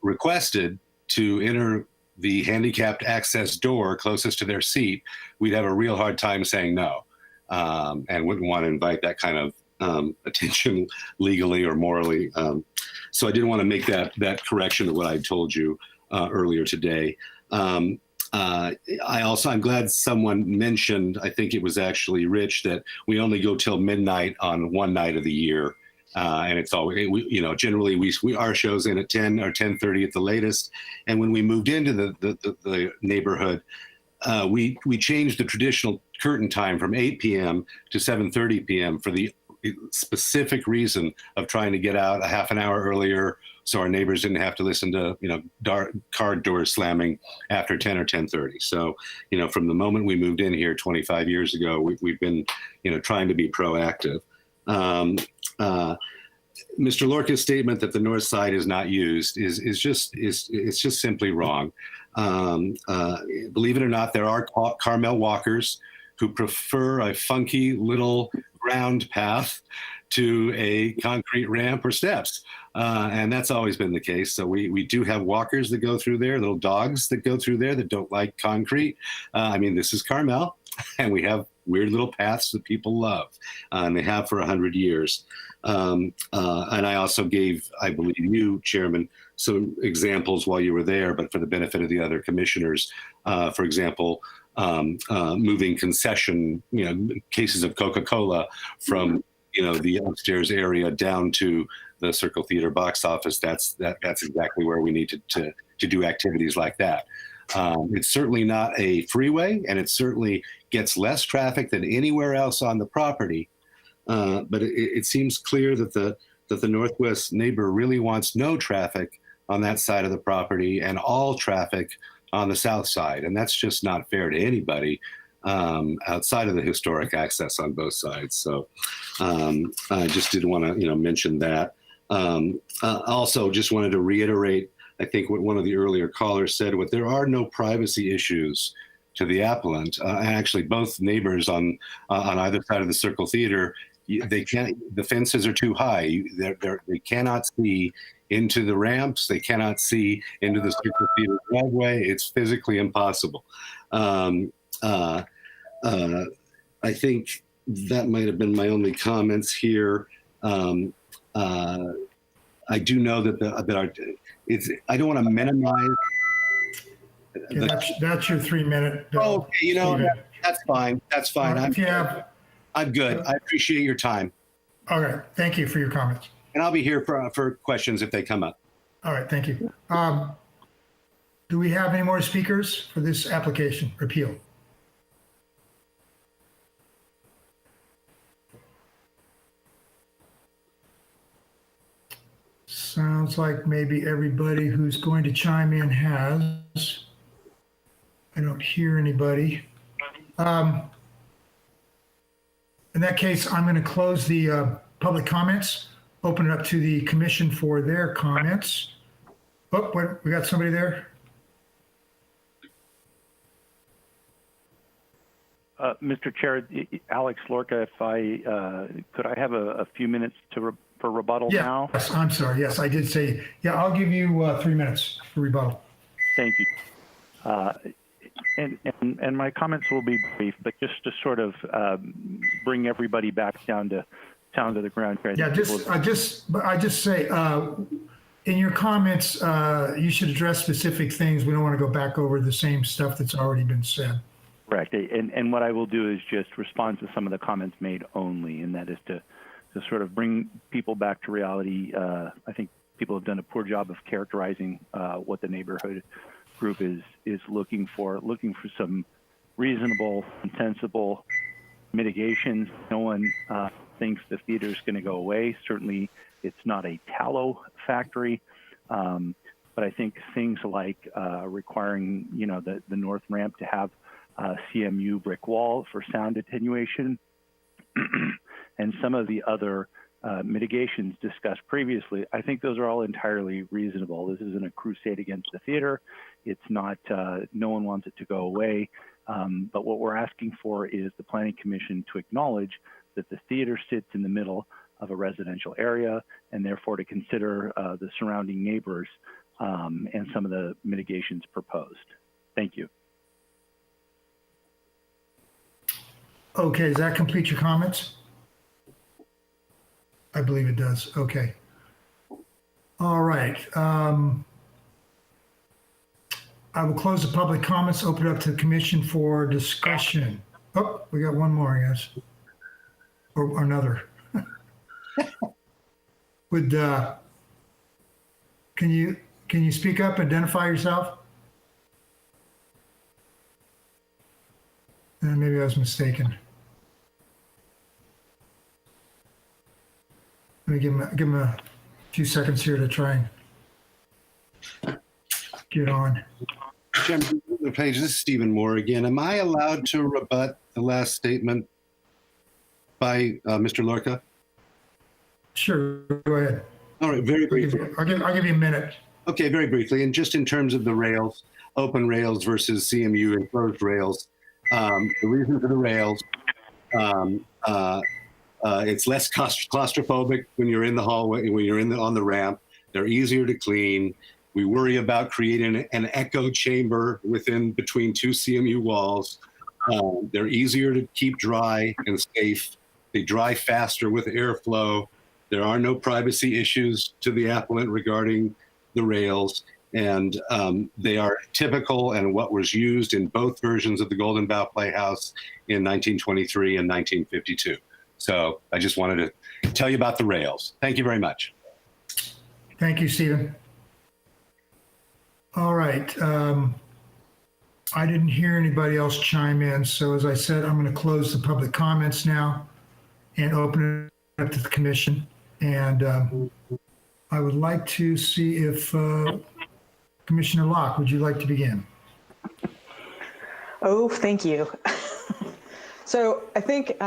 requested to enter the handicapped access door closest to their seat, we'd have a real hard time saying no, and wouldn't want to invite that kind of attention legally or morally. So I didn't want to make that correction to what I told you earlier today. I'm glad someone mentioned, I think it was actually Rich, that we only go till midnight on one night of the year. And it's always, generally our show's in at 10 or 10:30 at the latest. And when we moved into the neighborhood, we changed the traditional curtain time from 8 p.m. to 7:30 p.m. for the specific reason of trying to get out a half an hour earlier, so our neighbors didn't have to listen to, car doors slamming after 10 or 10:30. So, from the moment we moved in here 25 years ago, we've been, trying to be proactive. Mr. Lorca's statement that the north side is not used is just simply wrong. Believe it or not, there are Carmel walkers who prefer a funky little ground path to a concrete ramp or steps. And that's always been the case. So we do have walkers that go through there, little dogs that go through there that don't like concrete. This is Carmel, and we have weird little paths that people love, and they have for 100 years. And I also gave, I believe you, Chairman, some examples while you were there, but for the benefit of the other commissioners, for example, moving concession, cases of Coca-Cola from, the upstairs area down to the Circle Theater box office. That's exactly where we need to do activities like that. It's certainly not a freeway, and it certainly gets less traffic than anywhere else on the property. But it seems clear that the Northwest neighbor really wants no traffic on that side of the property and all traffic on the south side. And that's just not fair to anybody outside of the historic access on both sides. So I just did want to mention that. Also, just wanted to reiterate, I think what one of the earlier callers said, there are no privacy issues to the appellant. Actually, both neighbors on either side of the Circle Theater, the fences are too high. They cannot see into the ramps. They cannot see into the Circle Theater driveway. It's physically impossible. I think that might have been my only comments here. I do know that I don't want to minimize. That's your 3 minute. Okay, that's fine. That's fine. I'm good. I appreciate your time. All right. Thank you for your comments. And I'll be here for questions if they come up. All right. Thank you. Do we have any more speakers for this application repeal? Sounds like maybe everybody who's going to chime in has. I don't hear anybody. In that case, I'm going to close the public comments, open it up to the commission for their comments. Oh, wait, we got somebody there? Mr. Chair, Alex Lorca, if could I have a few minutes for rebuttal now? Yes, I'm sorry. Yes, I did say, yeah, I'll give you 3 minutes for rebuttal. Thank you. And my comments will be brief, but just to sort of bring everybody back down to the ground here. Yeah, I just say, in your comments, you should address specific things. We don't want to go back over the same stuff that's already been said. Correct. And what I will do is just respond to some of the comments made only, and that is to sort of bring people back to reality. I think people have done a poor job of characterizing what the neighborhood group is looking for some reasonable and sensible mitigations. No one thinks the theater is going to go away. Certainly, it's not a tallow factory. But I think things like requiring, the north ramp to have CMU brick wall for sound attenuation and some of the other mitigations discussed previously, I think those are all entirely reasonable. This isn't a crusade against the theater. It's not, no one wants it to go away. But what we're asking for is the Planning Commission to acknowledge that the theater sits in the middle of a residential area, and therefore to consider the surrounding neighbors and some of the mitigations proposed. Thank you. Okay, does that complete your comments? I believe it does. Okay. All right. I will close the public comments, open it up to the commission for discussion. Oh, we got one more, I guess. Or another. Can you speak up, identify yourself? Maybe I was mistaken. Let me give him a few seconds here to try and get on. Chairman Page, this is Stephen Moore again. Am I allowed to rebut the last statement by Mr. Lorca? Sure, go ahead. All right, very briefly. I'll give you a minute. Okay, very briefly. And just in terms of the rails, open rails versus CMU enclosed rails, the reason for the rails, it's less claustrophobic when you're in the hallway, when you're on the ramp. They're easier to clean. We worry about creating an echo chamber between two CMU walls. They're easier to keep dry and safe. They dry faster with airflow. There are no privacy issues to the applicant regarding the rails. And they are typical and what was used in both versions of the Golden Bough Playhouse in 1923 and 1952. So I just wanted to tell you about the rails. Thank you very much. Thank you, Stephen. All right. I didn't hear anybody else chime in. So as I said, I'm going to close the public comments now and open it up to the commission. And I would like to see if Commissioner Locke, would you like to begin? Oh, thank you. So I think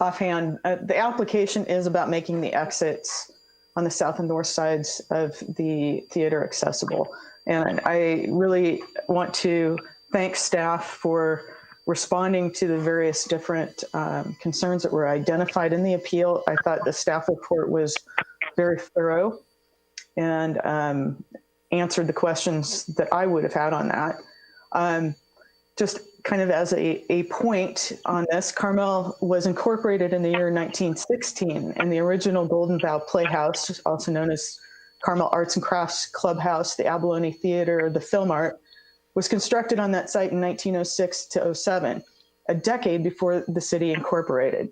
offhand, the application is about making the exits on the south and north sides of the theater accessible. And I really want to thank staff for responding to the various different concerns that were identified in the appeal. I thought the staff report was very thorough and answered the questions that I would have had on that. Just kind of as a point on this, Carmel was incorporated in the year 1916, and the original Golden Bough Playhouse, also known as Carmel Arts and Crafts Clubhouse, the Abalone Theater, the Film Art, was constructed on that site in 1906 to 07, a decade before the city incorporated.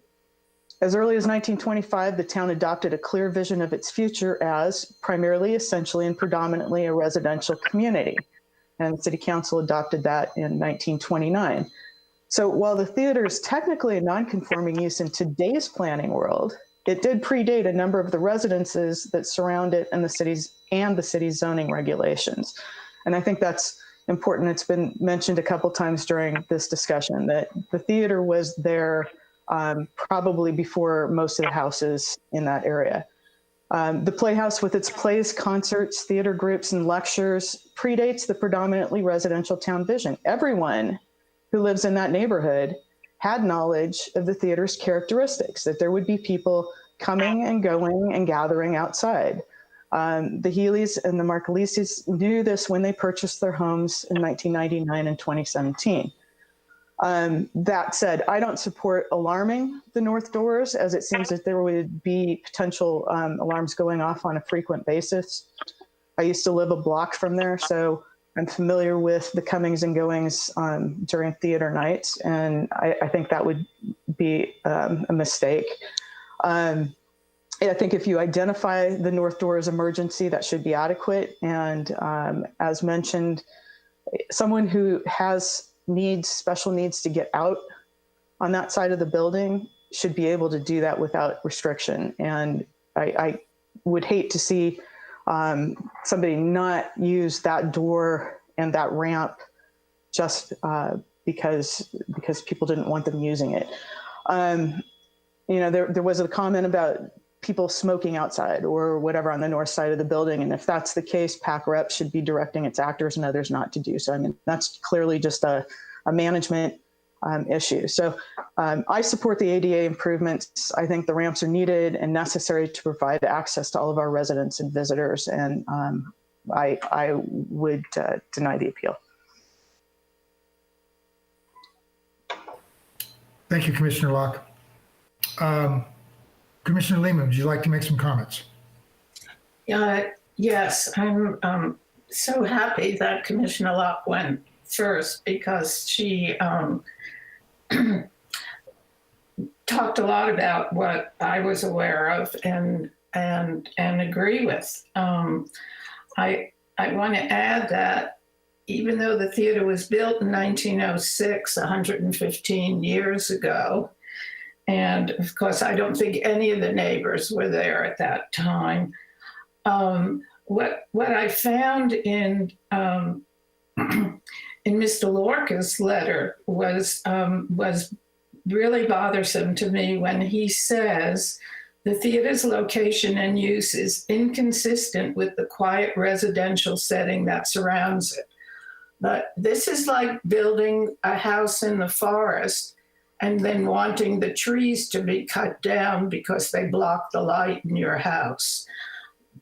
As early as 1925, the town adopted a clear vision of its future as primarily, essentially, and predominantly a residential community. And the city council adopted that in 1929. So while the theater is technically a non-conforming use in today's planning world, it did predate a number of the residences that surround it and the city's zoning regulations. And I think that's important. It's been mentioned a couple times during this discussion that the theater was there probably before most of the houses in that area. The Playhouse, with its plays, concerts, theater groups, and lectures, predates the predominantly residential town vision. Everyone who lives in that neighborhood had knowledge of the theater's characteristics, that there would be people coming and going and gathering outside. The Healy's and the Marcalises knew this when they purchased their homes in 1999 and 2017. That said, I don't support alarming the north doors, as it seems that there would be potential alarms going off on a frequent basis. I used to live a block from there, so I'm familiar with the comings and goings during theater nights, and I think that would be a mistake. I think if you identify the north door as emergency, that should be adequate. And as mentioned, someone who has needs, special needs to get out on that side of the building should be able to do that without restriction. And I would hate to see somebody not use that door and that ramp just because people didn't want them using it. There was a comment about people smoking outside or whatever on the north side of the building. And if that's the case, PAC rep should be directing its actors and others not to do so. I mean, that's clearly just a management issue. So I support the ADA improvements. I think the ramps are needed and necessary to provide access to all of our residents and visitors. And I would deny the appeal. Thank you, Commissioner Locke. Commissioner Lehman, would you like to make some comments? Yes, I'm so happy that Commissioner Locke went first, because she talked a lot about what I was aware of and agree with. I want to add that even though the theater was built in 1906, 115 years ago, and of course, I don't think any of the neighbors were there at that time. What I found in Mr. Lorca's letter was really bothersome to me when he says the theater's location and use is inconsistent with the quiet residential setting that surrounds it. But this is like building a house in the forest and then wanting the trees to be cut down because they block the light in your house.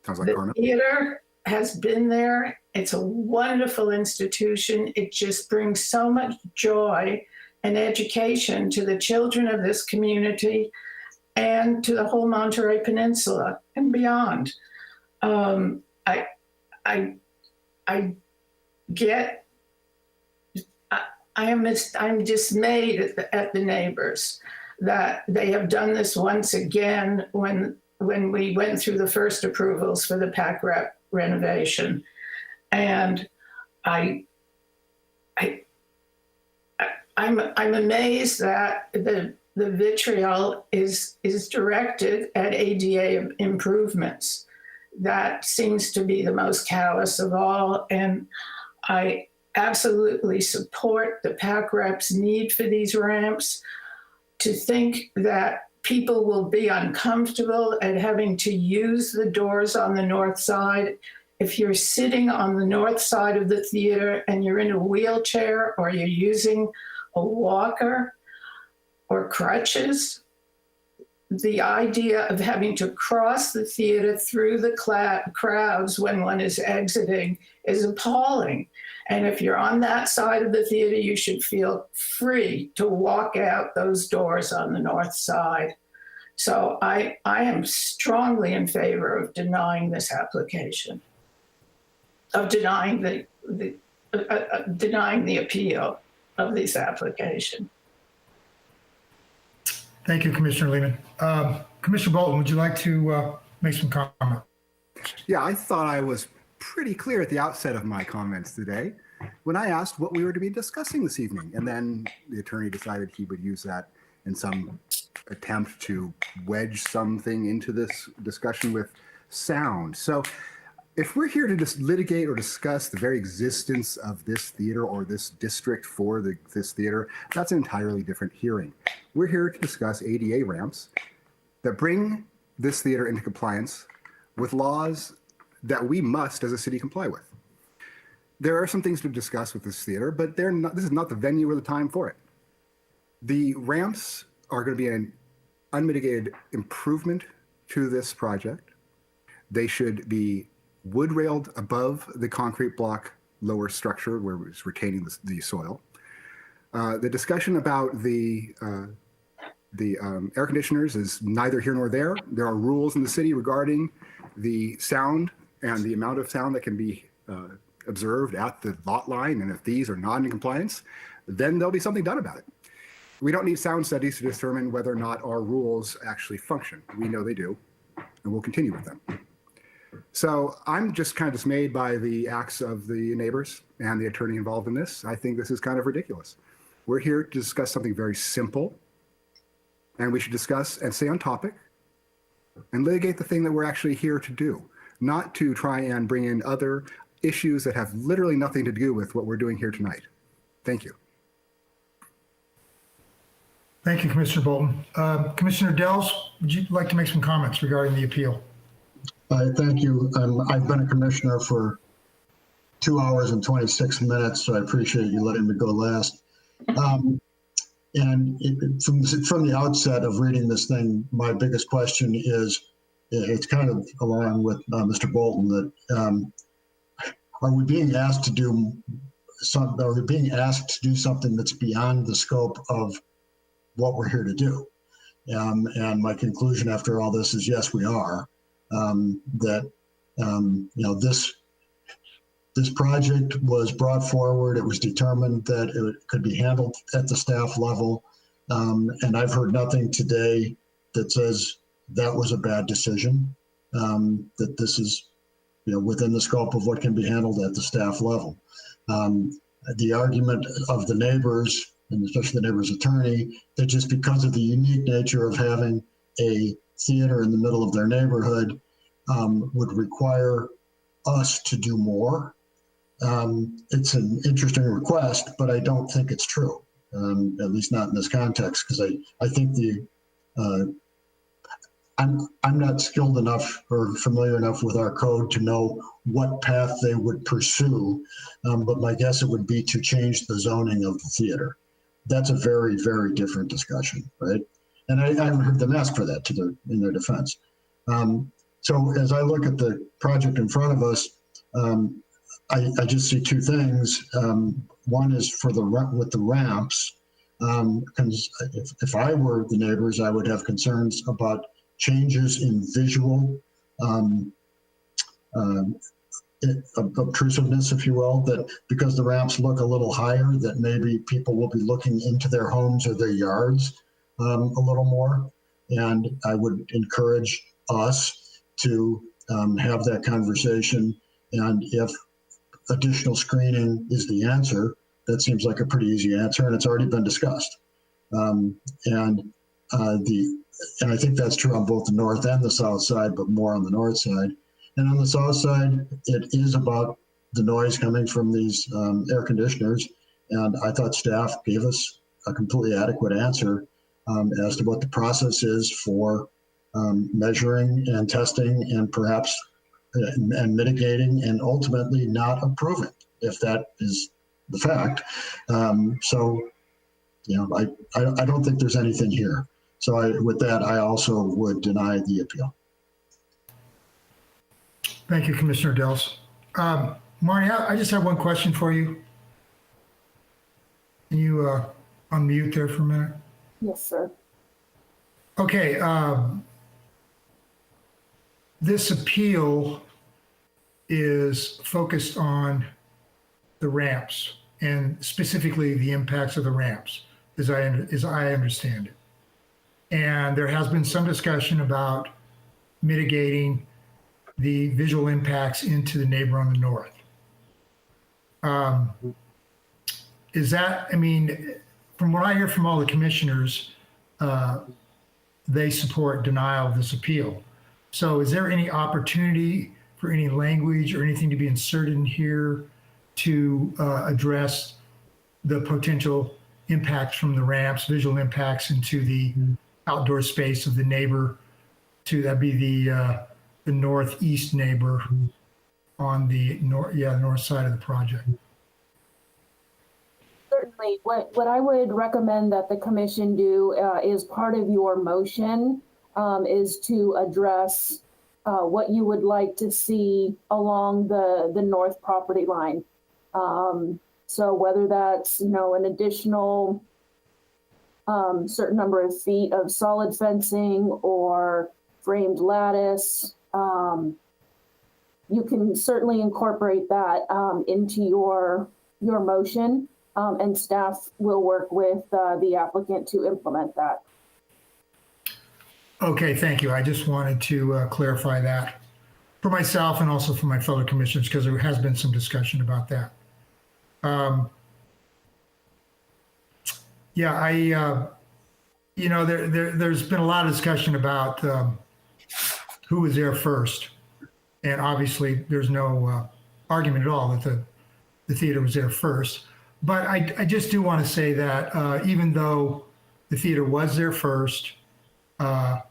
Sounds like The theater has been there. It's a wonderful institution. It just brings so much joy and education to the children of this community and to the whole Monterey Peninsula and beyond. I'm dismayed at the neighbors that they have done this once again when we went through the first approvals for the PAC rep renovation. And I'm amazed that the vitriol is directed at ADA improvements. That seems to be the most callous of all. And I absolutely support the PAC rep's need for these ramps. To think that people will be uncomfortable at having to use the doors on the north side. If you're sitting on the north side of the theater and you're in a wheelchair or you're using a walker or crutches, the idea of having to cross the theater through the crowds when one is exiting is appalling. And if you're on that side of the theater, you should feel free to walk out those doors on the north side. So I am strongly in favor of denying this application, of denying the appeal of this application. Thank you, Commissioner Lehman. Commissioner Bolton, would you like to make some comment? Yeah, I thought I was pretty clear at the outset of my comments today when I asked what we were to be discussing this evening. And then the attorney decided he would use that in some attempt to wedge something into this discussion with sound. So if we're here to just litigate or discuss the very existence of this theater or this district for this theater, that's an entirely different hearing. We're here to discuss ADA ramps that bring this theater into compliance with laws that we must, as a city, comply with. There are some things to discuss with this theater, but this is not the venue or the time for it. The ramps are going to be an unmitigated improvement to this project. They should be wood railed above the concrete block lower structure where it's retaining the soil. The discussion about the air conditioners is neither here nor there. There are rules in the city regarding the sound and the amount of sound that can be observed at the lot line. And if these are not in compliance, then there'll be something done about it. We don't need sound studies to determine whether or not our rules actually function. We know they do, and we'll continue with them. So I'm just kind of dismayed by the acts of the neighbors and the attorney involved in this. I think this is kind of ridiculous. We're here to discuss something very simple, and we should discuss and stay on topic and litigate the thing that we're actually here to do, not to try and bring in other issues that have literally nothing to do with what we're doing here tonight. Thank you. Thank you, Commissioner Bolton. Commissioner Dells, would you like to make some comments regarding the appeal? Thank you. I've been a commissioner for 2 hours and 26 minutes, so I appreciate you letting me go last. And from the outset of reading this thing, my biggest question is, it's kind of along with Mr. Bolton, that are we being asked to do something that's beyond the scope of what we're here to do? And my conclusion after all this is yes, we are. This project was brought forward. It was determined that it could be handled at the staff level. And I've heard nothing today that says that was a bad decision, that this is within the scope of what can be handled at the staff level. The argument of the neighbors, and especially the neighbor's attorney, that just because of the unique nature of having a theater in the middle of their neighborhood would require us to do more. It's an interesting request, but I don't think it's true, at least not in this context, because I think I'm not skilled enough or familiar enough with our code to know what path they would pursue, but my guess it would be to change the zoning of the theater. That's a very, very different discussion, right? And I haven't heard them ask for that in their defense. So as I look at the project in front of us, I just see two things. One is with the ramps. If I were the neighbors, I would have concerns about changes in visual obtrusiveness, if you will, that because the ramps look a little higher, that maybe people will be looking into their homes or their yards a little more. And I would encourage us to have that conversation. And if additional screening is the answer, that seems like a pretty easy answer, and it's already been discussed. And I think that's true on both the north and the south side, but more on the north side. And on the south side, it is about the noise coming from these air conditioners. And I thought staff gave us a completely adequate answer as to what the process is for measuring and testing and perhaps and mitigating and ultimately not approving, if that is the fact. So, I don't think there's anything here. So with that, I also would deny the appeal. Thank you, Commissioner Dells. Marnie, I just have one question for you. Can you unmute there for a minute? Yes, sir. Okay. This appeal is focused on the ramps and specifically the impacts of the ramps, as I understand it. And there has been some discussion about mitigating the visual impacts into the neighbor on the north. From what I hear from all the commissioners, they support denial of this appeal. So is there any opportunity for any language or anything to be inserted in here to address the potential impacts from the ramps, visual impacts into the outdoor space of the neighbor? That'd be the the northeast neighbor on the north side of the project. Certainly. What I would recommend that the commission do is part of your motion is to address what you would like to see along the north property line. So whether that's, an additional certain number of feet of solid fencing or framed lattice, you can certainly incorporate that into your motion, and staff will work with the applicant to implement that. Okay, thank you. I just wanted to clarify that for myself and also for my fellow commissioners, because there has been some discussion about that. There's been a lot of discussion about who was there first. And obviously there's no argument at all that the theater was there first. But I just do want to say that even though the theater was there first, and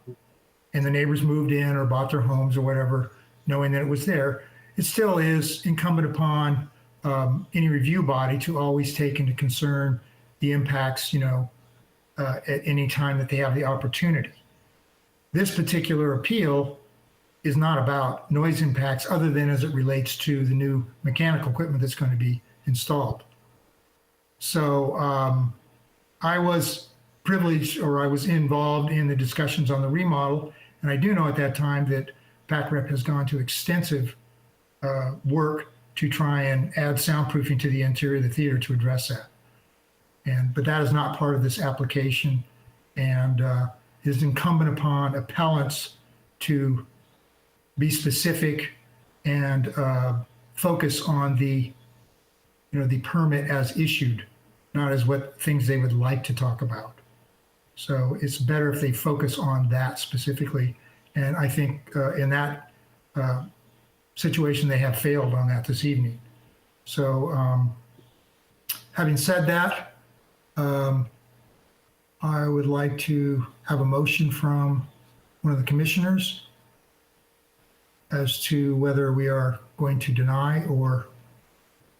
the neighbors moved in or bought their homes or whatever, knowing that it was there, it still is incumbent upon any review body to always take into concern the impacts, at any time that they have the opportunity. This particular appeal is not about noise impacts other than as it relates to the new mechanical equipment that's going to be installed. So I was privileged, or I was involved in the discussions on the remodel. And I do know at that time that PACREP has gone to extensive work to try and add soundproofing to the interior of the theater to address that. But that is not part of this application, and it is incumbent upon appellants to be specific and focus on the permit as issued, not as what things they would like to talk about. So it's better if they focus on that specifically. And I think in that situation, they have failed on that this evening. So having said that, I would like to have a motion from one of the commissioners as to whether we are going to deny or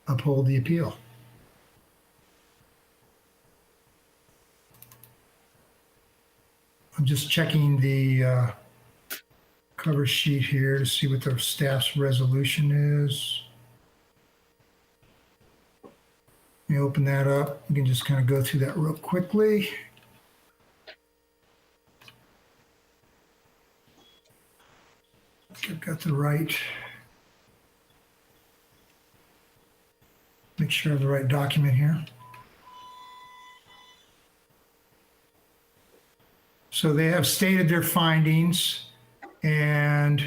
uphold the appeal. I'm just checking the cover sheet here to see what the staff's resolution is. Let me open that up. You can just kind of go through that real quickly. I've got the right, make sure I have the right document here. So they have stated their findings, and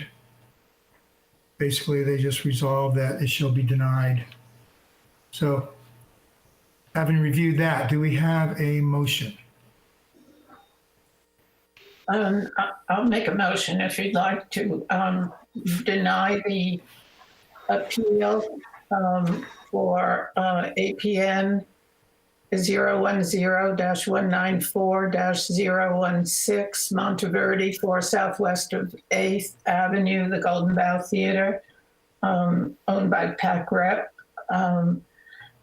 basically they just resolved that it shall be denied. So having reviewed that, do we have a motion? I'll make a motion if you'd like to deny the appeal for APN 010-194-016 Monteverde for southwest of 8th Avenue, the Golden Bough Theater, owned by PACREP.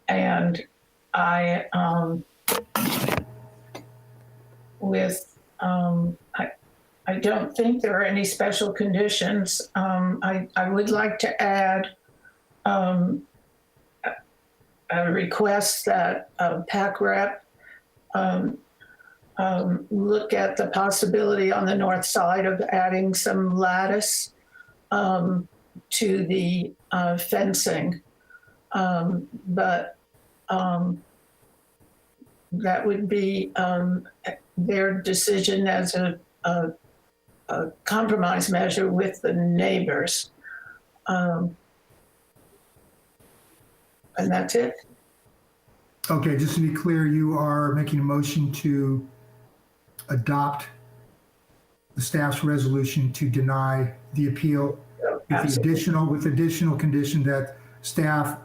And I, I don't think there are any special conditions. I would like to add a request that PACREP look at the possibility on the north side of adding some lattice to the fencing. But that would be their decision as a compromise measure with the neighbors. And that's it. Okay, just to be clear, you are making a motion to adopt the staff's resolution to deny the appeal with additional condition that staff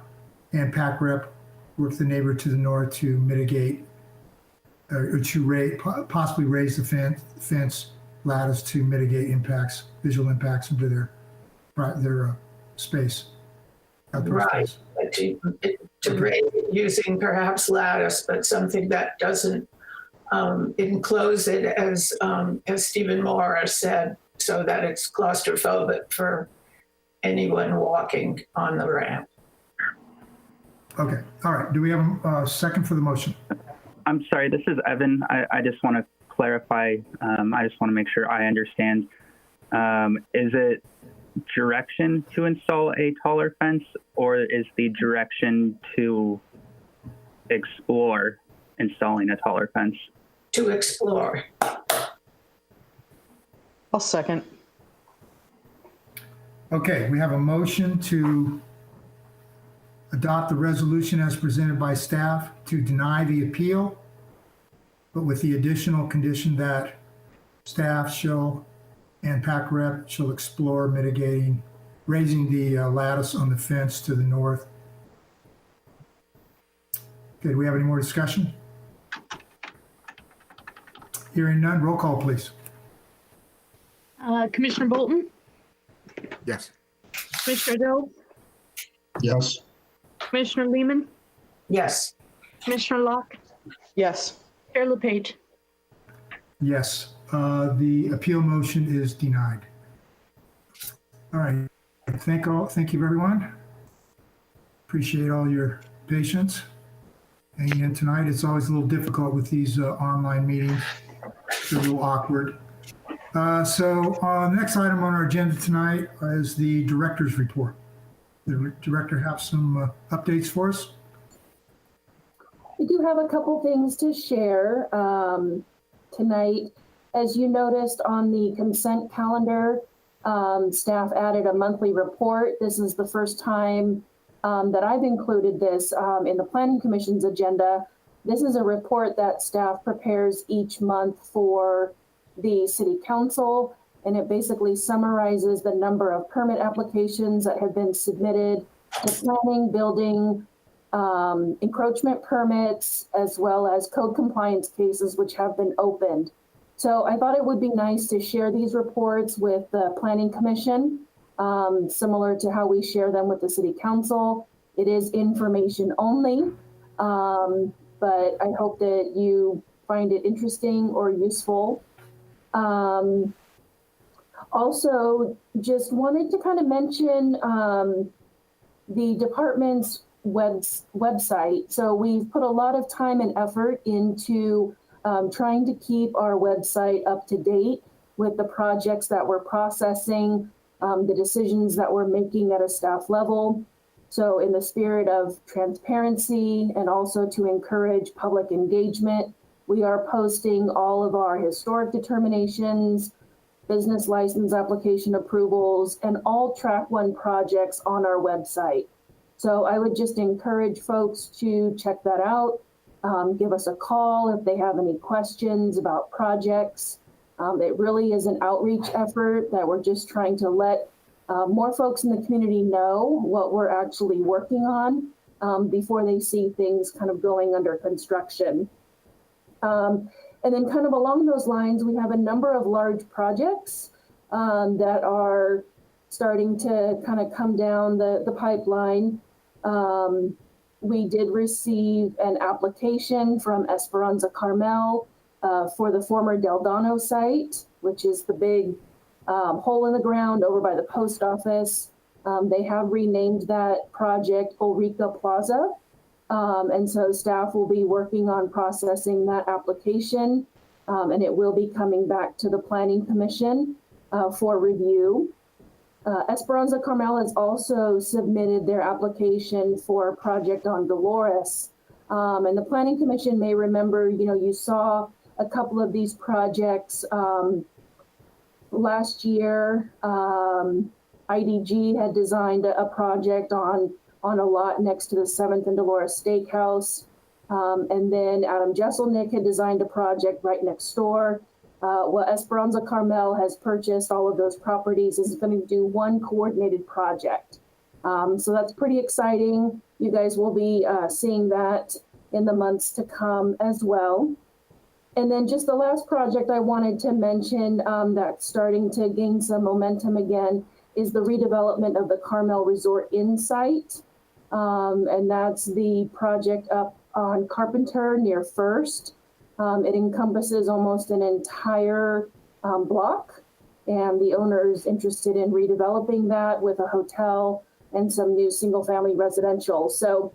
and PACREP work with the neighbor to the north to mitigate or to possibly raise the fence lattice to mitigate impacts, visual impacts into their their space. Outdoor Right. space. To raise it using perhaps lattice, but something that doesn't enclose it, as Stephen Morris said, so that it's claustrophobic for anyone walking on the ramp. Okay. All right. Do we have a second for the motion? I'm sorry, this is Evan. I just want to clarify. I just want to make sure I understand. Is it direction to install a taller fence, or is the direction to explore installing a taller fence? To explore. I'll second. Okay, we have a motion to adopt the resolution as presented by staff to deny the appeal, but with the additional condition that staff shall and PAC rep shall explore mitigating, raising the lattice on the fence to the north. Okay, do we have any more discussion? Hearing none, roll call, please. Commissioner Bolton, Yes. Commissioner Dill, Yes. Commissioner Lehman, Yes. Commissioner Locke, Yes. Chair LePage. Yes, the appeal motion is denied. All right, thank you everyone. Appreciate all your patience. Hanging in tonight. It's always a little difficult with these online meetings. It's a little awkward. So next item on our agenda tonight is the director's report. The director have some updates for us? We do have a couple things to share tonight. As you noticed on the consent calendar, staff added a monthly report. This is the first time that I've included this in the Planning Commission's agenda. This is a report that staff prepares each month for the City Council, and it basically summarizes the number of permit applications that have been submitted to planning, building, encroachment permits, as well as code compliance cases which have been opened. So I thought it would be nice to share these reports with the Planning Commission, similar to how we share them with the City Council. It is information only, but I hope that you find it interesting or useful. Also, just wanted to kind of mention the department's website. So we've put a lot of time and effort into trying to keep our website up to date with the projects that we're processing, the decisions that we're making at a staff level. So in the spirit of transparency and also to encourage public engagement, we are posting all of our historic determinations, business license application approvals, and all Track 1 projects on our website. So I would just encourage folks to check that out. Give us a call if they have any questions about projects. It really is an outreach effort that we're just trying to let more folks in the community know what we're actually working on before they see things kind of going under construction. And then kind of along those lines, we have a number of large projects that are starting to kind of come down the pipeline. We did receive an application from Esperanza Carmel for the former Del Dono site, which is the big hole in the ground over by the post office. They have renamed that project Ulrica Plaza. And so staff will be working on processing that application, and it will be coming back to the Planning Commission for review. Esperanza Carmel has also submitted their application for a project on Dolores. And the Planning Commission may remember, you saw a couple of these projects last year. IDG had designed a project on a lot next to the 7th and Dolores Steakhouse. And then Adam Jesselnick had designed a project right next door. Well, Esperanza Carmel has purchased all of those properties. Is going to do one coordinated project. So that's pretty exciting. You guys will be seeing that in the months to come as well. And then just the last project I wanted to mention that's starting to gain some momentum again is the redevelopment of the Carmel Resort Inn site. And that's the project up on Carpenter near First. It encompasses almost an entire block, and the owner is interested in redeveloping that with a hotel and some new single-family residential. So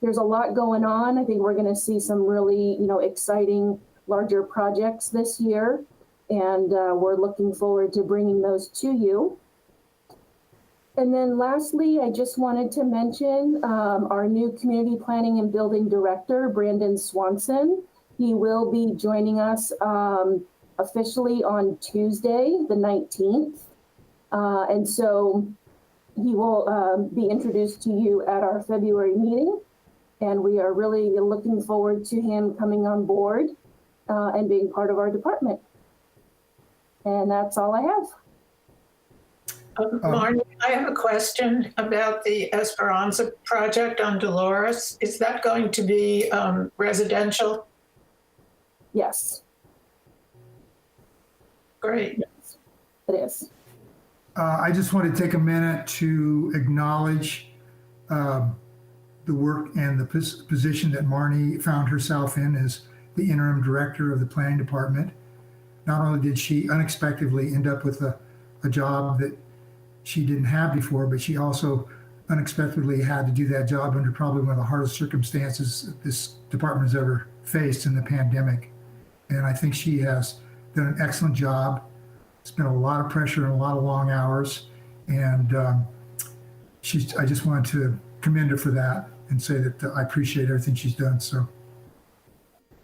there's a lot going on. I think we're going to see some really, exciting larger projects this year, and we're looking forward to bringing those to you. And then lastly, I just wanted to mention our new community planning and building director, Brandon Swanson. He will be joining us officially on Tuesday, the 19th. And so he will be introduced to you at our February meeting. And we are really looking forward to him coming on board and being part of our department. And that's all I have. Marnie, I have a question about the Esperanza project on Dolores. Is that going to be residential? Yes. Great. Yes, it is. I just want to take a minute to acknowledge the work and the position that Marnie found herself in as the interim director of the planning department. Not only did she unexpectedly end up with a job that she didn't have before, but she also unexpectedly had to do that job under probably one of the hardest circumstances this department has ever faced in the pandemic. And I think she has done an excellent job. It's been a lot of pressure and a lot of long hours. And I just wanted to commend her for that and say that I appreciate everything she's done. So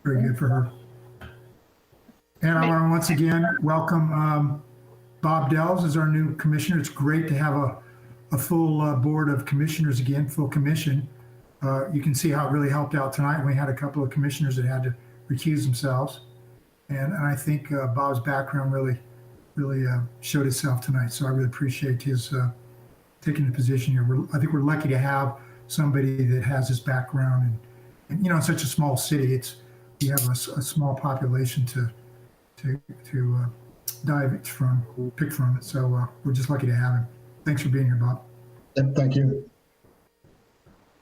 very good for her. And I want to once again welcome Bob Delves as our new commissioner. It's great to have a full board of commissioners again, full commission. You can see how it really helped out tonight. We had a couple of commissioners that had to recuse themselves. And I think Bob's background really showed itself tonight. So I really appreciate his taking the position here. I think we're lucky to have somebody that has this background. And in such a small city, we have a small population to pick from it. So we're just lucky to have him. Thanks for being here, Bob. Thank you.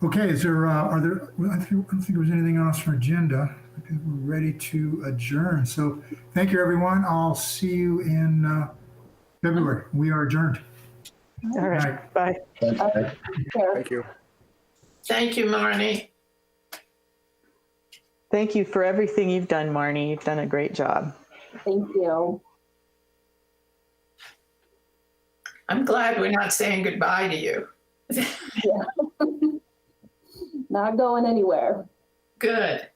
Okay, I don't think there was anything else for agenda. We're ready to adjourn. So thank you, everyone. I'll see you in February. We are adjourned. All right. Bye. Thank you. Thank you, Marnie. Thank you for everything you've done, Marnie. You've done a great job. Thank you. I'm glad we're not saying goodbye to you. Yeah. Not going anywhere. Good.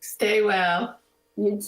Stay well. You too.